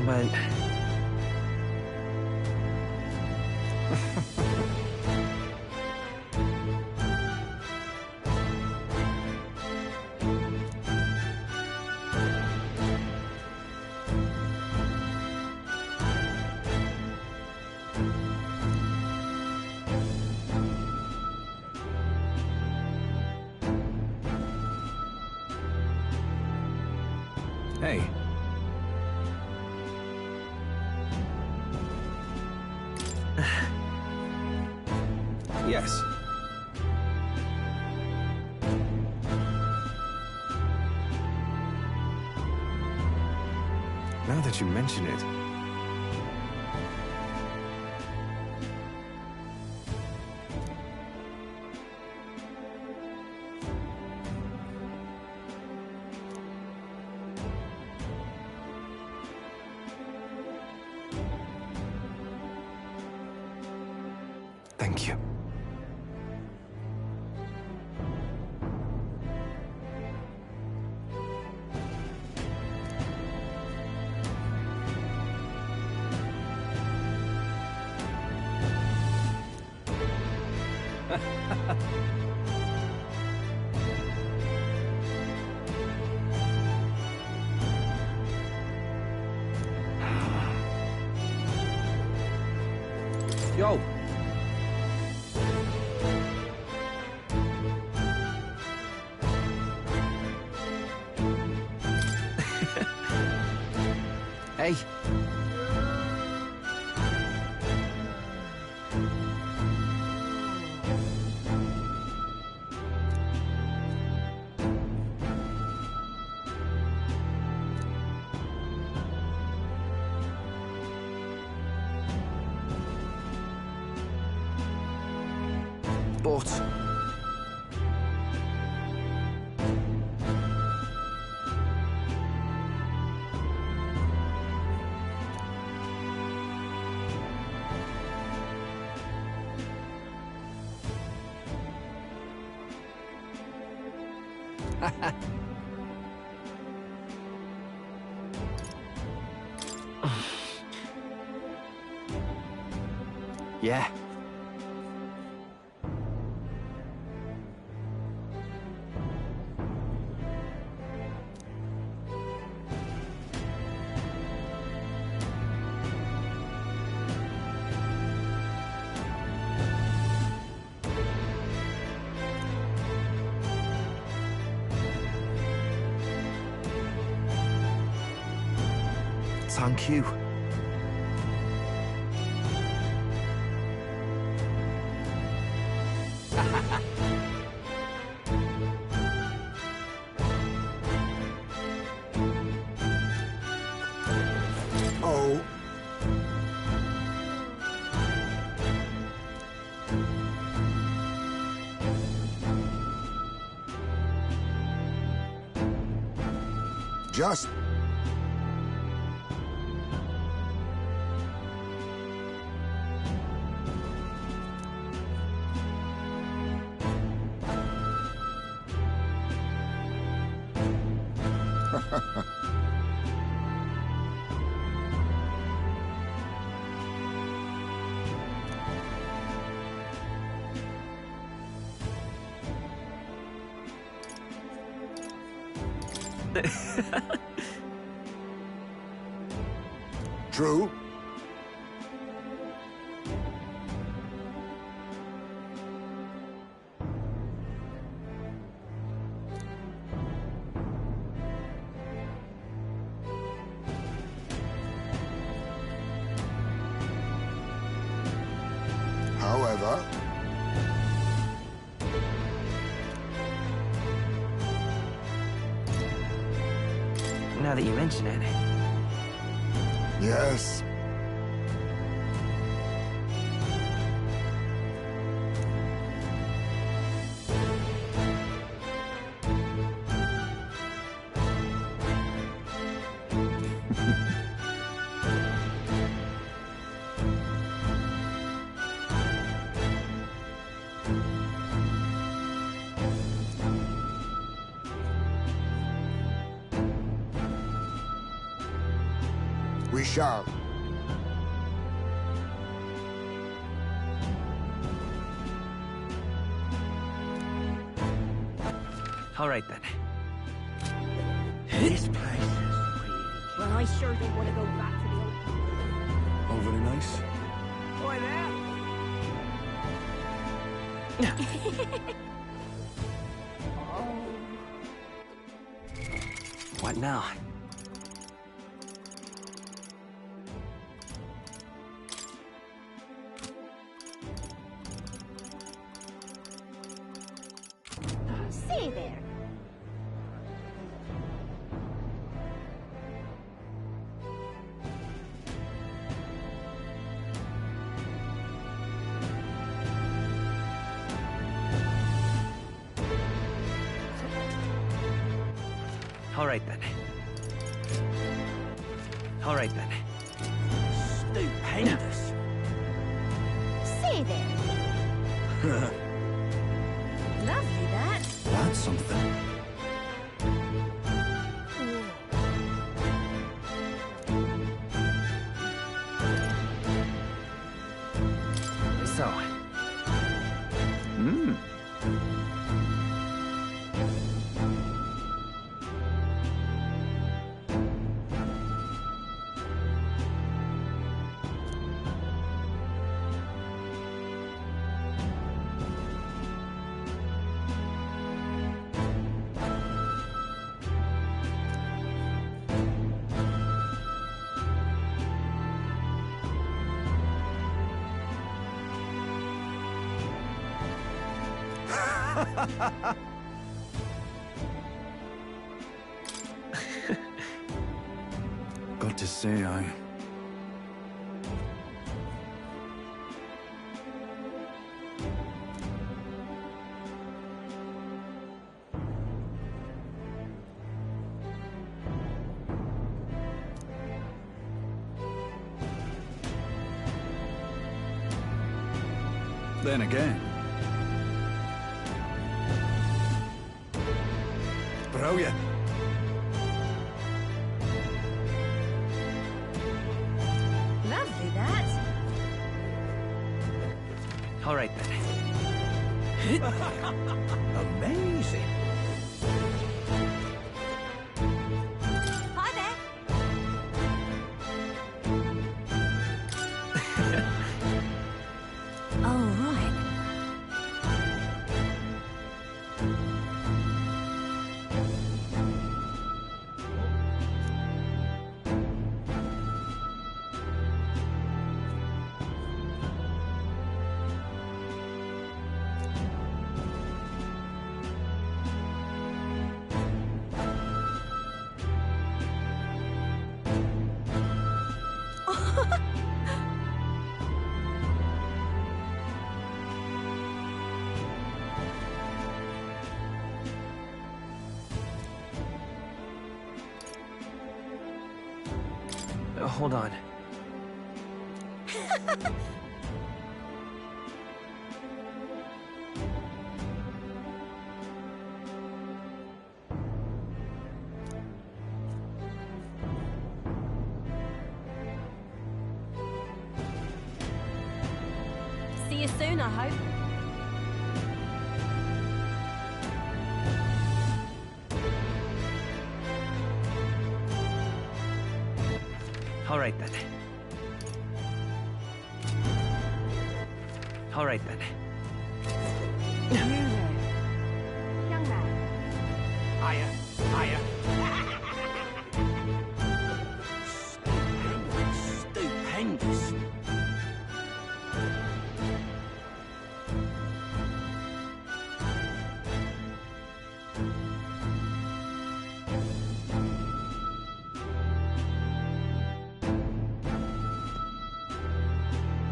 A: But...
K: Hey. Yes. Now that you mention it... Thank you. Yo! Hey. But... yeah. Thank you.
E: Oh. Just... True. However...
A: Now that you mention it.
E: Yes. we shall.
A: All right then.
L: This place.
B: Well, I sure don't want to go back to the old...
C: Oh, very nice.
B: Boy,
A: What now?
B: Say there.
A: All right then. All right then.
L: Stupendous.
B: Say there. Lovely, that.
T: That's something.
A: So.
T: Got to say, Then again. Brilliant.
B: Lovely, that.
A: All right then.
L: Amazing.
B: Hi there. All right.
A: Hold on.
B: See you soon, I hope.
A: All right then. All right then.
B: You there. Young man.
L: Higher, higher. Stupendous.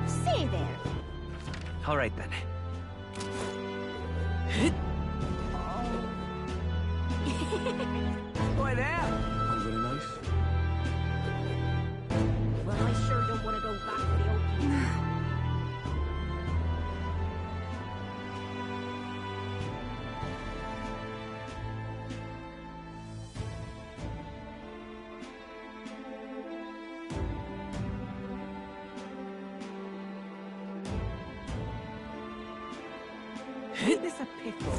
B: Say there.
A: All right then.
L: Boy, there.
C: Oh, very nice.
B: Well, I sure don't want to go back to the old people.
Q: Ain't this a pickle?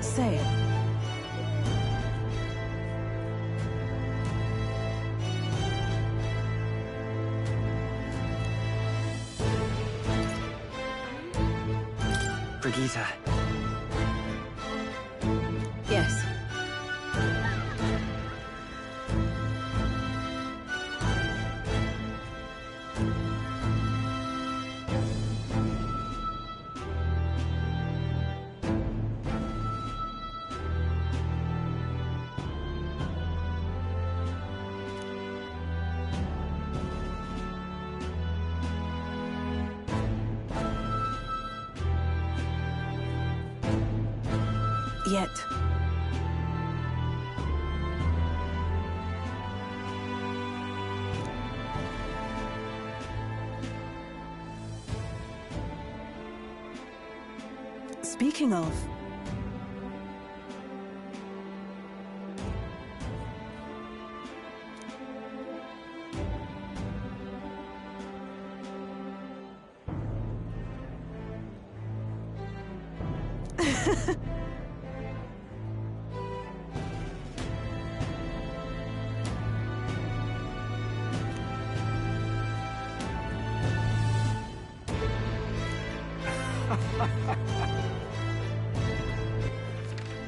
S: Say it.
A: Brigitte.
S: Yes. Yet. Speaking of...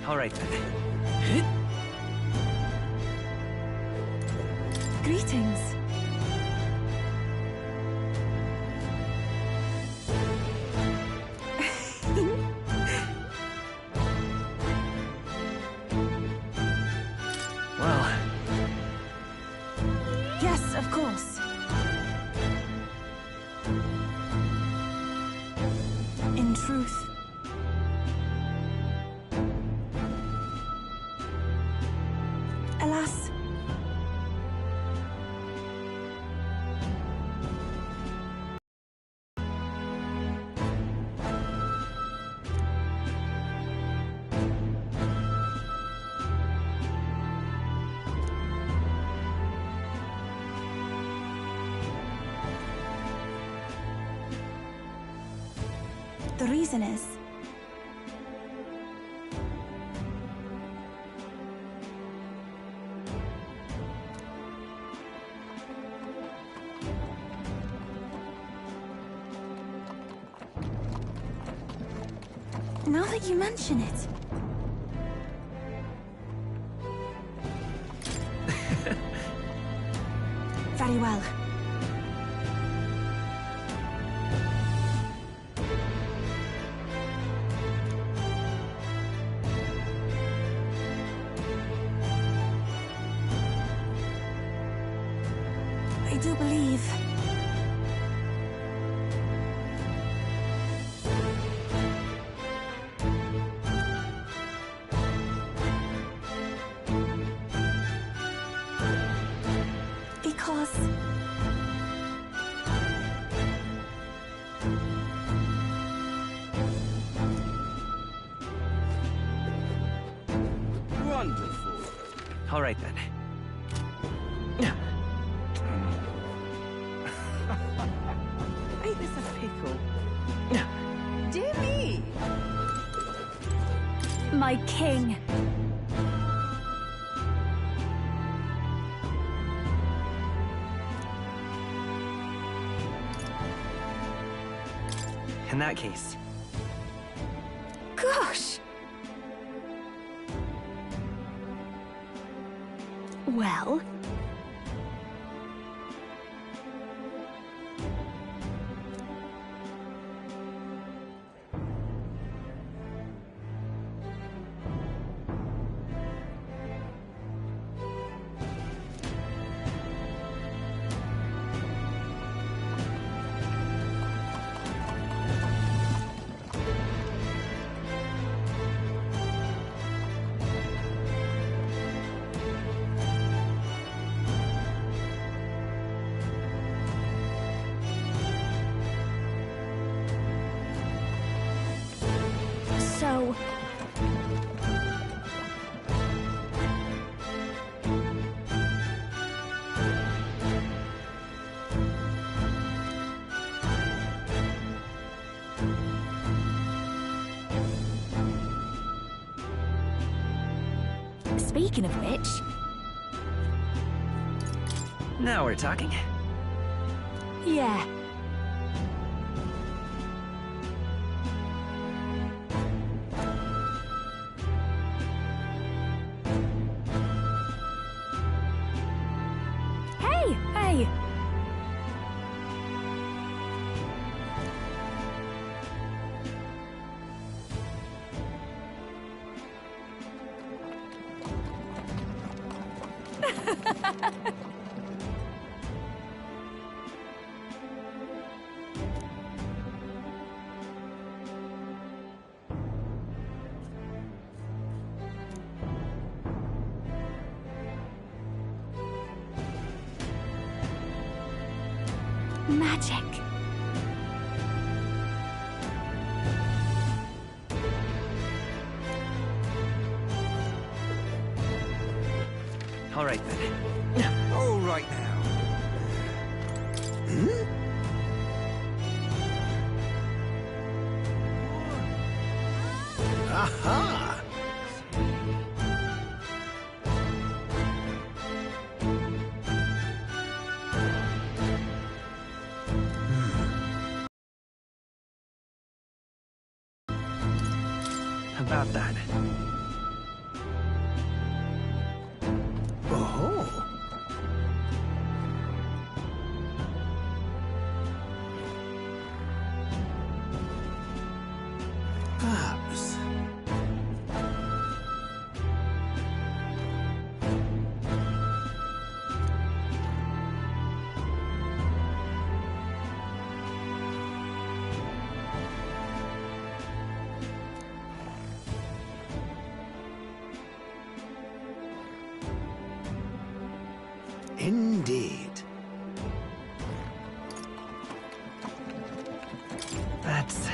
A: All right then.
S: Greetings.
A: Well,
S: Yes, of course. In truth, alas, the reason is... Now that you mention it... Very well. I do believe... Because...
R: Wonderful.
A: all right then.
Q: Ain't this a pickle? Dear me!
G: My king.
A: In that case,
G: Gosh. Well,
B: Speaking of which...
A: Now we're talking.
B: Yeah. Hey! Hey! Magic.
A: All right then.
I: All right now.
F: Aha!
A: About that.
F: Oh. Perhaps. Indeed.
A: That's...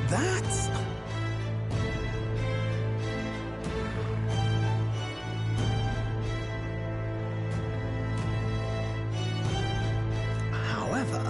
F: That's... However...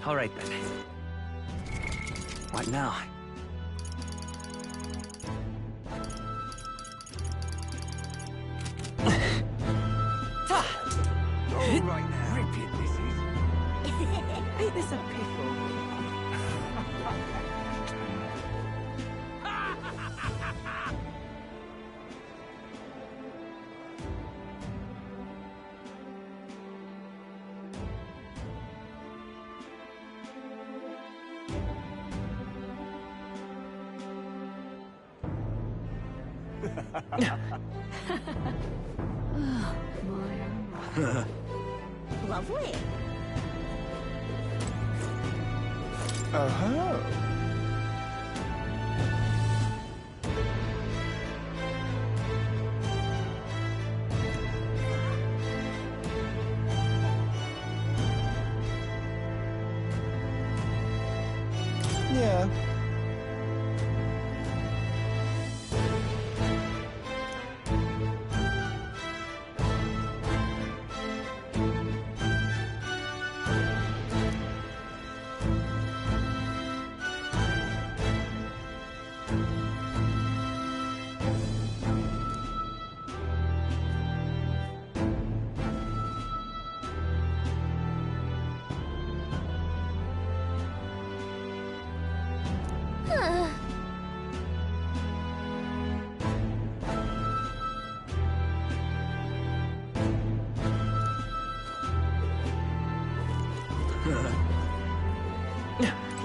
A: All right then. What now?
I: All right now.
L: Ripping this is.
Q: Eat this a pickle.
P: Lovely.
F: Oh-ho. Yeah.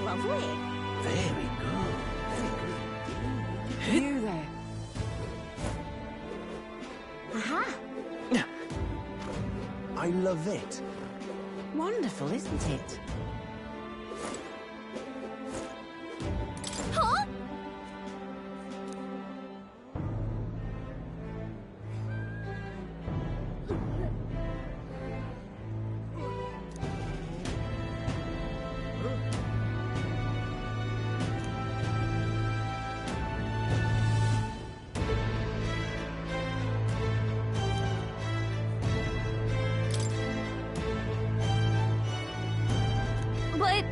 P: Lovely.
L: Very good. Very good.
D: You there.
U: of it.
H: Wonderful, isn't it?
B: Huh? But...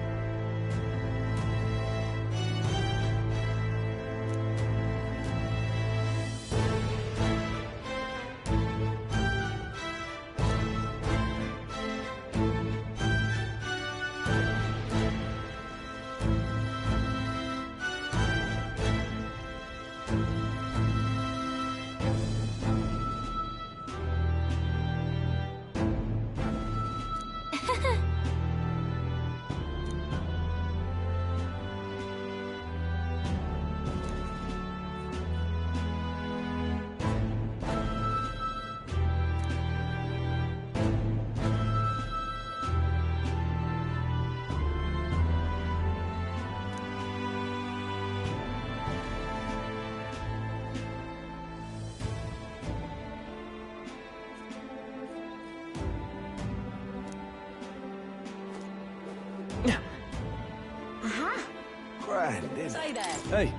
M: Grand, isn't it?
H: Say there.
M: Hey.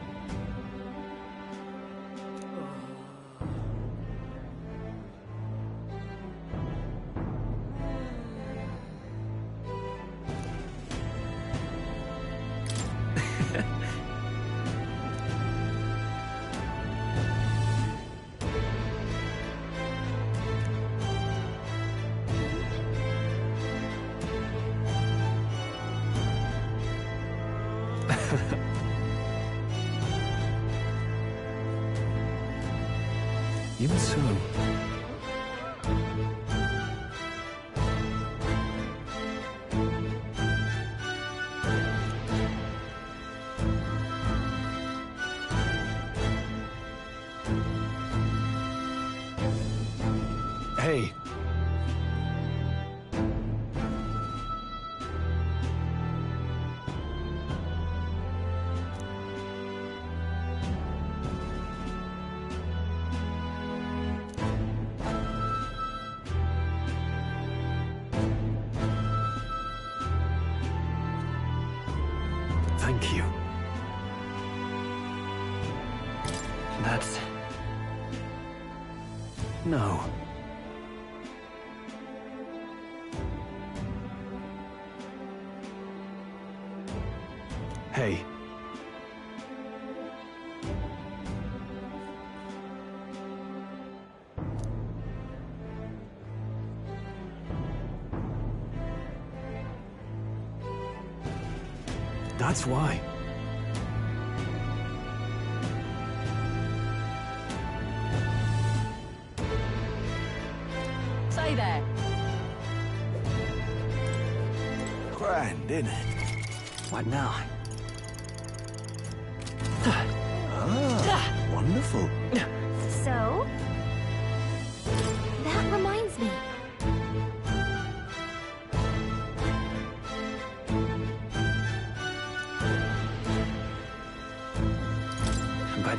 M: Even so. Hey. Thank you. That's... No. Hey. That's why.
H: Say there.
M: Grand, isn't it?
U: What now?
M: Ah, wonderful.
B: So? That reminds me.
U: But...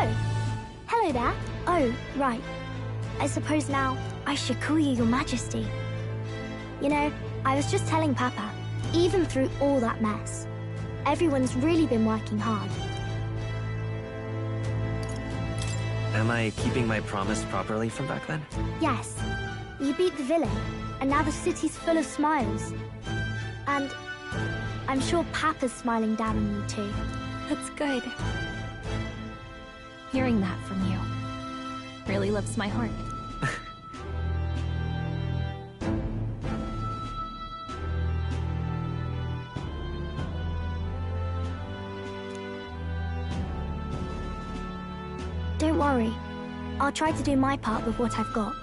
B: Oh, hello there. Oh, right.
J: I suppose now I should call you Your Majesty. You know, I was just telling Papa, even through all that mess, everyone's really been working hard.
A: Am I keeping my promise properly from back then?
J: Yes, you beat the villain, and now the city's full of smiles. And I'm sure Papa's smiling down on you too.
B: That's good. Hearing that from you really lifts my heart.
J: Don't worry. I'll try to do my part with what I've got.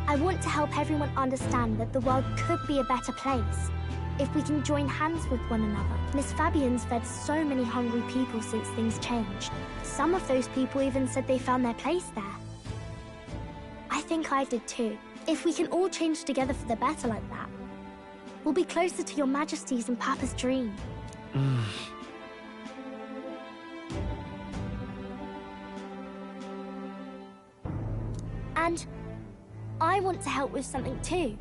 J: I want to help everyone understand that the world could be a better place if we can join hands with one another. Miss Fabian's fed so many hungry people since things changed. Some of those people even said they found their place there. I think I did too. If we can all change together for the better like that, we'll be closer to Your Majesty's and Papa's dream. And I want to help with something too.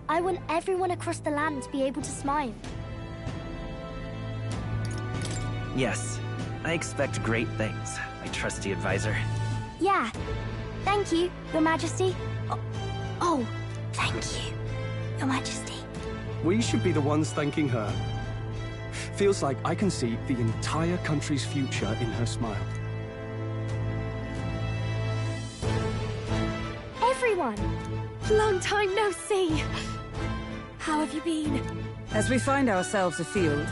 J: I want everyone across the land to be able to smile.
A: Yes, I expect great things, my trusty advisor.
J: Yeah. Thank you, Your Majesty. Oh, thank you, Your Majesty.
C: We should be the ones thanking her. Feels like I can see the entire country's future in her smile.
J: Everyone!
D: Long time no see! How have you been? As we find ourselves afield,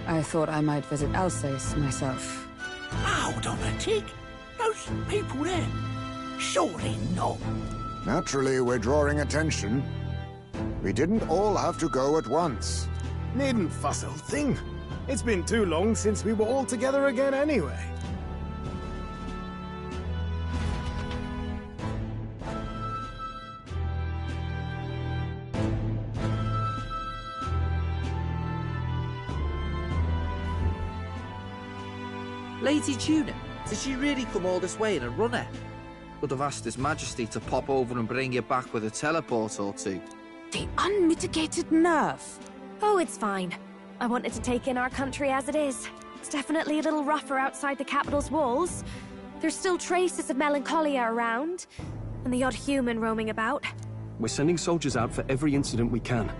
D: I thought I might visit Alsace myself.
L: Hold on a tick. Those people there. Surely not.
E: Naturally, we're drawing attention. We didn't all have to go at once.
F: Needn't fuss, old thing. It's been too long since we were all together again anyway.
I: Lady Tuna, did she really come all this way in a runner? Could have asked His Majesty to pop over and bring you back with a teleport or two.
D: The unmitigated nerve.
N: Oh, it's fine. I wanted to take in our country as it is. It's definitely a little rougher outside the capital's walls. There's still traces of melancholia around, and the odd human roaming about.
C: We're sending soldiers out for every incident we can.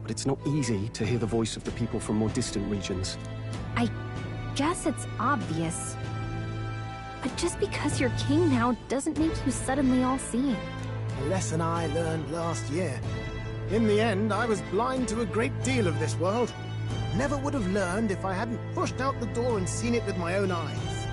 C: But it's not easy to hear the voice of the people from more distant regions.
B: I guess it's obvious. But just because you're king now doesn't make you suddenly all-seeing.
F: A lesson I learned last year. In the end, I was blind to a great deal of this world. Never would have learned if I hadn't pushed out the door and seen it with my own eyes.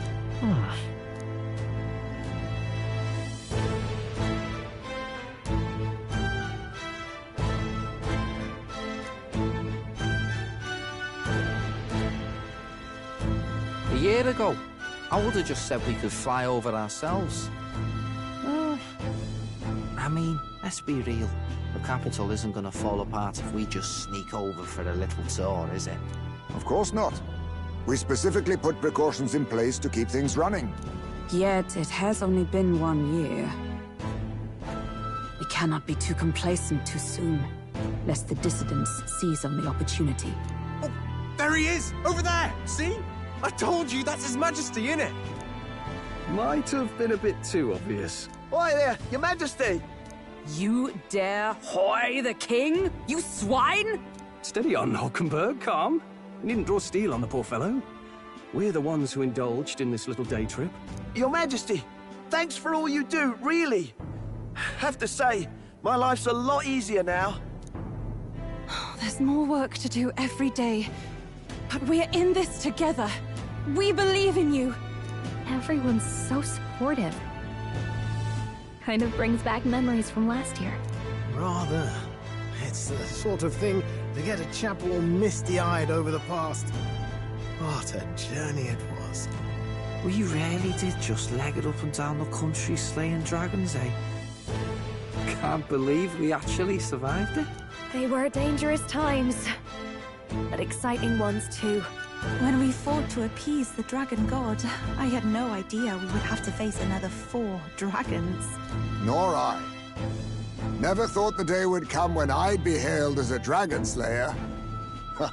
I: A year ago, I would have just said we could fly over ourselves. I mean, let's be real. The capital isn't going to fall apart if we just sneak over for a little tour, is it?
E: Of course not. We specifically put precautions in place to keep things running.
D: Yet it has only been 1 year. We cannot be too complacent too soon, lest the dissidents seize on the opportunity.
W: Oh, there he is! Over there! See? I told you, that's His Majesty, innit?
C: Might have been a bit too obvious.
W: Oi there, Your Majesty!
D: You dare hoy the king? You swine!
C: Steady on, Hulkenberg, calm. You needn't draw steel on the poor fellow. We're the ones who indulged in this little day trip.
W: Your Majesty, thanks for all you do, really. Have to say, my life's a lot easier now.
D: There's more work to do every day. But we're in this together. We believe in you.
B: Everyone's so supportive. Kind of brings back memories from last year.
F: Rather. It's the sort of thing to get a chap all misty-eyed over the past. What a journey it was.
I: We really did just leg it up and down the country slaying dragons, eh? Can't believe we actually survived it.
N: They were dangerous times, but exciting ones too.
S: When we fought to appease the dragon god, I had no idea we would have to face another 4 dragons.
E: Nor I. Never thought the day would come when I'd be hailed as a dragon slayer. Huh.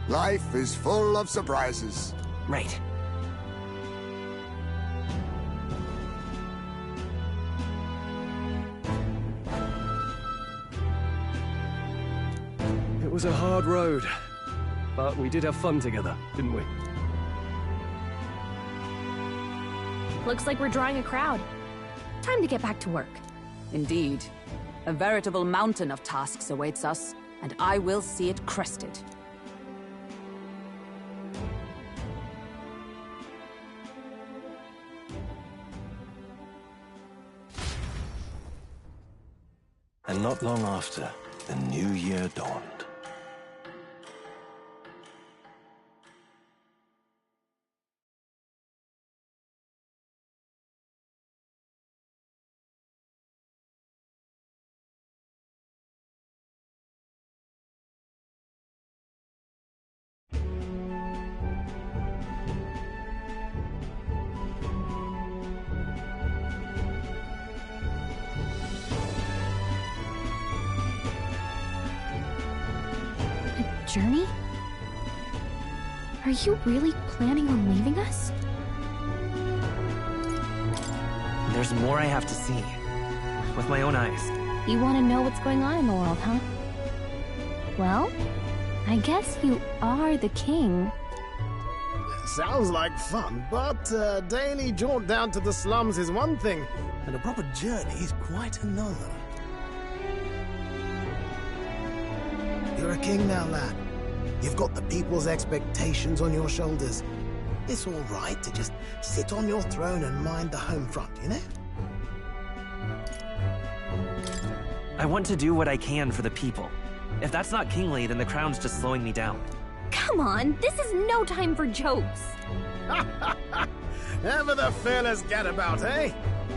E: Life is full of surprises.
A: Right.
C: It was a hard road, but we did have fun together, didn't we?
B: Looks like we're drawing a crowd. Time to get back to work.
D: Indeed. A veritable mountain of tasks awaits us, and I will see it crested.
M: And not long after, the new year dawned.
B: Journey? Are you really planning on leaving us?
A: There's more I have to see. With my own eyes.
B: You want to know what's going on in the world, huh? Well, I guess you are the king.
F: Sounds like fun, but a daily jaunt down to the slums is one thing, and a proper journey is quite another. You're a king now, lad. You've got the people's expectations on your shoulders. It's all right to just sit on your throne and mind the home front, you know?
A: I want to do what I can for the people. If that's not kingly, then the crown's just slowing me down.
B: Come on, this is no time for jokes.
F: Ever the fearless gadabout, eh?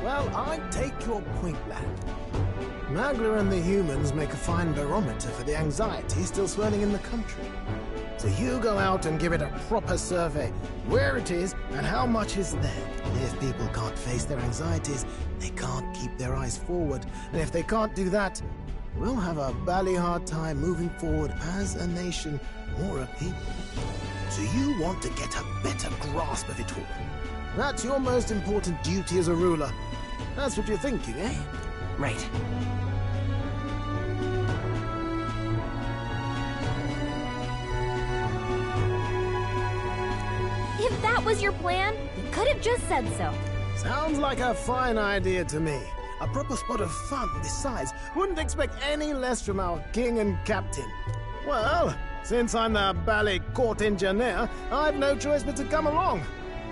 F: Well, I take your point, lad. Magla and the humans make a fine barometer for the anxiety still swirling in the country. So you go out and give it a proper survey, where it is and how much is there. If people can't face their anxieties, they can't keep their eyes forward. And if they can't do that, we'll have a bally hard time moving forward as a nation or a people. So you want to get a better grasp of it all. That's your most important duty as a ruler. That's what you're thinking, eh?
A: Right.
B: If that was your plan, you could have just said so.
F: Sounds like a fine idea to me. A proper spot of fun, besides. Wouldn't expect any less from our king and captain. Well, since I'm the bally court engineer, I've no choice but to come along.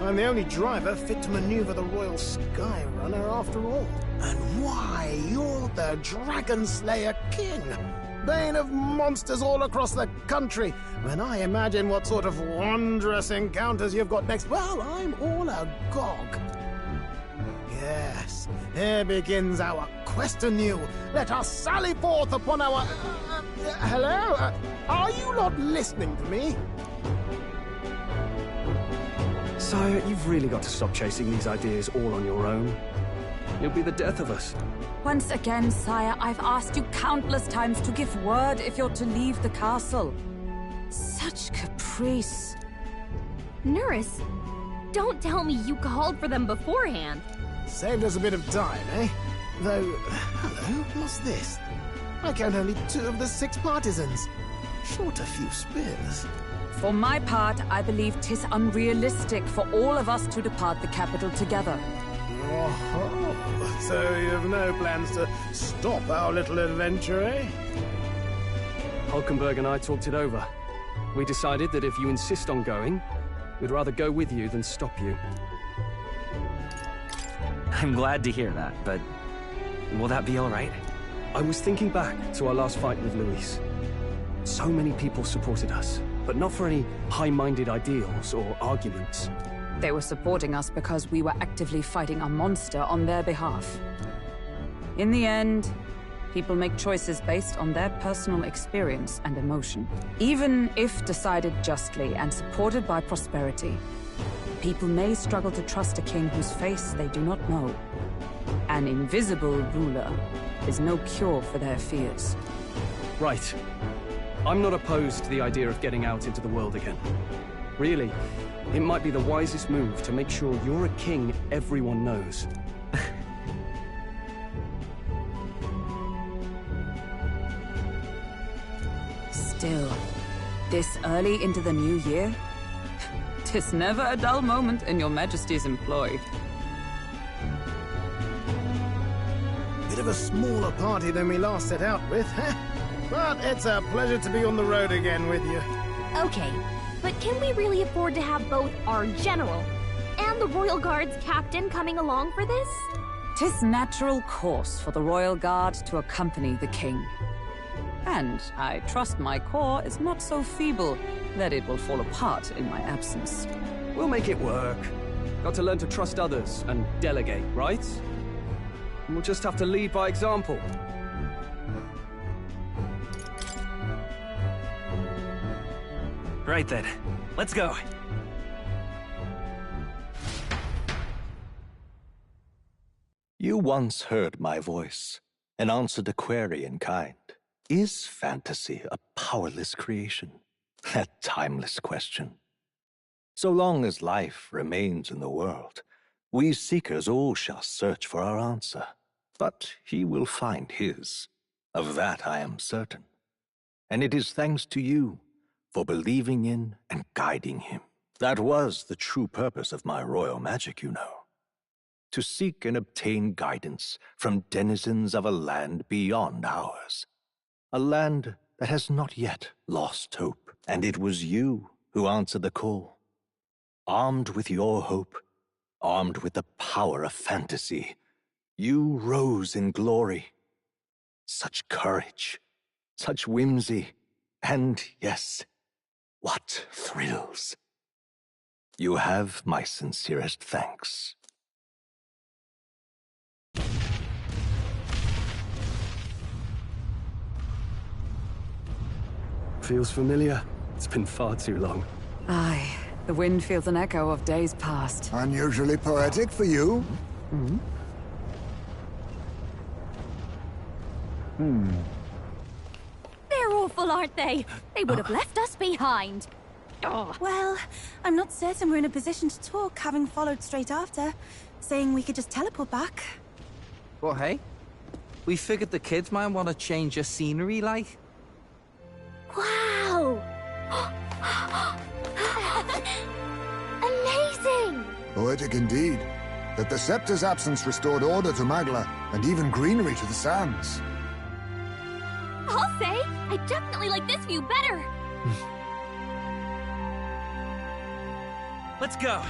F: I'm the only driver fit to maneuver the Royal Skyrunner after all. And why, you're the Dragon Slayer King, bane of monsters all across the country. When I imagine what sort of wondrous encounters you've got next, well, I'm all agog. Yes, here begins our quest anew. Let us sally forth upon our... hello? Are you not listening to me?
C: Sire, you've really got to stop chasing these ideas all on your own. You'll be the death of us.
D: Once again, sire, I've asked you countless times to give word if you're to leave the castle. Such caprice.
B: Nurse, don't tell me you called for them beforehand.
F: Saved us a bit of time, eh? Though, hello, what's this? I count only 2 of the 6 partisans. Short a few spears.
D: For my part, I believe 'tis unrealistic for all of us to depart the capital together.
F: Oh, so you have no plans to stop our little adventure, eh?
C: Hulkenberg and I talked it over. We decided that if you insist on going, we'd rather go with you than stop you.
A: I'm glad to hear that, but will that be all right?
C: I was thinking back to our last fight with Luis. So many people supported us, but not for any high-minded ideals or arguments.
D: They were supporting us because we were actively fighting a monster on their behalf. In the end, People make choices based on their personal experience and emotion. Even if decided justly and supported by prosperity, people may struggle to trust a king whose face they do not know. An invisible ruler is no cure for their fears.
C: Right. I'm not opposed to the idea of getting out into the world again. Really, it might be the wisest move to make sure you're a king everyone knows.
D: Still, this early into the new year? 'Tis never a dull moment in your Majesty's employ.
F: Bit of a smaller party than we last set out with, huh? But it's a pleasure to be on the road again with you.
B: Okay, but can we really afford to have both our general and the Royal Guard's captain coming along for this?
D: 'Tis natural course for the Royal Guard to accompany the king. And I trust my corps is not so feeble that it will fall apart in my absence.
C: We'll make it work. Got to learn to trust others and delegate, right? We'll just have to lead by example.
A: Right then, let's go.
L: You once heard my voice and answered a query in kind. Is fantasy a powerless creation? That timeless question. So long as life remains in the world, we seekers all shall search for our answer. But he will find his. Of that I am certain. And it is thanks to you for believing in and guiding him. That was the true purpose of my royal magic, you know. To seek and obtain guidance from denizens of a land beyond ours. A land that has not yet lost hope. And it was you who answered the call. Armed with your hope, armed with the power of fantasy, you rose in glory. Such courage, such whimsy, and yes, what thrills. You have my sincerest thanks.
C: Feels familiar. It's been far too long.
D: Aye, the wind feels an echo of days past.
E: Unusually poetic for you.
B: They're awful, aren't they? They would have left us behind. Oh.
S: Well, I'm not certain we're in a position to talk, having followed straight after, saying we could just teleport back.
I: Well, hey, we figured the kids might want to change your scenery, like.
B: Wow! Amazing!
E: Poetic indeed. That the Scepter's absence restored order to Magla, and even greenery to the sands.
B: I'll say, I definitely like this view better.
A: Let's go.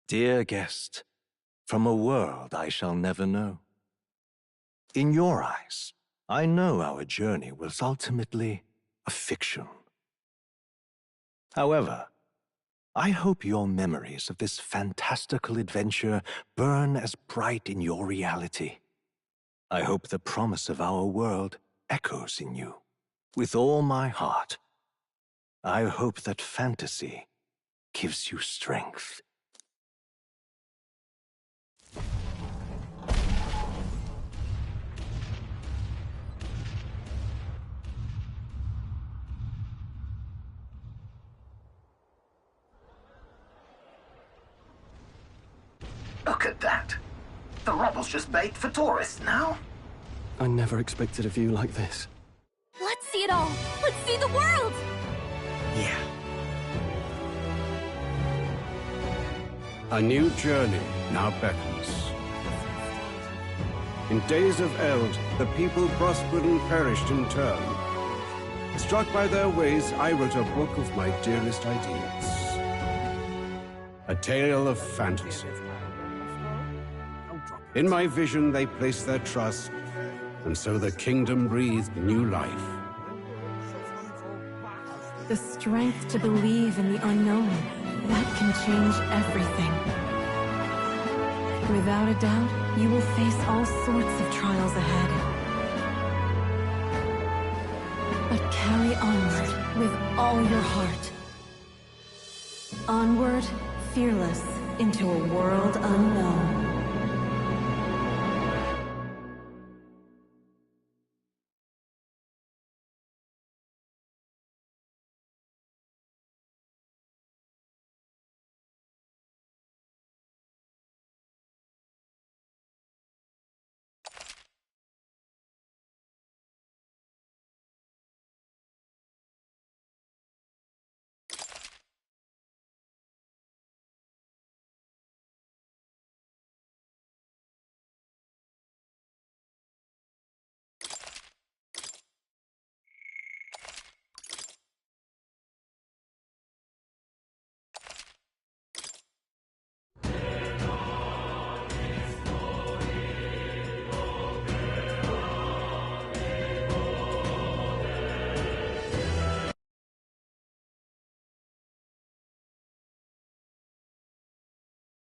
L: Dear guest, from a world I shall never know. In your eyes, I know our journey was ultimately a fiction. However, I hope your memories of this fantastical adventure burn as bright in your reality. I hope the promise of our world echoes in you. With all my heart, I hope that fantasy gives you strength.
K: Look at that. The rubble's just bait for tourists now.
C: I never expected a view like this.
B: Let's see it all! Let's see the world!
C: Yeah.
O: A new journey now beckons. In days of eld, the people prospered and perished in turn. Struck by their ways, I wrote a book of my dearest ideas. A tale of fantasy. In my vision, they placed their trust, and so the kingdom breathed new life.
N: The strength to believe in the unknown, that can change everything. Without a doubt, you will face all sorts of trials ahead. But carry onward with all your heart. Onward, fearless, into a world unknown.